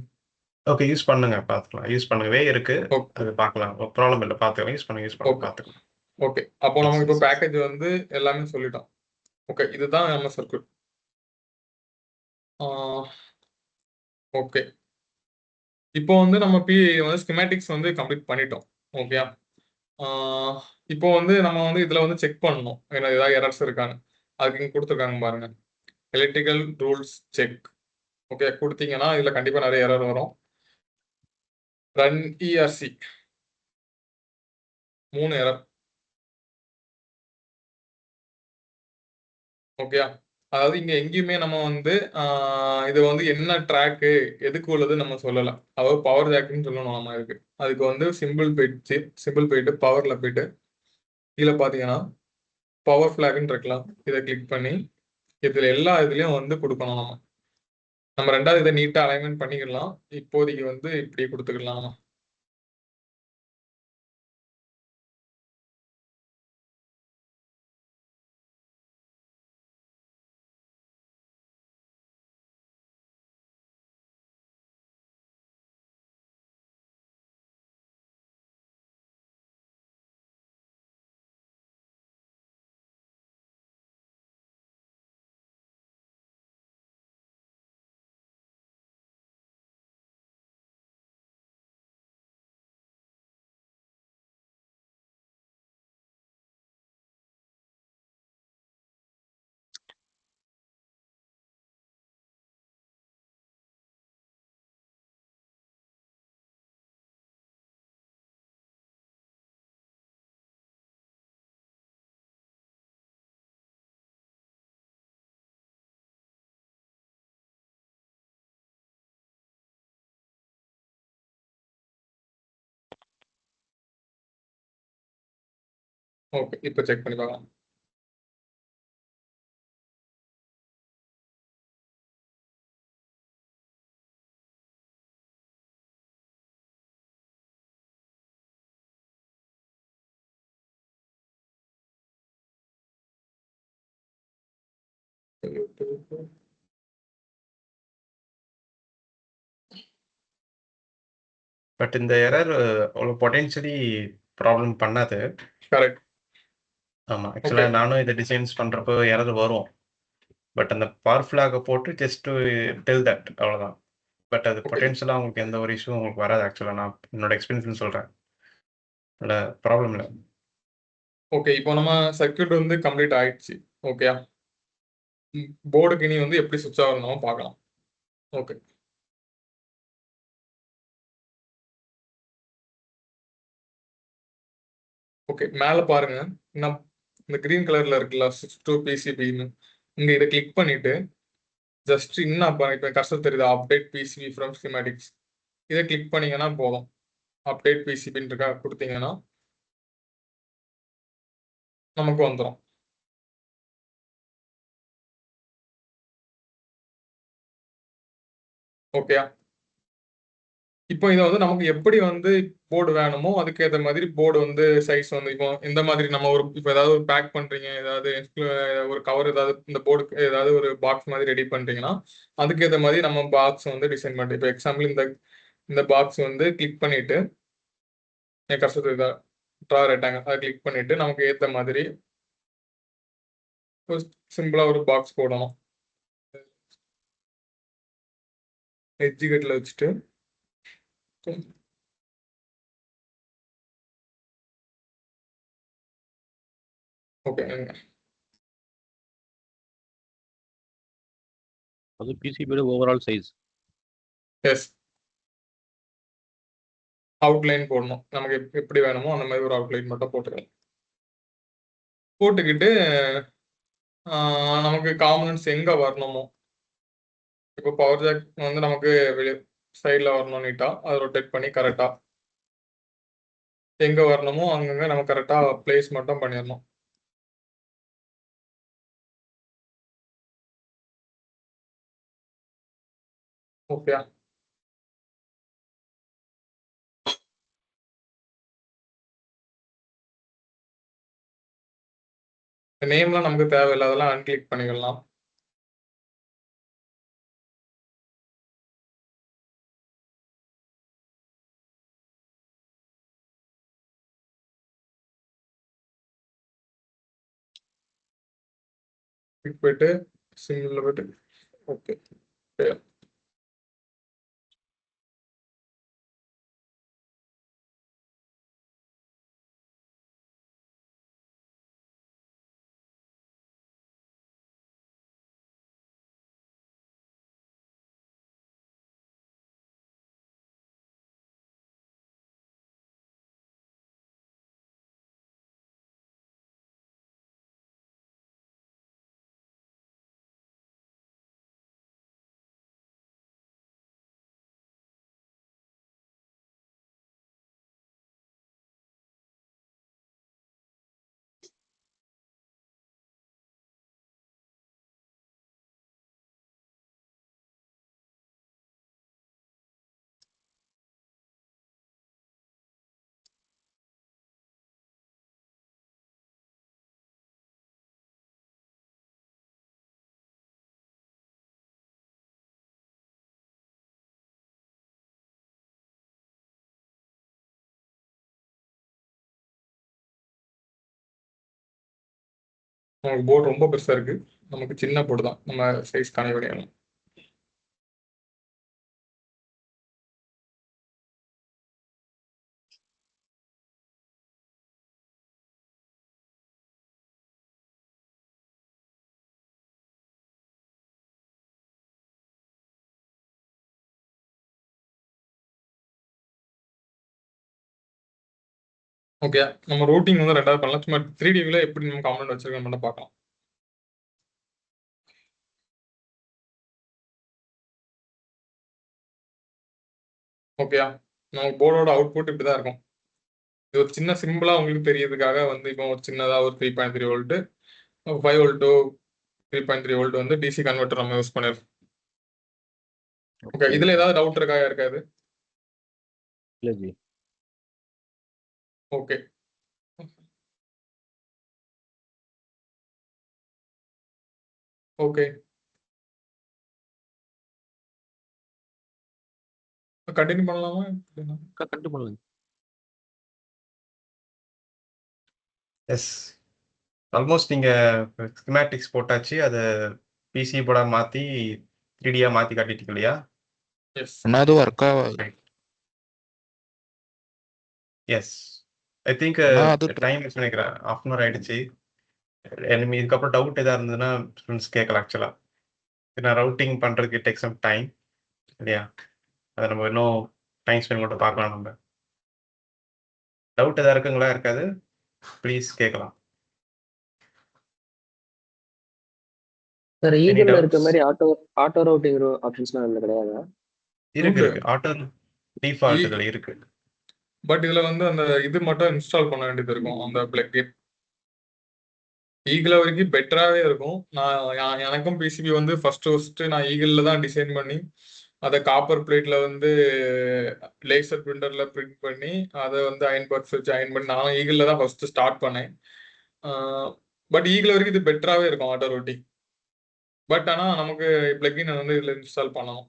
ஓகே, யூஸ் பண்ணுங்க, பார்த்துக்கலாம். யூஸ் பண்ணுங்க, வே இருக்கு, ஓகே அது பார்க்கலாம். ப்ராப்ளம் இல்லை, பார்த்துக்கலாம். யூஸ் பண்ணுங்க ஓகே பார்த்துக்கலாம். ஓகே. அப்போ நமக்கு இப்போ பேக்கேஜ் வந்து எல்லாமே சொல்லிட்டோம். ஓகே, இதுதான் நம்ம சர்க்யூட். ஓகே, இப்போ வந்து நம்ம வந்து ஸ்கிமேட்டிக்ஸ் வந்து கம்ப்ளீட் பண்ணிட்டோம். ஓகே, இப்போ வந்து நம்ம வந்து இதில் வந்து செக் பண்ணணும் ஏன்னா ஏதாவது எரர்ஸ் இருக்கான்னு. அதுக்கு இங்கே கொடுத்துருக்காங்க பாருங்க, எலக்ட்ரிக்கல் ரூல்ஸ் செக். ஓகே, கொடுத்தீங்கன்னா இதில் கண்டிப்பாக நிறைய எரர் வரும். Run ERC 3 error. ஓகே, அதாவது இங்க எங்கேயுமே நம்ம வந்து இது வந்து என்ன ட்ராக்கு எதுக்கு உள்ளது நம்ம சொல்லலை. அதாவது பவர் ஜாக்குன்னு சொல்லணும் நம்ம. இருக்கு அதுக்கு வந்து சிம்பிள் போயிட்டு பவர்ல போயிட்டு கீழே பார்த்தீங்கன்னா பவர் ஃபிளாக்னு இருக்கலாம். இதை கிளிக் பண்ணி இதுல எல்லா இதுலயும் வந்து கொடுக்கணும். நம்ம ரெண்டாவது இதை நீட்டா அலைன்மெண்ட் பண்ணிக்கலாம். இப்போதைக்கு வந்து இப்படி கொடுத்துக்கலாம் நம்ம. ஓகே, இப்போ செக் பண்ணி பார்க்கலாம். பட் இந்த எரர் அவ்வளோ பொட்டென்ஷியலி ப்ராப்ளம் பண்ணாது. கரெக்ட். ஆமாம், ஆக்சுவலாக நானும் இதை டிசைன்ஸ் பண்ணுறப்போ எரர் வரும். பட் அந்த பவர் ஃபிளாகை போட்டு ஜஸ்ட் டு டெல் தட், அவ்வளோதான். பட் அது பொட்டென்ஷியலாக உங்களுக்கு எந்த ஒரு இஷ்யூ உங்களுக்கு வராது. ஆக்சுவலாக நான் என்னோட எக்ஸ்பீரியன்ஸ் சொல்கிறேன், இல்லை ப்ராப்ளம் இல்லை. ஓகே, இப்போ நம்ம சர்க்யூட் வந்து கம்ப்ளீட் ஆயிடுச்சு. ஓகே, போர்டுக்கு இனி வந்து எப்படி சுவிட்ச் ஆகும் நம்ம பார்க்கலாம். ஓகே, ஓகே, மேலே பாருங்க, இன்னும் இந்த கிரீன் கலர்ல இருக்குல்ல 62 பிசிபின்னு, இங்க இதை கிளிக் பண்ணிட்டு ஜஸ்ட் இன்னும் இப்போ கஷ்டம் தெரியுது, அப்டேட் பிசிபி ஃப்ரம் ஸ்கிமேட்டிக்ஸ். இதை கிளிக் பண்ணீங்கன்னா போதும். அப்டேட் பிசிபின்னு இருக்கா, கொடுத்தீங்கன்னா நமக்கு வந்துடும். ஓகேயா? இப்போ இதை வந்து நமக்கு எப்படி வந்து போர்டு வேணுமோ அதுக்கேற்ற மாதிரி போர்டு வந்து சைஸ் வந்து இப்போ இந்த மாதிரி நம்ம ஒரு இப்போ ஏதாவது ஒரு பேக் பண்றீங்க, ஏதாவது ஒரு கவர் ஏதாவது இந்த போர்டுக்கு ஏதாவது ஒரு பாக்ஸ் மாதிரி ரெடி பண்றீங்கன்னா அதுக்கேற்ற மாதிரி நம்ம பாக்ஸ் வந்து டிசைன் பண்ணிட்டு இப்போ எக்ஸாம்பிள் இந்த பாக்ஸ் வந்து கிளிக் பண்ணிட்டு என் கஷ்டத்துக்கு இதை ட்ரா ரெக்டாங்கிள் அதை கிளிக் பண்ணிட்டு நமக்கு ஏற்ற மாதிரி சிம்பிளா ஒரு பாக்ஸ் போடணும். எட்ஜ் கட்டில் வச்சுட்டு ஓகே. அது பிசிபியோட ஓவரால் சைஸ். எஸ், அவுட்லைன் போடணும். நமக்கு எப்படி வேணுமோ அந்த மாதிரி ஒரு அவுட்லைன் மட்டும் போட்டுக்கலாம். போட்டுக்கிட்டு நமக்கு காம்பனன்ட்ஸ் எங்க வரணுமோ இப்போ பவர் ஜாக் வந்து நமக்கு சைடில் வரணும் நீட்டா அதை ரொட்டேட் பண்ணி கரெக்டா எங்க வரணுமோ அங்கங்க நம்ம கரெக்டா பிளேஸ் மட்டும் பண்ணிடணும். ஓகே. நேம்லாம் நமக்கு தேவையில்லை, அதெல்லாம் அன்கிளிக் பண்ணிக்கலாம். போயிட்டு சிங்கிள் போயிட்டு ஓகே. நமக்கு போர்டு ரொம்ப பெருசா இருக்கு, நமக்கு சின்ன போர்டு தான், நம்ம சைஸ் காண விடையலாம். ஓகே, நம்ம ரூட்டிங் வந்து ரெண்டாவது பண்ணலாம். சும்மா 3D வியூல எப்படி நம்ம காம்பனன்ட் வச்சிருக்கோம் மட்டும் பார்க்கலாம். ஓகேயா, நம்ம போர்டோட அவுட்புட் இப்படி தான் இருக்கும். இது ஒரு சின்ன சிம்பிளா உங்களுக்கு தெரியறதுக்காக வந்து இப்போ ஒரு சின்னதா ஒரு 3.3 வோல்ட் 5 வோல்ட் டு 3.3 வோல்ட் வந்து டிசி கன்வெர்ட்டர் நம்ம யூஸ் பண்ணிருக்கோம். ஓகே, இதுல ஏதாவது டவுட் இருக்கா இருக்காது? இல்ல ஜி. ஓகே. ஓகே, கண்டினியூ பண்ணலாமா? கண்டிப்பா பண்ணுங்க. எஸ், ஆல்மோஸ்ட் நீங்க ஸ்கிமேட்டிக்ஸ் போட்டாச்சு. அதை பிசி போர்டா மாத்தி 3D மாத்தி காட்டிட்டீங்க இல்லையா? எஸ். ஆனா அது ஒர்க் ஆகாது. எஸ், ஐ திங்க் ஆனா அது டைம் யூஸ் பண்ணிக்கிறேன். 1/2 hour ஆயிடுச்சு. எனக்கு இதுக்கப்புறம் டவுட் எதா இருந்ததுன்னா ஸ்டூடெண்ட்ஸ் கேட்கலாம். ஆக்சுவலா நான் ரவுட்டிங் பண்றதுக்கு டேக் சம் டைம் இல்லையா? அதை நம்ம இன்னும் டைம் ஸ்பெண்ட் மட்டும் பார்க்கலாம். நம்ம டவுட் எதா இருக்குங்களா? இருக்காது, ப்ளீஸ் கேட்கலாம். சார் Any ஈகிள்ல இருக்க doubts? மாதிரி ஆட்டோ ரவுட்டிங் ஆப்ஷன்ஸ்லாம் இதுல கிடையாதா? இருக்கு உண்டு. இருக்கு, ஆட்டோ டிஃபால்ட் இதுல இருக்கு. பட் இதுல வந்து அந்த இது மட்டும் இன்ஸ்டால் பண்ண வேண்டியது இருக்கும், அந்த பிளக்இன். ஈகிள் வரைக்கும் பெட்டராகவே இருக்கும். எனக்கும் பிசிபி வந்து ஃபர்ஸ்ட் நான் ஈகிள்ல தான் டிசைன் பண்ணி அதை காப்பர் பிளேட்ல வந்து லேசர் பிரிண்டர்ல பிரிண்ட் பண்ணி அதை வந்து அயன் பாக்ஸ் வச்சு அயன் பண்ணி நான் ஈகிள்ல தான் ஃபர்ஸ்ட் ஸ்டார்ட் பண்ணேன். பட் ஈகிள் வரைக்கும் இது பெட்டராகவே இருக்கும் ஆட்டோ ரோட்டிங். பட் ஆனால் நமக்கு பிளக்இன் வந்து இதில் இன்ஸ்டால் பண்ணணும்.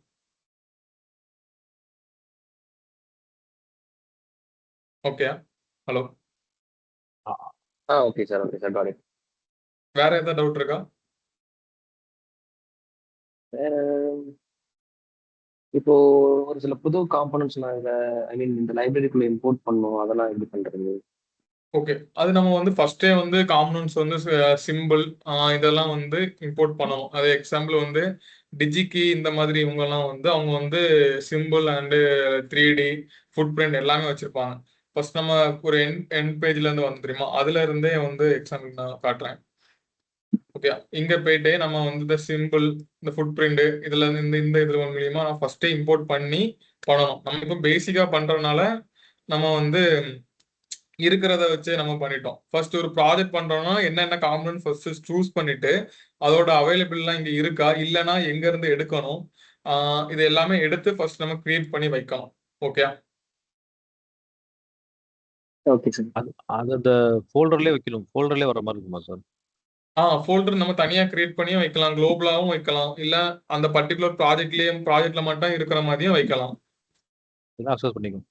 Okay, hello, okay sir, okay sir, got it. வேற ஏதாவது டவுட் இருக்கா? வேற இப்போ ஒரு சில புது காம்பனன்ட்ஸ் நாங்க இந்த லைப்ரரிக்குள்ள இம்போர்ட் பண்ணோம், அதெல்லாம் எப்படி பண்றது? ஓகே, அது நம்ம வந்து ஃபர்ஸ்டே வந்து காம்பனன்ட்ஸ் வந்து சிம்பிள் இதெல்லாம் வந்து இம்போர்ட் பண்ணணும். அது எக்ஸாம்பிள் வந்து டிஜிகி இந்த மாதிரி இவங்கெல்லாம் வந்து அவங்க வந்து simple and 3D food print எல்லாமே வச்சிருப்பாங்க. ஃபர்ஸ்ட் நம்ம ஒரு என் பேஜ்ல இருந்து வந்து தெரியுமா, அதுல இருந்தே வந்து எக்ஸாம்பிள் நான் காட்டுறேன். ஓகே, இங்க போயிட்டு நம்ம வந்து இந்த சிம்பிள் இந்த ஃபுட் பிரிண்ட் இதுல இருந்து இந்த இது மூலியமா நான் ஃபர்ஸ்டே இம்போர்ட் பண்ணி பண்ணணும். நம்ம இப்போ பேசிக்கா பண்றதுனால நம்ம வந்து இருக்கிறத வச்சு நம்ம பண்ணிட்டோம். ஃபர்ஸ்ட் ஒரு ப்ராஜெக்ட் பண்றோம்னா என்னென்ன காம்பனன்ட் ஃபர்ஸ்ட் சூஸ் பண்ணிட்டு அதோட அவைலபிள்லாம் இங்க இருக்கா இல்லைன்னா எங்க இருந்து எடுக்கணும், இது எல்லாமே எடுத்து ஃபர்ஸ்ட் நம்ம கிரியேட் பண்ணி வைக்கணும். Okay, okay sir. அது அந்த ஃபோல்டர்லேயே வைக்கணும், ஃபோல்டர்லேயே வர மாதிரி இருக்குமா சார்? ஃபோல்டர் நம்ம தனியா கிரியேட் பண்ணியும் வைக்கலாம், குளோபலாவும் வைக்கலாம், இல்ல அந்த பர்டிகுலர் ப்ராஜெக்ட்ல மட்டும் இருக்கிற மாதிரியும் வைக்கலாம். இதான் அக்சஸ் பண்ணிக்கும்.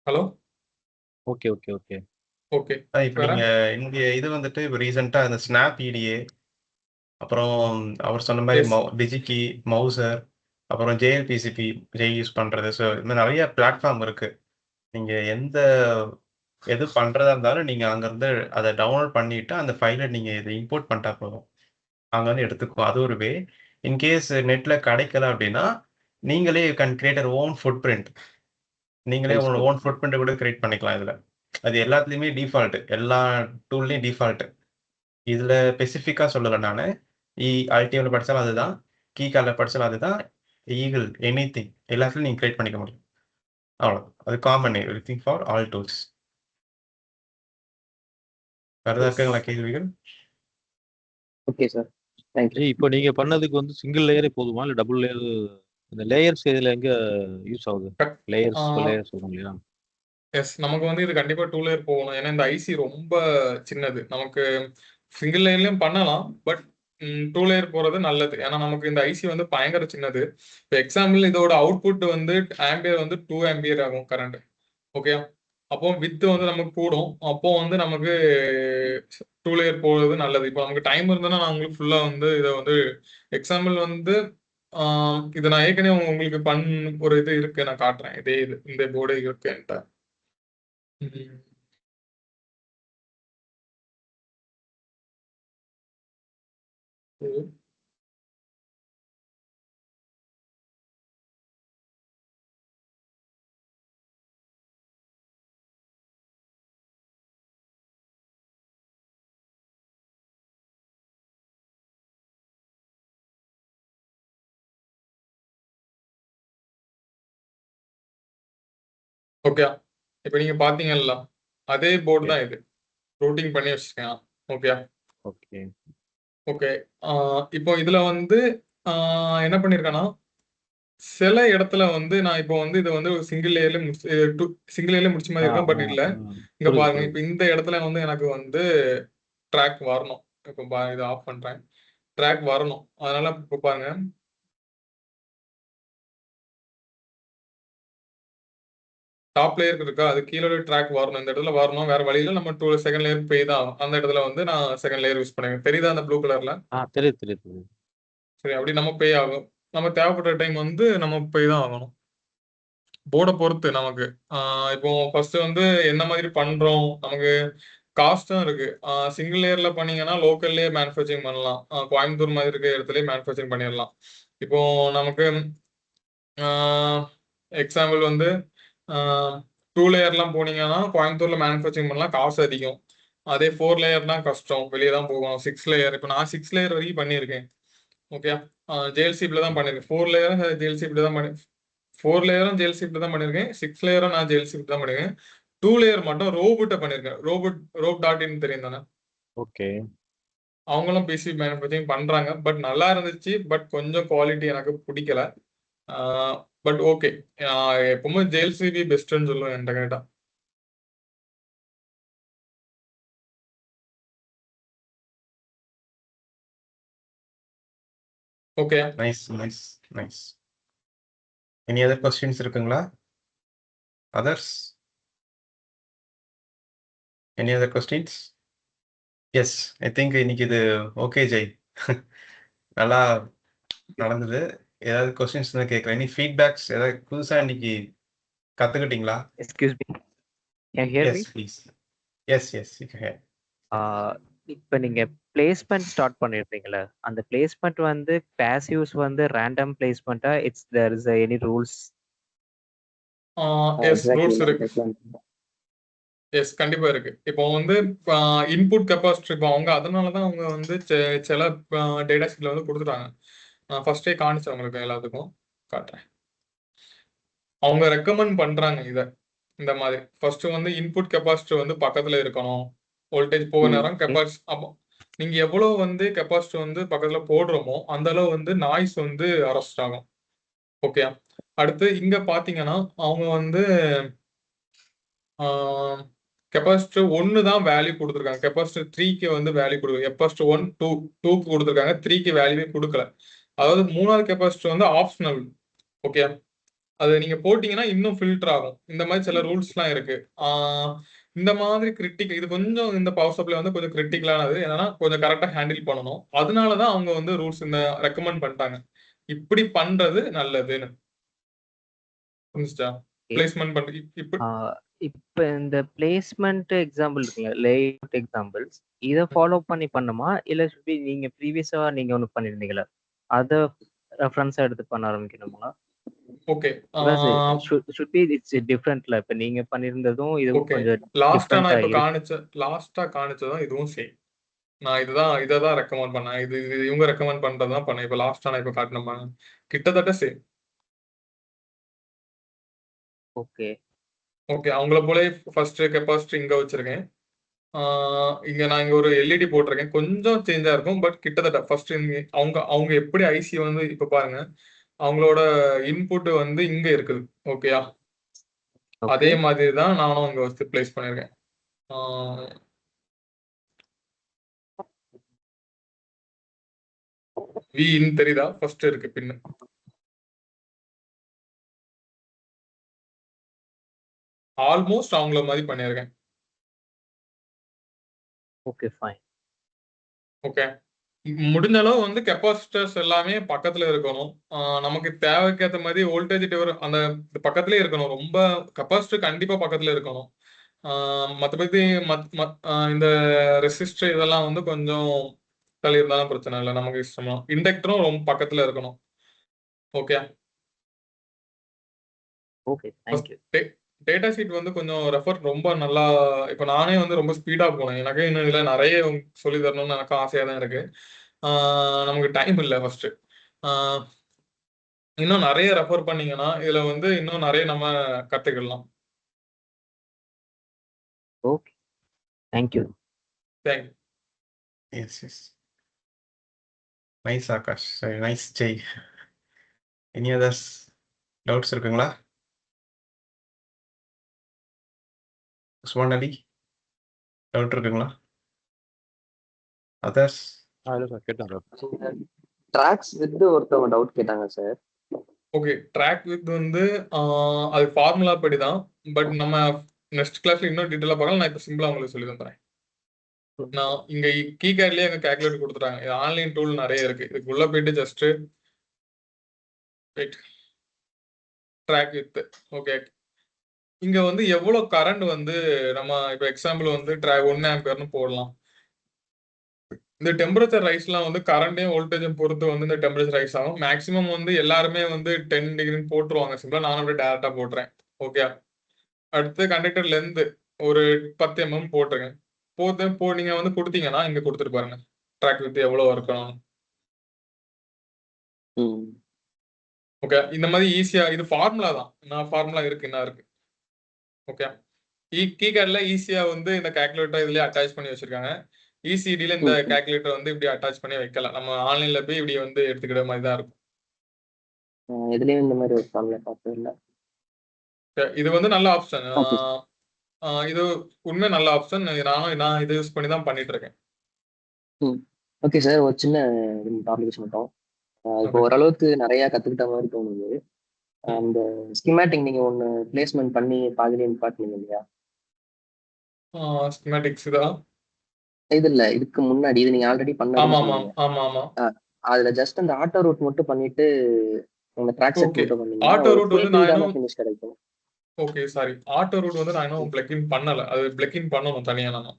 Hello, okay okay okay okay, இப்போ வேற நீங்க இங்க இது வந்துட்டு இப்போ ரீசெண்டா அந்த ஸ்னாப் இடிஏ, அப்புறம் அவர் சொன்ன மாதிரி எஸ் டிஜிகி, மவுசர், அப்புறம் ஜேஎல்பிசிபி யூஸ் பண்றது. ஸோ இது மாதிரி நிறைய பிளாட்ஃபார்ம் இருக்கு. நீங்க எது பண்றதா இருந்தாலும் நீங்க அங்கிருந்து அதை டவுன்லோட் பண்ணிட்டு அந்த ஃபைலை நீங்க இதை இம்போர்ட் பண்ணிட்டா போதும், அங்க வந்து எடுத்துக்குவோம். அது ஒரு வே. இன்கேஸ் நெட்ல கிடைக்கல அப்படின்னா நீங்களே you can create your own food print. நீங்களே சரி உங்களோட சார். ஓன் ஃபுட் பிரிண்ட் கூட கிரியேட் பண்ணிக்கலாம் இதுல. அது எல்லாத்துலயுமே டிஃபால்ட், எல்லா டூல்லையும் டிஃபால்ட். இதுல ஸ்பெசிஃபிக்கா சொல்லலை நான். அல்டிவ்ல படிச்சாலும் அதுதான், கீ கார்டில் படிச்சாலும் அதுதான், ஈகிள் எனிதிங் எல்லாத்துலயும் நீங்க கிரியேட் பண்ணிக்க முடியும். அவ்வளோ, அது common everything for all tools. வேற ஏதாவது எஸ் இருக்குங்களா கேள்விகள்? Okay sir, thank you. இப்போ நீங்க பண்ணதுக்கு வந்து சிங்கிள் லேயரே போதுமா இல்லை டபுள் லேயர்? இந்த லேயர்ஸ் இதில் எங்க யூஸ் ஆகுது? லேயர்ஸ் சொல்லுங்க இல்லையா? எஸ், நமக்கு வந்து இது கண்டிப்பா 2 லேயர் போகணும். ஏன்னா இந்த ஐசி ரொம்ப சின்னது. நமக்கு சிங்கிள் லேயர்லயும் பண்ணலாம், பட் 2 லேயர் போறது நல்லது. ஏன்னா நமக்கு இந்த ஐசி வந்து பயங்கர சின்னது. இப்போ எக்ஸாம்பிள் இதோட அவுட்புட் வந்து ஆம்பியர் வந்து 2 ஆம்பியர் ஆகும் கரண்ட். ஓகே, அப்போ வித் வந்து நமக்கு கூடும். அப்போ வந்து நமக்கு 2 லேயர் போகிறது நல்லது. இப்போ நமக்கு டைம் இருந்ததுன்னா நான் உங்களுக்கு ஃபுல்லா வந்து இதை வந்து எக்ஸாம்பிள் வந்து இதை நான் ஏற்கனவே உங்களுக்கு ஒரு இது இருக்கு, நான் காட்டுறேன். இதே இது இந்த போர்டு இருக்கு என்கிட்ட. ஓகே, இப்போ நீங்க பாத்தீங்கல்ல அதே போர்டு தான் இது, ரூட்டிங் பண்ணி வச்சிருக்கேன். ஓகே ஓகே ஓகே, இப்போ இதுல வந்து என்ன பண்ணிருக்கேன்னா சில இடத்துல வந்து நான் இப்போ வந்து இதை வந்து சிங்கிள் லேயர்ல முடிச்ச மாதிரி இருக்கேன். பட் இல்ல, இங்க பாருங்க, இப்போ இந்த இடத்துல வந்து எனக்கு வந்து ட்ராக் வரணும். இப்போ இதை ஆஃப் பண்றேன், ட்ராக் வரணும். அதனால இப்போ பாருங்க, டாப் லேயர் இருக்கா, அது கீழே ட்ராக் வரணும். இந்த இடத்துல வரணும், வேற வழியில நம்ம 2 செகண்ட் லேயர் போய் தான் ஆகும். அந்த இடத்துல வந்து நான் செகண்ட் லேயர் யூஸ் பண்ணுவேன். தெரியுதா அந்த ப்ளூ கலர்ல? தெரியுது தெரியுது. சரி, அப்படி நம்ம பே ஆகும். நம்ம தேவைப்படுற டைம் வந்து நம்ம போய் தான் ஆகணும். போர்டை பொறுத்து நமக்கு இப்போ ஃபர்ஸ்ட் வந்து என்ன மாதிரி பண்றோம், நமக்கு காஸ்டும் இருக்கு. சிங்கிள் லேயர்ல பண்ணீங்கன்னா லோக்கல்லே மேனுஃபேக்சரிங் பண்ணலாம். கோயம்புத்தூர் மாதிரி இருக்க இடத்துலயே மேனுஃபேக்சரிங் பண்ணிடலாம். இப்போ நமக்கு எக்ஸாம்பிள் வந்து 2 லேயர்லாம் போனீங்கன்னா கோயம்புத்தூர்ல மேனுஃபேக்சரிங் பண்ணலாம், காசு அதிகம். அதே 4 லேயர்னா கஷ்டம், வெளியே தான் போகணும். 6 லேயர், இப்போ நான் 6 லேயர் வரைக்கும் பண்ணியிருக்கேன். ஓகே, ஜேஎல்சிபில தான் பண்ணியிருக்கேன். 4 லேயரும் ஜேஎல்சிபில தான் 4 லேயரும் ஜேஎல்சிபில தான் பண்ணியிருக்கேன். 6 லேயரும் நான் ஜேஎல்சிபில தான் பண்ணியிருக்கேன். 2 லேயர் மட்டும் ரோபோட்ட பண்ணியிருக்கேன். ரோப்.in தெரியும் தானே? ஓகே, அவங்களும் பிசி மேனுஃபேக்சரிங் பண்றாங்க. பட் நல்லா இருந்துச்சு, பட் கொஞ்சம் குவாலிட்டி எனக்கு பிடிக்கல. பட் ஓகே, எப்பவுமே ஜேஎல்சிபி பெஸ்ட்னு சொல்லுவேன் என்கிட்ட கேட்டா. Okay, nice nice nice. Any other questions இருக்குங்களா? Others? Any other questions? Yes, I think இன்னைக்கு இது ஓகே ஜெய். நல்லா நடந்தது. ஏதாவது கொஸ்டின்ஸ் தான் கேட்குறேன். எனி ஃபீட்பேக்ஸ் ஏதாவது புதுசா இன்னைக்கு கத்துக்கிட்டீங்களா? Excuse me, can hear me? Yes please. Yes yes you can hear. இப்போ நீங்க பிளேஸ்மெண்ட் ஸ்டார்ட் பண்ணிருப்பீங்களா, அந்த பிளேஸ்மெண்ட் வந்து பாசிவ்ஸ் வந்து ரேண்டம் பிளேஸ்மெண்ட்டா, it's there is any rules? Yes rules இருக்கு. எஸ் கண்டிப்பா இருக்கு. இப்போ வந்து இன்புட் கெப்பாசிட்டி இப்போ அவங்க அதனாலதான் அவங்க வந்து சில டேட்டா ஷீட்ல வந்து கொடுத்துட்டாங்க. நான் ஃபர்ஸ்டே காணிச்சேன் உங்களுக்கு எல்லாத்துக்கும் காட்டுறேன். அவங்க ரெக்கமெண்ட் பண்றாங்க இந்த மாதிரி ஃபர்ஸ்ட் வந்து இன்புட் கெப்பாசிட்டி வந்து பக்கத்துல இருக்கணும். வோல்டேஜ் போக நேரம் கெப்பாசிட்டி, அப்போ நீங்க எவ்வளவு வந்து கெப்பாசிட்டி வந்து பக்கத்துல போடுறோமோ அந்த அளவு வந்து நாய்ஸ் வந்து அரெஸ்ட் ஆகும். ஓகே, அடுத்து இங்க பாத்தீங்கன்னா அவங்க வந்து கெப்பாசிட்டி 1 தான் வேல்யூ கொடுத்துருக்காங்க. கெப்பாசிட்டி 3க்கு வந்து வேல்யூ கொடுக்குது. கெப்பாசிட்டி 1 2க்கு கொடுத்துருக்காங்க, 3க்கு வேல்யூவே கொடுக்கல. அதாவது 3வது கெப்பாசிட்டி வந்து ஆப்ஷனல். ஓகே, அது நீங்க போட்டீங்கன்னா இன்னும் ஃபில்டர் ஆகும். இந்த மாதிரி சில ரூல்ஸ்லாம் இருக்கு. இந்த மாதிரி கிரிட்டிக்கல், இது கொஞ்சம் இந்த பவர் சப்ளை வந்து கொஞ்சம் கிரிட்டிக்கலானது. என்னன்னா கொஞ்சம் கரெக்டா ஹேண்டில் பண்ணணும். அதனாலதான் அவங்க வந்து ரூல்ஸ் இந்த ரெக்கமெண்ட் பண்ணிட்டாங்க, இப்படி பண்றது நல்லதுன்னு. புரிஞ்சுச்சா? பிளேஸ்மெண்ட் பண்றது இப்படி. இப்போ இந்த பிளேஸ்மெண்ட் எக்ஸாம்பிள் இருக்குல்ல, லேஅவுட் எக்ஸாம்பிள்ஸ், இதை ஃபாலோ பண்ணுமா, இல்ல சுற்றி நீங்க ப்ரீவியஸா நீங்க ஒன்று பண்ணிருந்தீங்களா அதை ரெஃபரன்ஸா எடுத்து பண்ண ஆரம்பிக்கணுமா? ஓகே, should be it's differentல. இப்ப நீங்க பண்ணிருந்ததும் இதுவும் கொஞ்சம் லாஸ்டா நான் இப்ப டிஃபரண்டா லாஸ்டா காணிச்சதும் இதுவும் சேம். நான் இதான் ரெக்கமெண்ட் பண்ணேன். இது இவங்க ரெக்கமெண்ட் பண்றதுதான் பண்ணேன். இப்ப லாஸ்டா நான் இப்ப காட்டினேன் கிட்டத்தட்ட சேம். ஓகே ஓகே, அவங்கள போல ஃபர்ஸ்ட் கெப்பாசிட்டி இங்க வச்சிருக்கேன். இங்க நான் இங்க ஒரு எல்இடி போட்டிருக்கேன். கொஞ்சம் சேஞ்சா இருக்கும், பட் கிட்டத்தட்ட ஃபர்ஸ்ட் அவங்க எப்படி ஐசி வந்து இப்ப பாருங்க, அவங்களோட இன்புட் வந்து இங்க இருக்குது. ஓகேயா, அதே மாதிரி தான் நானும் அங்க வச்சு பிளேஸ் பண்ணிருக்கேன். வின்னு தெரியுதா? ஃபர்ஸ்ட் இருக்கு பின்னு. ஆல்மோஸ்ட் அவங்கள மாதிரி பண்ணிருக்கேன். Okay fine. ஓகே, முடிஞ்ச அளவு வந்து கெப்பாசிட்டர்ஸ் எல்லாமே பக்கத்துல இருக்கணும். நமக்கு தேவைக்கேற்ற மாதிரி வோல்டேஜ் டிவர் அந்த பக்கத்துலயே இருக்கணும். ரொம்ப கெப்பாசிட்டர் கண்டிப்பா பக்கத்துல இருக்கணும். மற்றபடி இந்த ரெசிஸ்டர் இதெல்லாம் வந்து கொஞ்சம் தள்ளி இருந்தாலும் பிரச்சனை இல்லை, நமக்கு இஷ்டமா. இண்டக்டரும் ரொம்ப பக்கத்துல இருக்கணும். Okay okay, thank you. Data sheet வந்து கொஞ்சம் ரெஃபர் ரொம்ப நல்லா. இப்போ நானே வந்து ரொம்ப ஸ்பீடா போனேன். எனக்கு இன்னும் இதுல நிறைய சொல்லி தரணும்னு எனக்கு ஆசையா தான் இருக்கு. நமக்கு டைம் இல்லை. ஃபர்ஸ்ட் இன்னும் நிறைய ரெஃபர் பண்ணீங்கன்னா இதுல வந்து இன்னும் நிறைய நம்ம கத்துக்கலாம். Okay, thank you. Thank you. Yes yes, nice Akash, nice Jai. Any others doubts இருக்குங்களா? உஸ்மான் அலி, டவுட் இருக்குங்களா? அதர்ஸ்? இல்லை சார், கேட்டாங்க. ட்ராக்ஸ் வித் ஒருத்தவங்க டவுட் கேட்டாங்க சார். ஓகே, ட்ராக் வித் வந்து அது ஃபார்முலா படி தான். பட் நம்ம நெக்ஸ்ட் கிளாஸ்ல இன்னும் டீட்டெயிலாக பார்க்கலாம். நான் இப்போ சிம்பிளா உங்களுக்கு சொல்லி தந்துறேன். நான் இங்க கீ கேட்லயே எங்க கால்குலேட் கொடுத்துட்டாங்க. இது ஆன்லைன் டூல் நிறைய இருக்கு. இதுக்குள்ள போயிட்டு ஜஸ்ட் ட்ராக் வித். ஓகே, இங்க வந்து எவ்வளவு கரண்ட் வந்து நம்ம இப்போ எக்ஸாம்பிள் வந்து 1 ஆம்பியர்னு போடலாம். இந்த டெம்பரேச்சர் ரைஸ்லாம் வந்து கரண்டையும் வோல்டேஜும் பொறுத்து வந்து இந்த டெம்பரேச்சர் ரைஸ் ஆகும். மேக்ஸிமம் வந்து எல்லாருமே வந்து 10 டிகிரின்னு போட்டுருவாங்க சிம்பிளா. நானும் அப்படியே டேரக்டா போட்டுறேன். ஓகே, அடுத்து கண்டக்டர் லென்த் ஒரு 10 mm போட்டுருங்க. நீங்க வந்து கொடுத்தீங்கன்னா இங்க கொடுத்துட்டு பாருங்க ட்ராக் வித் எவ்வளவு இருக்கணும். ஓகே, இந்த மாதிரி ஈஸியா இது ஃபார்முலா தான். நான் ஃபார்முலா இருக்கு, என்ன இருக்கு. ஓகே, கீகேட்ல ஈஸியா வந்து இந்த கால்குலேட்டர் இதுலயே அட்டாச் பண்ணி வச்சிருக்காங்க. இசிடில இந்த கால்குலேட்டர் வந்து இப்படி அட்டாச் பண்ணி வைக்கலாம். நம்ம ஆன்லைன்ல போய் இப்படி வந்து எடுத்துக்கிற மாதிரி தான் இருக்கும். எதுலயும் இந்த மாதிரி ஒரு ப்ராப்ளம் பார்த்தது இல்லை. இது வந்து நல்ல ஆப்ஷன். ஓகே இது உண்மை நல்ல ஆப்ஷன். நான் இதை யூஸ் பண்ணி தான் பண்ணிட்டு இருக்கேன். ஓகே சார், ஒரு சின்ன டாபிக்ஸ் மட்டும். இப்போ ஓகே. ஓரளவுக்கு நிறைய கத்துக்கிட்ட மாதிரி தோணுது. அந்த ஸ்கிமேட்டிக் நீங்க ஒன்று பிளேஸ்மெண்ட் பண்ணி பாதிலே நிப்பாட்டினீங்க இல்லையா? ஸ்கிமேட்டிக்ஸ் தான். இது இல்லை, இதுக்கு முன்னாடி இது நீங்க ஆல்ரெடி ஆமா பண்ணதுன்னு ஆமா சொன்னீங்க. ஆமா ஆமா. அதுல ஜஸ்ட் அந்த ஆட்டோ ரூட் மட்டும் பண்ணிட்டு அந்த ட்ராக் செட் ஓகே. மட்டும் பண்ணீங்கன்னா ஆட்டோ ஒரு ரூட் ஃபுல் வந்து நான் பில்டான இன்னும் ஃபினிஷ் கிடைக்கும். ஓகே சாரி, ஆட்டோ ரூட் வந்து நான் இன்னும் பிளக்கின் பண்ணல. அது பிளக்கின் பண்ணணும் தனியா. நான்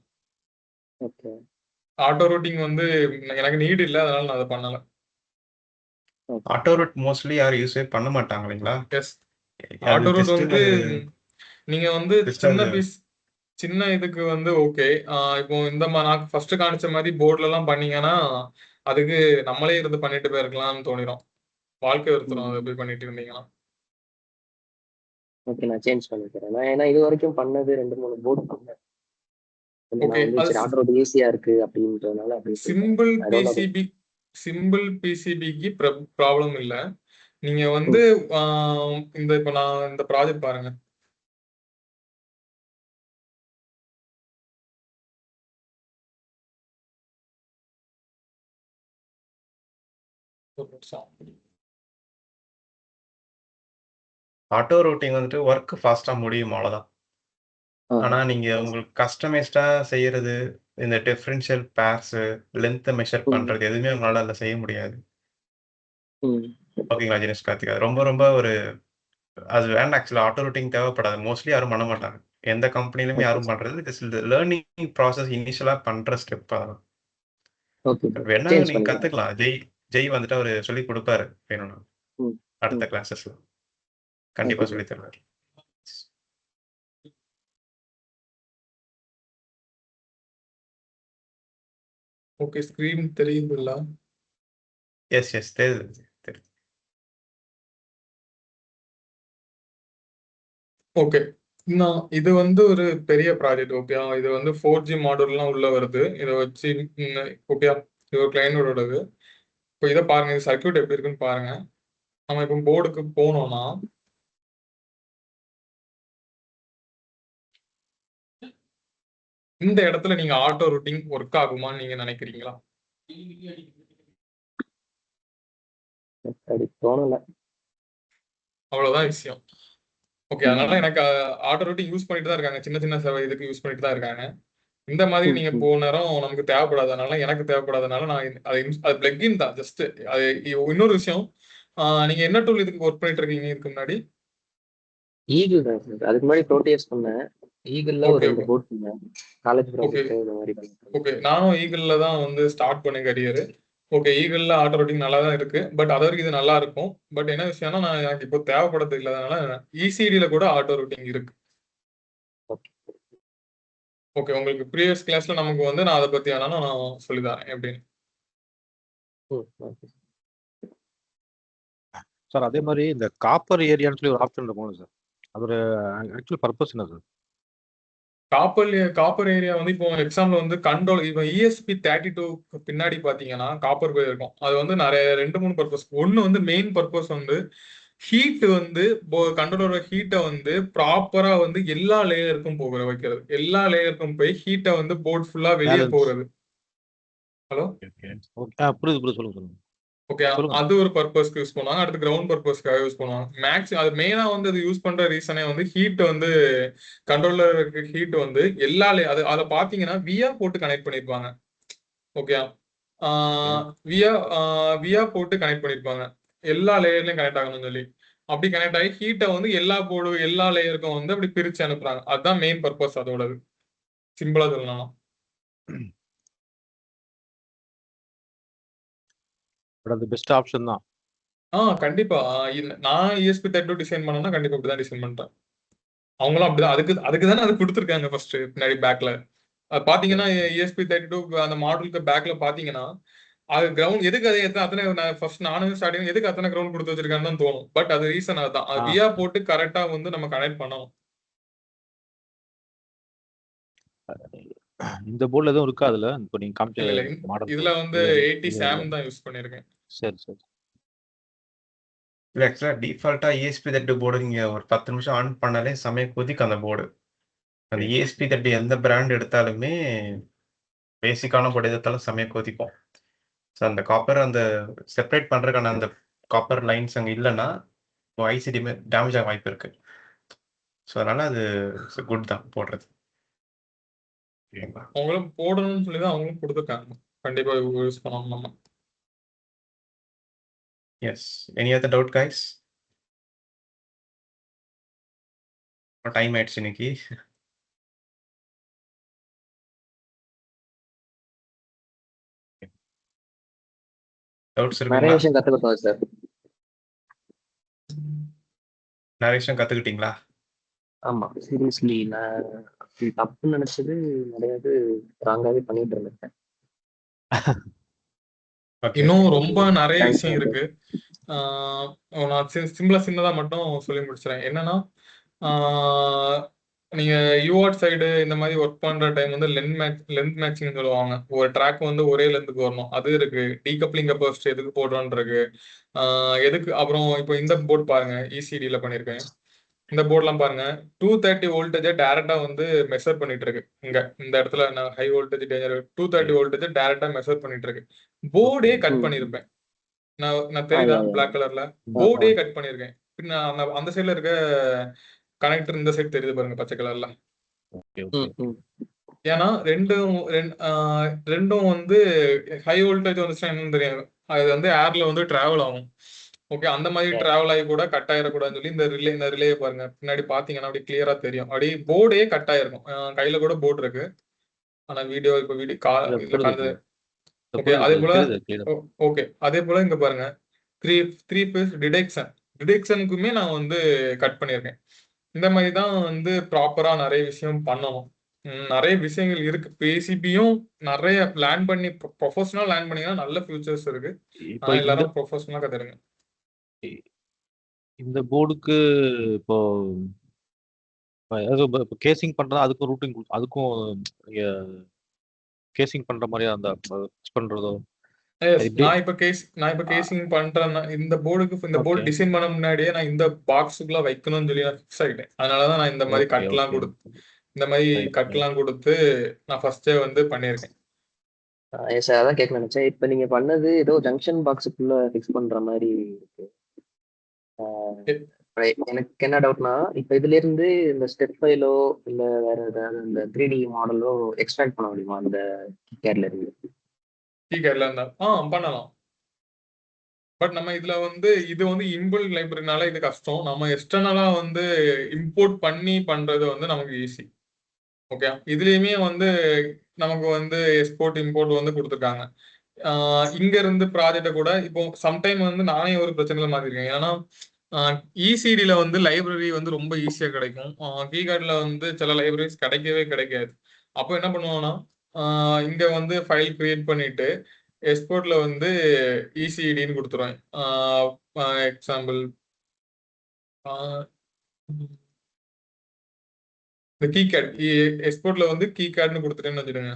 ஓகே ஆட்டோ ரூட்டிங் வந்து எனக்கு நீட் இல்லை, அதனால நான் அதை பண்ணல. ஓகே ஆட்டோ ரூட் மோஸ்ட்லி யாரும் யூஸே பண்ண மாட்டாங்க இல்லைங்களா? எஸ், அது ஆட்டோ ரூட் ஜஸ்ட் வந்து நீங்க வந்து ஜஸ்ட் சின்ன அது பீஸ் சின்ன இதுக்கு வந்து ஓகே. இப்போ நான் ஃபர்ஸ்ட் காணிச்ச மாதிரி போர்டுல எல்லாம் பண்ணீங்கன்னா அதுக்கு நம்மளே இருந்து பண்ணிட்டு போயிருக்கலாம்னு தோணிடும். வாழ்க்கை ஒருத்தரும் அதை போய் பண்ணிட்டு இருந்தீங்கன்னா. ஓகே நான் சேஞ்ச் பண்ணிக்கிறேன். நான் ஏன்னா இது வரைக்கும் பண்ணது 2-3 போர்டு பண்ணேன். நான் ஓகே, வந்து அது சரி ஆட்டோ ரூட் ஈஸியா இருக்கு அப்படின்றதுனால அப்படியே போயிட்டேன். சிம்பிள் பிசிபிக்கு ப்ராப்ளம் இல்லை. நீங்க வந்து இப்ப நான் இந்த ப்ராஜெக்ட் பாருங்க. ஆட்டோ ரூட்டிங் வந்துட்டு ஒர்க் ஃபாஸ்டா முடியும் அவ்வளவுதான். ஆனா நீங்க உங்களுக்கு கஸ்டமைஸ்டா செய்யறது, இந்த டிஃபரன்ஷியல் பேர்ஸ் லென்த் மெஷர் பண்றது எதுவுமே உங்களால அதுல செய்ய முடியாது. ஓகேங்களா ஜெனிஷ் கார்த்திகா? ரொம்ப ரொம்ப ஒரு அது வேண்டாம். ஆக்சுவலா ஆட்டோ ரூட்டிங் தேவைப்படாது. மோஸ்ட்லி யாரும் பண்ண மாட்டாங்க. எந்த கம்பெனிலுமே யாரும் பண்றது இது லேர்னிங் ப்ராசஸ் இனிஷியலா பண்ற ஸ்டெப் அதெல்லாம். வேணா நீங்க கத்துக்கலாம். ஜெய் வந்துட்டு அவரு சொல்லி கொடுப்பாரு வேணும்னா அடுத்த கிளாஸஸ்ல கண்டிப்பா சொல்லி தருவாரு. ஓகே, ஸ்கிரீன் தெரியுதுல்ல? எஸ் தெரியுது. ஓகே, இது வந்து ஒரு பெரிய ப்ராஜெக்ட். ஓகே, இது வந்து 4G மாடல்லாம் உள்ள வருது. இதை வச்சு ஓகே, இது ஒரு கிளைண்டோடது. இப்போ இதை பாருங்க, இது சர்க்யூட் எப்படி இருக்குன்னு பாருங்க. நம்ம இப்போ போர்டுக்கு போனோம்னா இந்த இடத்துல நீங்க ஆட்டோ ரூட்டிங் ஒர்க் ஆகுமான்னு நீங்க நினைக்கிறீங்களா? அவ்வளவுதான் விஷயம். ஓகே, அதனால எனக்கு ஆட்டோ ரூட்டிங் யூஸ் பண்ணிட்டு தான் இருக்காங்க. சின்ன சின்ன இதுக்கு யூஸ் பண்ணிட்டு தான் இருக்காங்க. இந்த மாதிரி நீங்க போன நேரம் நமக்கு தேவைப்படாதனால, எனக்கு தேவைப்படாதனால நான் அது பிளக்இன் தான் ஜஸ்ட். அது இன்னொரு விஷயம், நீங்க என்ன டூல் இதுக்கு ஒர்க் பண்ணிட்டு இருக்கீங்க இதுக்கு முன்னாடி? ஈகிள் தான் சார். அதுக்கு முன்னாடி ப்ரோட்டியஸ் பண்ணேன். ஈகிள்ல ஒரு 2 போர்ட் பண்ணேன். காலேஜ் ப்ராஜெக்ட் இந்த மாதிரி பண்ணிட்டேன். ஓகே, நானும் ஈகிள்ல தான் வந்து ஸ்டார்ட் பண்ணேன் கரியர். ஓகே, ஈகிள்ல ஆட்டோ ரூட்டிங் நல்லா தான் இருக்கு. பட் அது வரைக்கும் இது நல்லா இருக்கும். பட் என்ன விஷயம்னா, எனக்கு இப்போ தேவைப்படுறது இல்லாதனால இசிடியில கூட ஆட்டோ ரூட்டிங் இருக்கு. ஓகே, உங்களுக்கு ப்ரீவியஸ் கிளாஸ்ல நமக்கு வந்து நான் அதை பத்தி வேணாலும் நான் சொல்லித்தரேன் எப்படின்னு. சார் அதே மாதிரி இந்த காப்பர் ஏரியான்னு சொல்லி ஒரு ஆப்ஷன் இருக்கும் சார். அதோட ஆக்சுவல் பர்பஸ் என்ன சார்? காப்பர் ஏரியா வந்து இப்போ எக்ஸாம்பிள் வந்து கண்ட்ரோல், இப்போ ESP32 பின்னாடி பாத்தீங்கன்னா காப்பர் இருக்கும். அது வந்து நிறைய 2-3 பர்பஸ். ஒன்னு வந்து மெயின் பர்பஸ் வந்து ஹீட் வந்து கண்ட்ரோலோட ஹீட்டை வந்து ப்ராப்பரா வந்து எல்லா லேயருக்கும் வைக்கிறது. எல்லா லேயருக்கும் போய் ஹீட்டை வந்து போர்ட் ஃபுல்லா வெளியே போகிறது. ஹலோ, புரியுது சொல்லுங்க. ஓகே, அது ஒரு பர்பஸ்க்கு யூஸ் பண்ணுவாங்க. அடுத்து கிரவுண்ட் பர்பஸ்க்காக யூஸ் பண்ணுவாங்க. அது மெயினா வந்து அது யூஸ் பண்ற ரீசனே வந்து ஹீட் வந்து கண்ட்ரோலர் ஹீட் வந்து எல்லா அதை பாத்தீங்கன்னா வியா போட்டு கனெக்ட் பண்ணிருப்பாங்க. ஓகே, வியா போட்டு கனெக்ட் பண்ணிருப்பாங்க. எல்லா லேயர்லயும் கனெக்ட் ஆகணும்னு சொல்லி அப்படி கனெக்ட் ஆகி ஹீட்டை வந்து எல்லா லேயருக்கும் வந்து அப்படி பிரிச்சு அனுப்புறாங்க. அதுதான் மெயின் பர்பஸ் அதோடது. சிம்பிளா சொல்லலாம். அது பெஸ்ட் ஆப்ஷன் தான். கண்டிப்பா. நான் ESP32 டிசைன் பண்ணேன்னா கண்டிப்பா இப்படிதான் டிசைன் பண்றேன். அவங்களும் அப்படிதான். அதுக்கு தானே அது கொடுத்துருக்காங்க ஃபர்ஸ்ட் பின்னாடி பேக்ல. அது பாத்தீங்கன்னா ESP32 அந்த மாடலுக்கு பேக்ல பாத்தீங்கன்னா அது கிரவுண்ட் எதுக்கு அதை அத்தனை ஃபர்ஸ்ட் நானும் ஸ்டார்டிங் எதுக்கு அத்தனை கிரவுண்ட் கொடுத்து வச்சிருக்கான்னு தான் தோணும். பட் அது ரீசன் அதுதான். அது வியா போட்டு கரெக்டா வந்து நம்ம கனெக்ட் பண்ணணும். இந்த போர்டுல எதுவும் இருக்கா அதுல? இப்போ நீங்க காமிச்ச மாடல் இதுல வந்து 80 சாம் தான் யூஸ் பண்ணிருக்கேன். சரி. இல்லை ஆக்சுவலாக டிஃபால்ட்டாக ESP32 போர்டு நீங்கள் ஒரு 10 நிமிஷம் ஆன் பண்ணாலே செமையா கொதிக்கும் அந்த போர்டு. அந்த சரி. ESP32 எந்த பிராண்ட் எடுத்தாலுமே பேசிக்கான போர்டு எடுத்தாலும் செமையா கொதிக்கும். ஸோ அந்த காப்பர் அந்த செப்பரேட் பண்ணுறதுக்கான அந்த காப்பர் லைன்ஸ் அங்கே இல்லைன்னா ஐசிடி டேமேஜ் ஆக வாய்ப்பு இருக்கு. ஸோ அதனால அது குட் தான் போடுறது. ஓகேங்களா? அவங்களும் போடணும்னு சொல்லி தான் அவங்களும் கொடுத்துருக்காங்க. கண்டிப்பா யூஸ் பண்ணணும் நம்ம. Yes. Any other doubt guys? Time ஆயிடுச்சு இன்னைக்கு. டவுட்ஸ் நிறைய இருக்குங்களா? விஷயம் கத்துக்கிட்டோம் சார். நிறைய விஷயம் கத்துக்கிட்டீங்களா? ஆமா, சீரியஸ்லி நான் அப்படி தப்புன்னு நினைச்சது நிறைய இது ராங்காவே பண்ணிட்டு இருந்தேன். ஓகே. இன்னும் ரொம்ப நிறைய தேங்க்ஸ் விஷயம் இருக்கு. நான் சின்னதா மட்டும் சொல்லி முடிச்சிடறேன். என்னன்னா நீங்க யூஆர்ட் சைடு இந்த மாதிரி ஒர்க் பண்ற டைம் வந்து லென்த் மேட்சிங் சொல்லுவாங்க. ஒரு ட்ராக் வந்து ஒரே லென்த்துக்கு வரணும், அது இருக்கு. டீகப்ளிங் கெப்பாசிட்டி எதுக்கு போடுறோன்னு இருக்கு. எதுக்கு அப்புறம் இப்போ இந்த போர்டு பாருங்க, இசிடியில் பண்ணியிருக்கேன். இந்த போர்ட்லாம் பாருங்க, 230 வோல்டேஜை டேரக்டா வந்து மெஷர் பண்ணிட்டு இருக்கு. இந்த இடத்துல நான் ஹை வோல்டேஜ் டேஞ்சர் 230 வோல்டேஜ் டேரக்டா மெஷர் பண்ணிட்டு இருக்கு. போர்டே கட் பண்ணியிருப்பேன். நான் தெரியுதா பிளாக் கலர்ல போர்டே கட் பண்ணியிருக்கேன். பின்ன அந்த சைடுல இருக்க கனெக்டர் இந்த சைடு தெரியுது பாருங்க பச்சை கலர்ல. ஏன்னா ரெண்டும் வந்து ஹை வோல்டேஜ் வந்துச்சுன்னா என்னன்னு தெரியாது, அது வந்து ஏர்ல வந்து டிராவல் ஆகும். ஓகே, அந்த மாதிரி டிராவல் ஆகி கூட கட் ஆயிடக்கூடாதுன்னு சொல்லி இந்த ரிலே பாருங்க, பின்னாடி பாத்தீங்கன்னா அப்படி கிளியரா தெரியும். அப்படி போர்டே கட் ஆயிருக்கும். கையில கூட போர்டு இருக்கு, ஆனா வீடியோ ஓகே. அதே போல ஓகே, அதே போல இங்க பாருங்க, த்ரீ பேஸ் டிடெக்ஷனுக்குமே நான் வந்து கட் பண்ணியிருக்கேன். இந்த மாதிரி தான் வந்து ப்ராப்பரா நிறைய விஷயம் பண்ணணும். நிறைய விஷயங்கள் இருக்கு. பிசிபியும் நிறைய லேர்ன் பண்ணி ப்ரொஃபஷனல் லேர்ன் பண்ணீங்கன்னா நல்ல ஃபியூச்சர்ஸ் இருக்கு. எல்லாரும் ப்ரொஃபஷனலா கத்துருங்க. இந்த போர்டுக்கு இப்போ கேசிங் பண்றதா, அதுக்கும் ரூட்டிங், அதுக்கும் கேசிங் பண்ற மாதிரியா அந்த பண்றதோ? நான் இப்ப கேசிங் பண்றேன். இந்த போர்டு டிசைன் பண்ண முன்னாடியே நான் இந்த பாக்ஸுக்குள்ள வைக்கணும்னு சொல்லி நான் ஃபிக்ஸ் ஆகிட்டேன். அதனாலதான் நான் இந்த மாதிரி கட்லாம் கொடுத்து நான் ஃபர்ஸ்டே வந்து பண்ணியிருக்கேன். சார் அதான் கேட்க நினைச்சேன். இப்ப நீங்க பண்ணது ஏதோ ஜங்ஷன் பாக்ஸுக்குள்ள ஃபிக்ஸ் பண்ற மாதிரி இருக்கு. எனக்கு என்ன டவுட்னா, இப்ப இதுல இருந்து இந்த ஸ்டெப் ஃபைலோ இல்ல வேற ஏதாவது இந்த 3D மாடலோ எக்ஸ்ட்ராக்ட் பண்ண முடியுமா அந்த கீகேட்ல இருந்து? கீகேட்ல இருந்தா பண்ணலாம். பட் நம்ம இதுல வந்து இது வந்து இன்பில்ட் லைப்ரரினால இது கஷ்டம். நம்ம எக்ஸ்டர்னலா வந்து இம்போர்ட் பண்ணி பண்றது வந்து நமக்கு ஈஸி. ஓகே, இதுலயுமே வந்து நமக்கு வந்து எக்ஸ்போர்ட் இம்போர்ட் வந்து கொடுத்துருக்காங்க. இங்க இருந்து ப்ராஜெக்ட கூட இப்போ சம்டைம் வந்து நானே ஒரு பிரச்சனையில மாத்திருக்கேன். ஏன்னா இசிடியில வந்து லைப்ரரி வந்து ரொம்ப ஈஸியா கிடைக்கும். கீகார்ட்ல வந்து சில லைப்ரரிஸ் கிடைக்கவே கிடைக்காது. அப்போ என்ன பண்ணுவோம்னா, இங்க வந்து ஃபைல் கிரியேட் பண்ணிட்டு எக்ஸ்போர்ட்ல வந்து இசிடின்னு கொடுத்துருவேன். எக்ஸாம்பிள் இந்த கீகேட் எக்ஸ்போர்ட்ல வந்து கீகேட்னு கொடுத்துட்டேன்னு வச்சுடுங்க,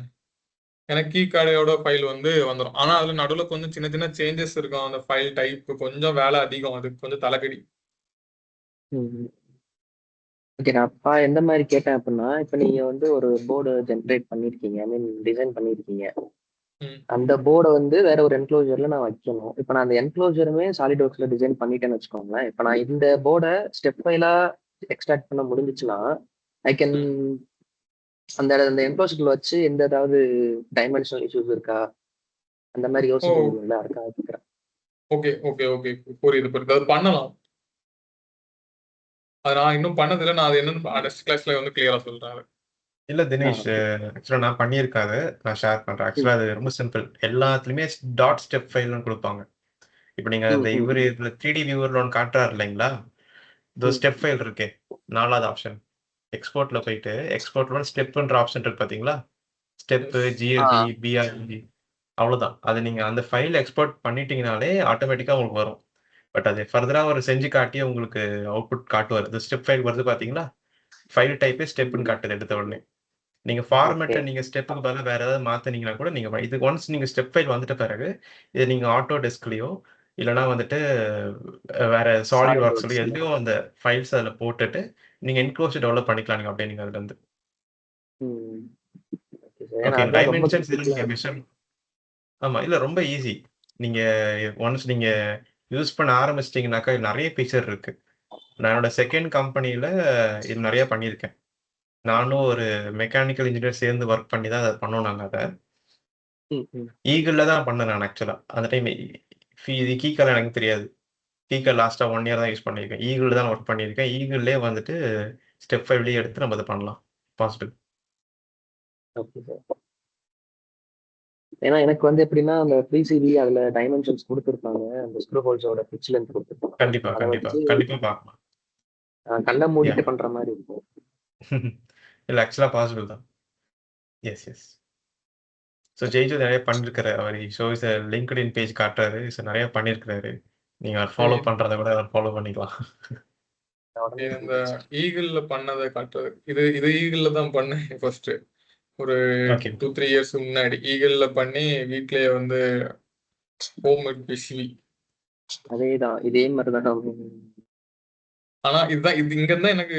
எனக்கு கீ கார்டோட ஃபைல் வந்து வந்துடும். ஆனா அதுல நடுவில் கொஞ்சம் சின்ன சின்ன சேஞ்சஸ் இருக்கும். அந்த ஃபைல் டைப் கொஞ்சம் வேலை அதிகம், அது கொஞ்சம் தலைக்கடி. ஓகே, நான் எந்த மாதிரி கேட்டேன் அப்படின்னா, இப்ப நீங்க வந்து ஒரு போர்டு ஜென்ரேட் பண்ணிருக்கீங்க, ஐ மீன் டிசைன் பண்ணிருக்கீங்க. அந்த போர்டை வந்து வேற ஒரு என்க்ளோஜர்ல நான் வைக்கணும். இப்ப நான் அந்த என்க்ளோஜருமே சாலிட் ஒர்க்ஸ்ல டிசைன் பண்ணிட்டேன்னு வச்சுக்கோங்களேன். இப்ப நான் இந்த போர்டை ஸ்டெப் ஃபைலா எக்ஸ்ட்ராக்ட் பண்ண முடிஞ்சிச்சுன்னா ஐ கேன் அந்த என்க்ளோஜர்ல வச்சு எந்த ஏதாவது டைமென்ஷனல் இஷ்யூஸ் இருக்கா அந்த மாதிரி யோசிக்க முடியும்ல, அதுக்காக கேட்கிறேன். ஓகே ஓகே ஓகே புரியுது. அது பண்ணலாம். அது நான் இன்னும் பண்ணதில்லை. நான் அது என்னன்னு நெக்ஸ்ட் கிளாஸ்ல வந்து கிளியரா சொல்றேன். இல்ல தினேஷ், ஆக்சுவலா நான் பண்ணியிருக்காது, நான் ஷேர் பண்றேன். ஆக்சுவலா அது ரொம்ப சிம்பிள். எல்லாத்துலயுமே டாட் ஸ்டெப் ஃபைல்னு கொடுப்பாங்க. இப்போ நீங்க இந்த இவர் இதுல 3D வியூவர்ல ஒன்று காட்டுறாரு இல்லைங்களா, இந்த ஸ்டெப் ஃபைல் இருக்கே 4வது ஆப்ஷன் எக்ஸ்போர்ட்ல போயிட்டு எக்ஸ்போர்ட்ல ஸ்டெப்ன்ற ஆப்ஷன் இருக்கு பாத்தீங்களா, ஸ்டெப் ஜிஎல்டி பிஆர்டி, அவ்வளவுதான். அது நீங்க அந்த ஃபைல் எக்ஸ்போர்ட் பண்ணிட்டீங்கனாலே ஆட்டோமேட்டிக்கா உங்களுக்கு வரும். பட் அது ஃபர்தரா ஒரு செஞ்சு காட்டி உங்களுக்கு அவுட்புட் காட்டுவார். இந்த ஸ்டெப் ஃபைல் வருது பாத்தீங்களா, ஃபைல் டைப்பே ஸ்டெப்னு காட்டுது எடுத்த உடனே. நீங்க ஃபார்மேட்டை நீங்க ஸ்டெப்புக்கு பதிலாக வேற ஏதாவது மாத்தினீங்கன்னா கூட நீங்க இது ஒன்ஸ் நீங்க ஸ்டெப் ஃபைல் வந்துட்ட பிறகு இதை நீங்க ஆட்டோ டெஸ்க்லயோ இல்லைன்னா வந்துட்டு வேற சாலிட் சாலிட் ஒர்க்ஸ் ஒர்க்ஸ்ல எதுலையும் அந்த ஃபைல்ஸ் அதில் போட்டுட்டு நீங்கள் என்க்ளோஸ் டெவலப் பண்ணிக்கலாம் நீங்கள் அப்படியே நீங்கள் அதுல இருந்து. Okay sir. ஏன்னா ஓகே, அதுதான் ரொம்ப டைமென்ஷன்ஸ் இதில் கிரிட்டிக்கலா நீங்கள் மெஷர். ஆமாம், இல்லை ரொம்ப ஈஸி. நீங்கள் ஒன்ஸ் நீங்கள் யூஸ் பண்ண ஆரம்பிச்சிட்டிங்கனாக்கா நிறைய ஃபீச்சர் இருக்கு. நான் என்னோட செகண்ட் கம்பெனியில் இது நிறைய பண்ணியிருக்கேன். நானும் ஒரு மெக்கானிக்கல் இன்ஜினியர் சேர்ந்து ஒர்க் பண்ணி தான் அதை பண்ணோம். நாங்கள் அதை ஈகிளில் தான் பண்ணேன் நான் ஆக்சுவலாக. அந்த டைம் இது கீக்கால் எனக்கு தெரியாது. கீக்கால் லாஸ்ட்டாக 1 இயர் தான் யூஸ் பண்ணியிருக்கேன். ஈகிள் தான் ஒர்க் பண்ணியிருக்கேன். ஈகிள்லேயே வந்துட்டு ஸ்டெப் 5 எடுத்து நம்ம அதை பண்ணலாம் பாசிபிள். Okay sir. ஏன்னா எனக்கு வந்து எப்படின்னா அந்த பிசிபி அதுல டைமென்ஷன்ஸ் கொடுத்துருப்பாங்க, அந்த ஸ்க்ரூ ஹோல்ஸோட பிட்ச் லென்த் கொடுத்துருப்பாங்க. கண்டிப்பா அதை கண்டிப்பா வச்சு கண்டிப்பா பார்க்கலாம். கண்ணை யா மூடிட்டு பண்ற மாதிரி இருக்கும். இல்லை ஆக்சுவலாக பாசிபிள் தான். S S. ஸோ ஜெய்ஜு நிறைய பண்ணியிருக்காரு. அவர் ஷோஸ் லிங்க்டின் பேஜ் காட்டுறாரு. ஸோ நிறைய பண்ணியிருக்கிறாரு. நீங்கள் அவர் ஃபாலோ பண்ணுறத கூட அவர் ஃபாலோ பண்ணிக்கலாம். நான் உடனே இது இந்த பண்ணிட்டேன் சார். ஈகிள்ல பண்ணதை காட்டுறது. இது ஈகிள்ல தான் பண்ணேன் ஃபர்ஸ்ட். ஒரு ஓகே 2-3 இயர்ஸ் முன்னாடி ஈகிள்ல பண்ணி வீட்லயே வந்து ஹோம்மேட் பிசிபி. அதேதான், இதே மாதிரி தான். ஆனா இதுதான் இங்க தான் எனக்கு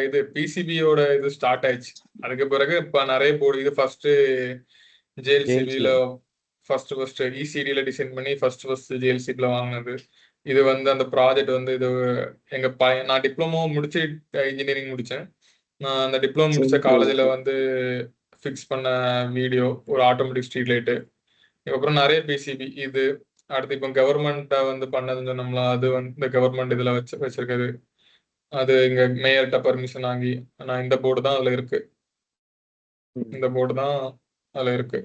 இது பிசிபியோட இது ஸ்டார்ட் ஆயிடுச்சு. அதுக்கு பிறகு இப்ப நிறைய போர்டு இது ஃபர்ஸ்ட் ஜேஎல்சிபில ஃபர்ஸ்ட் இசிடில டிசைன் பண்ணி ஃபர்ஸ்ட் ஜேஎல்சிபில வாங்கினது. இது வந்து அந்த ப்ராஜெக்ட் வந்து இது எங்க நான் டிப்ளமோ முடிச்சு இன்ஜினியரிங் முடிச்சேன். நான் அந்த டிப்ளமோ முடிச்ச காலேஜ்ல வந்து ஃபிக்ஸ் பண்ண வீடியோ ஒரு ஆட்டோமேட்டிக் ஸ்ட்ரீட் லைட்டு. இதுக்கப்புறம் நிறைய பிசிபி இது. அடுத்து இப்போ கவர்மெண்ட்டை வந்து பண்ணதுன்னு சொன்னோம்ல, அது வந்து இந்த கவர்மெண்ட் இதில் வச்சிருக்கிறது. அது இங்கே மேயர்கிட்ட பர்மிஷன் வாங்கி நான் இந்த போர்டு தான் அதில் இருக்கு. இந்த போர்டு தான் அதில் இருக்கு.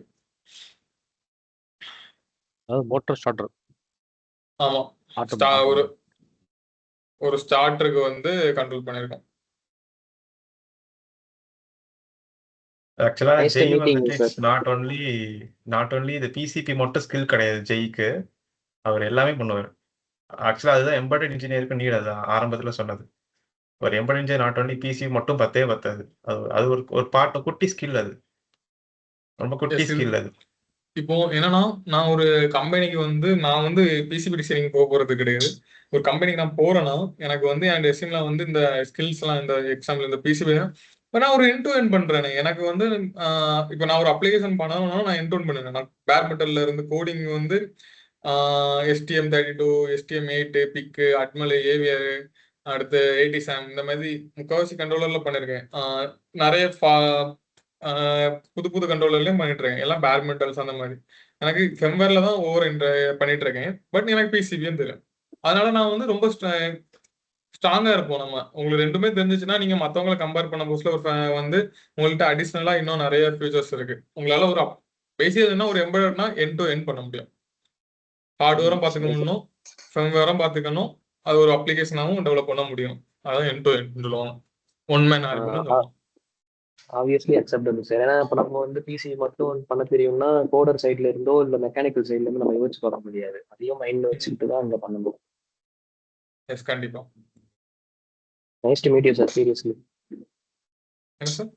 அதாவது மோட்டார் ஸ்டார்டர். ஆமாம், ஒரு ஸ்டார்டருக்கு வந்து கண்ட்ரோல் பண்ணியிருக்கோம். ஆக்சுவலாக ஜெய் வந்துட்டு இட்ஸ் நாட் ஒன்லி இந்த பிசிபி மட்டும் ஸ்கில் கிடையாது ஜெய்க்கு. அவர் எல்லாமே பண்ணுவார். ஆக்சுவலாக அதுதான் எம்பெடட் இன்ஜினியருக்கு நீட். அது ஆரம்பத்தில் சொன்னது. ஒரு embedded engineer not only PC மட்டும் பத்தாது. அது ஒரு பார்ட் குட்டி ஸ்கில். அது ரொம்ப குட்டி ஸ்கில். அது இப்போ என்னன்னா, நான் ஒரு கம்பெனிக்கு வந்து நான் வந்து பிசிபி டிசைனிங் போறது கிடையாது. ஒரு கம்பெனிக்கு நான் போறேன்னா எனக்கு வந்து என் ரெஸ்யூம்ல வந்து இந்த ஸ்கில்ஸ் எல்லாம் இந்த எக்ஸாம்பிள் இந்த பிசிபி நான் ஒரு எண்ட் டு எண்ட் பண்றேன். எனக்கு வந்து இப்போ நான் ஒரு அப்ளிகேஷன் பண்ணணும்னா நான் எண்ட் டு எண்ட் பண்ணுவேன். நான் பேர் மெட்டல்ல இருந்து கோடிங் வந்து STM32 STM8 பிக்கு அட்மல் ஏவியர் அடுத்து 80 சாம் இந்த மாதிரி முக்கால்வாசி கண்ட்ரோலர்ல பண்ணிருக்கேன். நிறைய புது புது கண்ட்ரோலர்லயும் பண்ணிட்டு இருக்கேன். எல்லாம் பேர் மெட்டல்ஸ் அந்த மாதிரி. எனக்கு ஃபெம்வேர்ல தான் பண்ணிட்டு இருக்கேன். பட் எனக்கு பிசிபியும் தெரியும். அதனால நான் வந்து ரொம்ப ஸ்ட்ராங்கா இருப்போம். நம்ம உங்களுக்கு ரெண்டுமே தெரிஞ்சிச்சுன்னா நீங்க மத்தவங்களை கம்பேர் பண்ண போஸ்ட்ல வந்து உங்கள்கிட்ட அடிஷ்னலா இன்னும் நிறைய ஃபியூச்சர்ஸ் இருக்கு. உங்களால ஒரு பேசியதுன்னா ஒரு எம்பெடட்னா எண்ட் டு எண்ட் பண்ண முடியும். ஹார்ட்வேரும் பார்த்துக்கணும், ஃபர்ம்வேரும் பார்த்துக்கணும். அது ஒரு அப்ளிகேஷனாகவும் டெவலப் பண்ண முடியும். அதான் எண்ட் டு எண்ட் சொல்லுவாங்க. One man army. Obviously acceptable sir. ஏன்னா இப்போ நம்ம வந்து பிசி மட்டும் பண்ண தெரியும்னா கோடர் சைட்ல இருந்தோ இல்லை மெக்கானிக்கல் சைட்ல இருந்து நம்ம யோசிச்சு வர முடியாது. அதையும் மைண்ட்ல வச்சுக்கிட்டு தான் அங்கே பண்ணணும். எஸ், கண்டிப்பா. Nice to meet you sir. Seriously என்ன sir?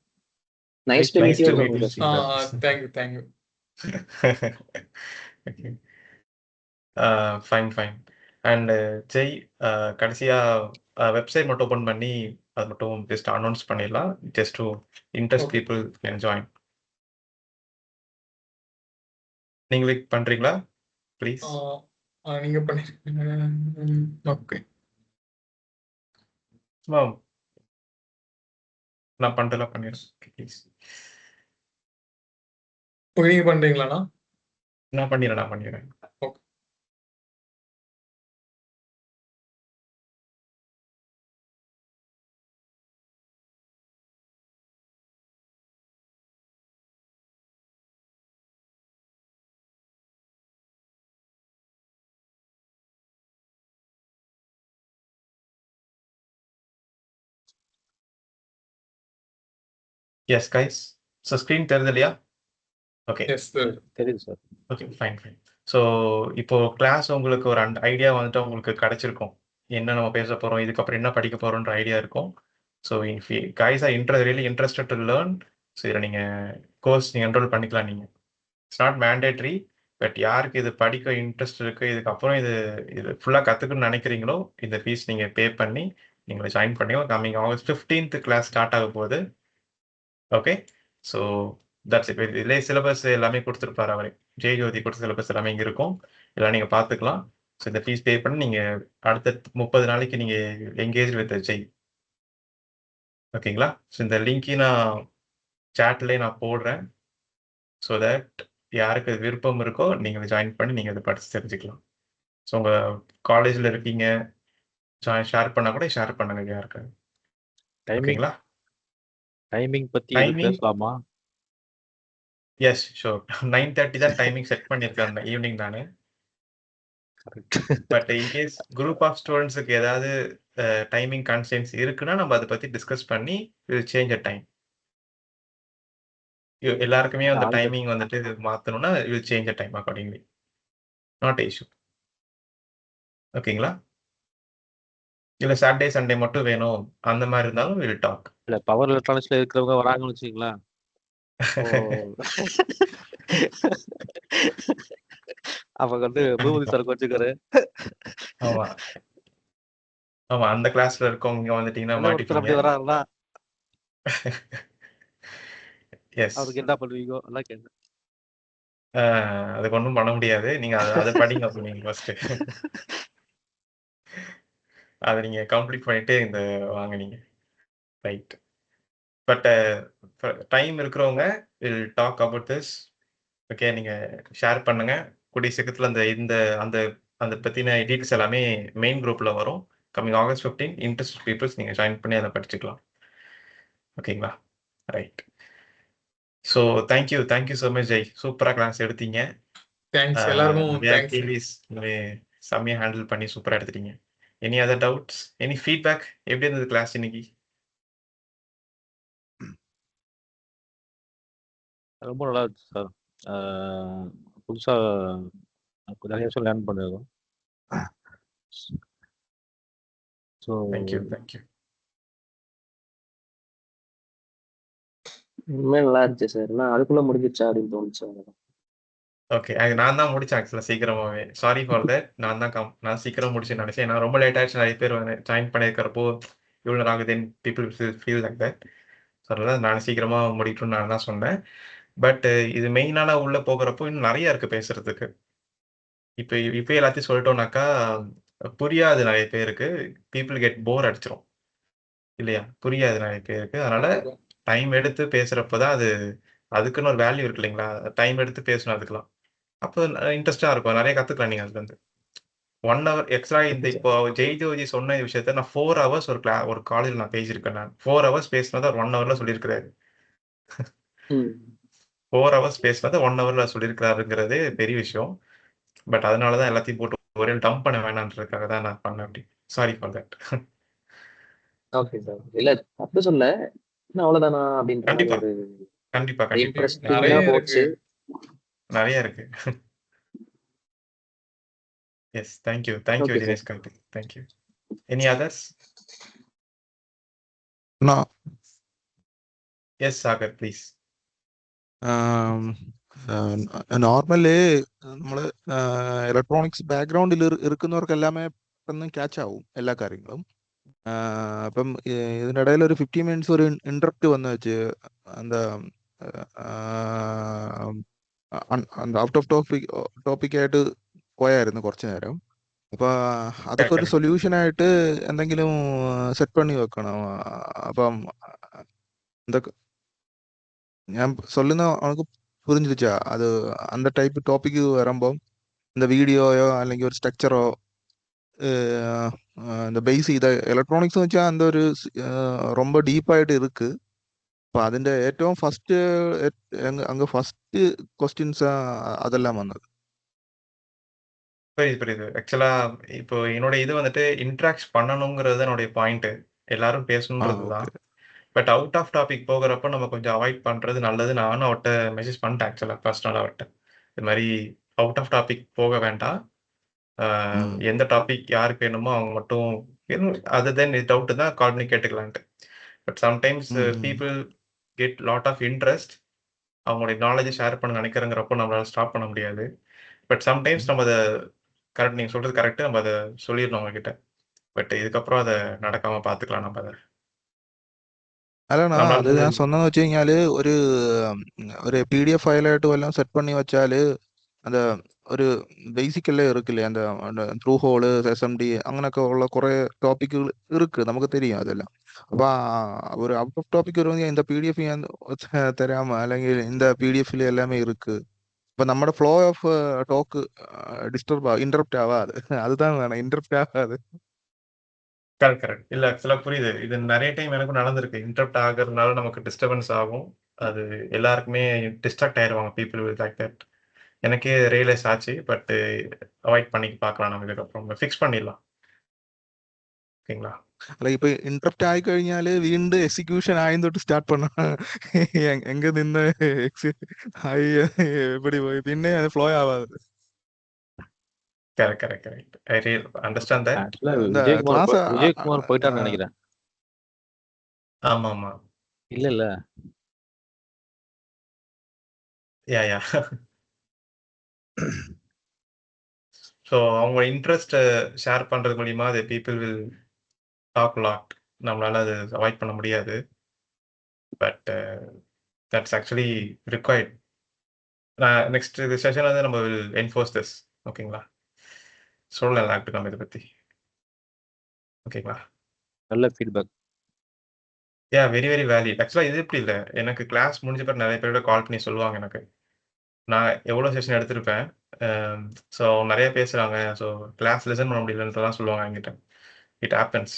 Nice to meet you. Thank you. Fine. And Jai, கடைசியா வெப்சைட் மட்டும் ஓப்பன் பண்ணி அது மட்டும் ஜஸ்ட் அனௌன்ஸ் பண்ணிடலாம். Just to interest people can join. நீங்களே பண்றீங்களா ப்ளீஸ்? நீங்க பண்ணிருக்கீங்க. ஓகே, சும்மா நான் பண்றதெல்லாம் பண்ணிடுறேன் ப்ளீஸ். நீங்க பண்றீங்களாண்ணா? நான் பண்ணிடுறேன். Okay. S guys, so screen தெரியுது இல்லையா? Okay, yes sir. தெரியுது சார். Okay, fine. ஸோ இப்போ கிளாஸ் உங்களுக்கு ஒரு ஐடியா வந்துட்டு உங்களுக்கு கிடைச்சிருக்கும். என்ன நம்ம பேச போகிறோம், இதுக்கப்புறம் என்ன படிக்க போகிறோன்ற ஐடியா இருக்கும். So if guys are really interested to learn, so இதில் நீங்கள் கோர்ஸ் நீங்கள் என்ரோல் பண்ணிக்கலாம். நீங்கள் இட்ஸ் நாட் மேண்டேட்ரி. பட் யாருக்கு இது படிக்க இன்ட்ரெஸ்ட் இருக்கு, இதுக்கப்புறம் இது இது ஃபுல்லா கத்துக்கணும்னு நினைக்கிறீங்களோ, இந்த ஃபீஸ் நீங்க பே பண்ணி நீங்க ஜாயின் பண்ணி coming August 15th class start ஆக போகுது. ஓகே. So that's it. இதுலேயே சிலபஸ் எல்லாமே கொடுத்துருப்பாரு அவரே. ஜெயஜோதி கொடுத்த சிலபஸ் எல்லாமே இங்கே இருக்கும். இதெல்லாம் நீங்கள் பார்த்துக்கலாம். ஸோ இந்த ஃபீஸ் பே பண்ணி நீங்கள் அடுத்த 30 நாளைக்கு நீங்கள் எங்கேஜ் வித் ஜெய். ஓகேங்களா? ஸோ இந்த லிங்கையும் நான் சேட்லேயே நான் போடுறேன். ஸோ தட் யாருக்கு விருப்பம் இருக்கோ நீங்கள் ஜாயின் பண்ணி நீங்கள் இதை படித்து தெரிஞ்சுக்கலாம். ஸோ உங்கள் காலேஜில் இருக்கீங்க, ஷேர் பண்ணால் கூட ஷேர் பண்ணுங்க யாருக்கு. ஓகேங்களா? டைமிங் பத்தி டைமிங் பேசலாமா? S sure. 9:30 தான் டைமிங் செட் பண்ணியிருக்காங்க ஈவினிங் நான். பட் இன்கேஸ் குரூப் ஆஃப் ஸ்டூடெண்ட்ஸுக்கு ஏதாவது டைமிங் கன்ஸ்டன்ஸ் இருக்குன்னா நம்ம அதை பற்றி டிஸ்கஸ் பண்ணி சேஞ்ச் அ டைம். எல்லாருக்குமே அந்த டைமிங் வந்துட்டு மாற்றணும்னா change a time accordingly. Not issue. ஓகேங்களா? இல்லை சாட்டர்டே சண்டே மட்டும் வேணும் அந்த மாதிரி இருந்தாலும் வில் டாக். இல்லை பவர் எலக்ட்ரானிக்ஸ்ல இருக்கிறவங்க வராங்கன்னு வச்சுங்களேன். அவங்க வந்து பூபதி சார் வச்சுக்காரு. ஆமா ஆமா அந்த கிளாஸ்ல இருக்கவங்க வந்துட்டீங்கன்னா மாட்டிப்பீங்க. வராங்களா? எஸ். அவருக்கு என்ன பண்ணுவீங்க எல்லாம் கேட்க. அதுக்கு ஒன்றும் பண்ண முடியாது. நீங்க அதை படிங்க நீங்க ஃபர்ஸ்ட். அதை நீங்க கம்ப்ளீட் பண்ணிட்டு இந்த வாங்க நீங்க. ரைட். பட் டைம் இருக்கிறவங்க will talk about this. Okay, நீங்க ஷேர் பண்ணுங்க. கூடிய சீக்கிரத்தில் அந்த பத்தின டீட்டெயில்ஸ் எல்லாமே மெயின் குரூப்ல வரும். கம்மிங் August 15 இன்ட்ரெஸ்ட் பீப்புள்ஸ் நீங்க ஜாயின் பண்ணி அதை படிச்சுக்கலாம். ஓகேங்களா? Right. So thank you so much Jai. சூப்பரா கிளாஸ் எடுத்தீங்க. தேங்க்ஸ் எல்லாருக்கும். கேள்விஸ் செம்மையா ஹேண்டில் பண்ணி சூப்பரா எடுத்துட்டீங்க. Any other doubts, any feedback? எப்படி இருந்தது கிளாஸ் இன்னைக்கு? ரொம்ப நல்லா இருந்துச்சு சார். புதுசா நிறைய விஷயம் லேர்ன் பண்ணிருக்கோம். So thank you. உண்மையா நல்லா இருந்துச்சு சார். நான் அதுக்குள்ள முடிஞ்சிருச்சா அப்படின்னு தோணுச்சு. ஓகே, நான் தான் முடிச்சேன் ஆக்சுவலாக சீக்கிரமாவே. Sorry for that. நான் சீக்கிரம் முடிச்சுன்னு நினைச்சேன். நான் ரொம்ப லேட் ஆயிடுச்சு. நிறைய பேர் ஜாயின் பண்ணியிருக்கிறப்போ இவ்வளோ ஆகுது people feel like that. So அதனால நான் சீக்கிரமாக முடிக்கணும்னு நான் தான் சொன்னேன். பட் இது மெயினான உள்ள போகிறப்போ இன்னும் நிறைய இருக்கு பேசுறதுக்கு. இப்போ எல்லாத்தையும் சொல்லிட்டோம்னாக்கா புரியாது நிறைய பேருக்கு. பீப்புள் கெட் போர் அடிச்சிடும் இல்லையா? புரியாது நிறைய பேருக்கு. அதனால டைம் எடுத்து பேசுறப்பதான் அதுக்குன்னு ஒரு வேல்யூ இருக்கு இல்லைங்களா? டைம் எடுத்து பேசணும் அதுக்கெல்லாம். அப்போ இன்ட்ரெஸ்டா இருக்கும். நிறைய கத்துக்கலாம் நீங்க அதுல இருந்து. 1 hour எக்ஸ்ட்ரா. இப்போ ஜெய்ஜோஜி சொன்ன விஷயத்த நான் 4 hours ஒரு காலேஜ்ல நான் பேசியிருக்கேன். நான் 4 hours பேசினதை 1 hourல சொல்லியிருக்கிறாரு. 4 hours பேசினதை 1 hourல சொல்லியிருக்கிறாருங்கிறது பெரிய விஷயம். பட் அதனாலதான் எல்லாத்தையும் போட்டு ஒரே டம்ப் பண்ண வேணான்றதுக்காக தான் நான் பண்ணேன் அப்படி. Sorry for that. Okay sir. இல்ல தப்பு சொல்ல, அவ்வளவுதானா அப்படின்ற கண்டிப்பா ஒரு கண்டிப்பா இன்ட்ரெஸ்டிங்கா போச்சு. நிறைய இருக்கு. Yes, thank you Okay, Dinesh Karthik. Thank you. Any others? Yes Sagar please. Normally നമ്മൾ ഇലക്ട്രോണിക്സ് ബാക്ക്ഗ്രൗണ്ടിൽ ഇരിക്കുന്നവർക്ക് എല്ലാമേ പെട്ടെന്ന് ക്യാച്ച് ആവും എല്ലാ കാര്യങ്ങളും. അപ്പം ഇതിനിടയിൽ ഒരു 15 minutes ഒരു ഇൻട്രപ്റ്റ് വന്ന് വെച്ച് എന്താ ഔട്ട് ഓഫ് ടോപ്പിക് ആയിട്ട് പോയായിരുന്നു കുറച്ചു നേരം. അപ്പൊ അതൊക്കെ ഒരു സൊല്യൂഷൻ ആയിട്ട് എന്തെങ്കിലും സെറ്റ് പണി വെക്കണം. അപ്പം എന്തൊക്കെ ഞാൻ சொல்லுന്ന உனக்கு புரிஞ்சிருச்சா? அது அந்த டைப் டாபிக் வரும்போது இந்த வீடியோயோ അല്ലെങ്കിൽ ஒரு ஸ்ட்ரக்சரோ இந்த பேஸ் இதை எலக்ட்ரானிக்ஸ் வச்சா அந்த ஒரு ரொம்ப டீப்பாയിട്ട് இருக்கு. அப்போ അതിന്റെ ഏറ്റവും ഫസ്റ്റ് அங்க ஃபர்ஸ்ட் क्वेश्चंस அதெல்லாம் வந்தது. புரியுது. ஆக்சுவலா இப்போ என்னோட இது வந்துட்டு இன்ட்ராக்ட் பண்ணணுங்கிறது என்னுடைய பாயிண்ட். எல்லாரும் பேசணுன்றதுதான். பட் அவுட் ஆஃப் டாபிக் போகிறப்ப நம்ம கொஞ்சம் அவாய்ட் பண்றது நல்லது. நானும் அவட்ட மெசேஜ் பண்ணிட்டேன் ஆக்சுவலா பர்சனலா அவட்ட. இது மாதிரி அவுட் ஆஃப் டாபிக் போக வேண்டாம். எந்த டாபிக் யாருக்கு வேணுமோ அவங்க மட்டும் அதர் தென் டவுட் தான் கால் பண்ணி கேட்டுக்கலான்ட்டு. But sometimes people get lot of interest. அவங்களுடைய நாலேஜை ஷேர் பண்ண நினைக்கிறங்கிறப்போ நம்மளால ஸ்டாப் பண்ண முடியாது. பட் சம்டைம்ஸ் நம்ம அதை கரெக்ட், நீங்கள் சொல்கிறது கரெக்டு, நம்ம அதை சொல்லிடணும் அவங்கக்கிட்ட. பட் இதுக்கப்புறம் அதை நடக்காமல் பார்த்துக்கலாம் நம்ம அதை. അല്ലണ്ണാ അത് நம்மளால ഞാൻ சொன்னതെന്ന് വെച്ച് കഴിഞ്ഞാല് ഒരു PDF ഫയലായിട്ട് വല്ലതും സെറ്റ് பண்ணி வச்சாല് அந்த ஒரு பேசிக்கல்ல இருக்குல்ல அந்த த்ரூ ஹோலு எஸ்எம்டி അങ്ങനെയൊക്കെ உள்ள குறை டாபிக்குகள் இருக்கு, நமக்கு தெரியும் அதெல்லாம். அப்போ ஒரு அவுட் ஆஃப் டாபிக் வருவாங்க, இந்த PDF தராம അല്ലെങ്കിൽ இந்த PDFல எல்லாமே இருக்கு. இப்போ നമ്മുടെ ஃப்ளோ ஆஃப் டாக் இன்டரப்ட் ஆகாது. அதுதான் வேணும், இன்டரப்ட் ஆகாது. கரெக்ட். இல்லை ஆக்சுவலாக புரியுது. இது நிறைய டைம் எனக்கும் நடந்திருக்கு. இன்டரப்ட் ஆகிறதுனால நமக்கு டிஸ்டர்பன்ஸ் ஆகும். அது எல்லாருக்குமே டிஸ்ட்ராக்ட் ஆயிடுவாங்க பீப்புள் வித் லைக் தட். எனக்கே ரியலைஸ் ஆச்சு. பட் அவாய்ட் பண்ணி பார்க்கலாம், நம்ம இதுக்கப்புறம் ஃபிக்ஸ் பண்ணிடலாம். ஓகேங்களா? അല്ല ഇപ്പൊ ഇന്ററപ്റ്റ് ആയി കഴിഞ്ഞാല് വീണ്ടും എക്സിക്യൂഷൻ ആയും തൊട്ട് സ്റ്റാർട്ട് பண்ணணும். എങ്ക നിന്ന് ആയി எப்படி போய் പിന്നെ അത് ഫ്ലോ ആവാது. கரெக்ட். I understand that. ஆக்சுவலா இந்த விஜயகுமார் கிளாஸ் விஜயகுமார் போயிட்டாருன்னு நினைக்கிறேன். ஆமா. இல்ல யா. ஸோ அவங்க இன்ட்ரெஸ்ட்டை ஷேர் பண்ணுறது மூலிமா அது பீப்புள் வில் டாக் லாட். நம்மளால அது அவாய்ட் பண்ண முடியாது. But that's actually required. Next session வந்து நம்ம வில் என்ஃபோர்ஸ் திஸ். ஓகேங்களா? சொல்லலாம் லாக்டு நம்ம இதை பற்றி. ஓகேங்களா? நல்ல ஃபீட்பேக். Very very valid. ஆக்சுவலாக இது எப்படி இல்லை, எனக்கு கிளாஸ் முடிஞ்ச பிறகு நிறைய பேரோட கால் பண்ணி சொல்லுவாங்க எனக்கு. நான் எவ்வளோ செஷன் எடுத்திருப்பேன், ஸோ நிறைய பேசுகிறாங்க, ஸோ கிளாஸ் லிசன் பண்ண முடியலன்றதான் சொல்லுவாங்க என்கிட்ட. It happens.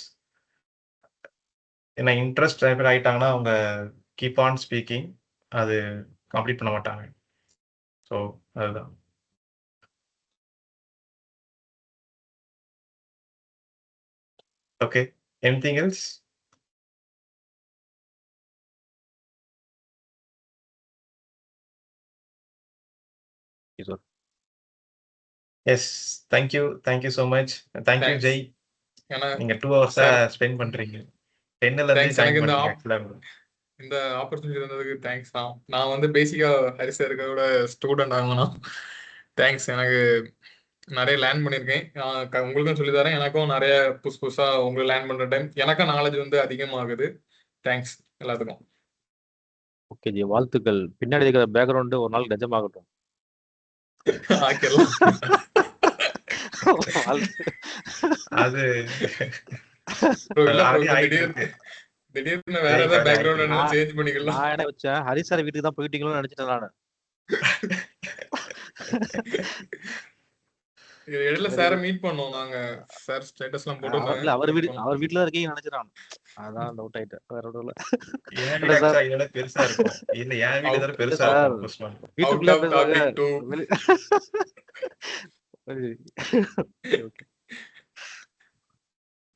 ஏன்னா இன்ட்ரெஸ்ட் நிறைய பேர் ஆகிட்டாங்கன்னா அவங்க கீப் ஆன் ஸ்பீக்கிங், அது கம்ப்ளீட் பண்ண மாட்டாங்க. ஸோ அதுதான். Okay, anything else? Yes, thank you so much. Thank you thanks. Jai. ஏன்னா நீங்கள் 2 ஹவர்ஸாக சார் ஸ்பெண்ட் பண்ணுறீங்க. 10லேருந்து தேங்க்ஸ். ஜாயின் எனக்கு பண்ணுறீங்க ஆக்சுவலாக. இந்த ஆப்பர்ச்சுனிட்டி தந்ததுக்கு தேங்க்ஸ் தான். நான் வந்து பேசிக்கா ஹரிசா இருக்கிறதோட ஸ்டூடெண்ட் ஆகணும். தேங்க்ஸ். எனக்கு நிறைய லேர்ன் பண்ணியிருக்கேன். உங்களுக்கும் சொல்லி தரேன். எனக்கும் நிறைய புதுசாக உங்களுக்கு லேர்ன் பண்ணுற டைம் எனக்கும் நாலேஜ் வந்து அதிகமாகுது. தேங்க்ஸ் எல்லாத்துக்கும். ஓகே ஜி, வாழ்த்துக்கள். பின்னாடி இருக்கிற பேக்ரவுண்டு ஒரு நாள் நிஜமாகட்டும். ஆக்கிடலாம். அது ப்ரோ இல்ல ப்ரோ, ஆல்ரெடி இப்போ ஆகிட்டு இருக்கு. திடீர்னு வேற ஏதாவது பேக்ரவுண்ட் என்ன சேஞ்ச் பண்ணிக்கலாம். நான் என்ன வச்சேன், ஹரிசார் வீட்டுக்கு தான் போயிட்டீங்களோன்னு நினைச்சிட்டேன் நான். இடையில சாரை மீட் பண்ணோம் நாங்க. சார் ஸ்டேட்டஸ்லாம் போட்டு அவர் வீட்டுல இருக்கீங்கன்னு நினைச்சிட்டான். அதான் டவுட் ஆயிட்டேன், வேற ஒன்றும் இல்ல. என் வீடு actually இதோட பெருசா இருக்கும். இல்ல என் வீடு இதோட பெருசா இருக்கும் உஸ்மான். வீட்டுக்குள்ள Out of topic too.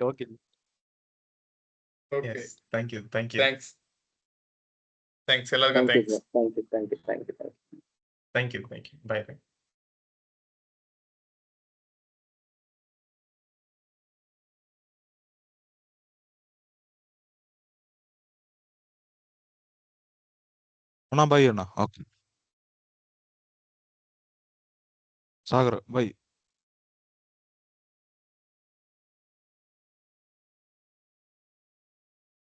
Okay. Okay, Yes, thank you. Thanks. எல்லாருக்கும் தேங்க்ஸ். Thank you. Bye. அண்ணா பை அண்ணா. Okay Sagar by.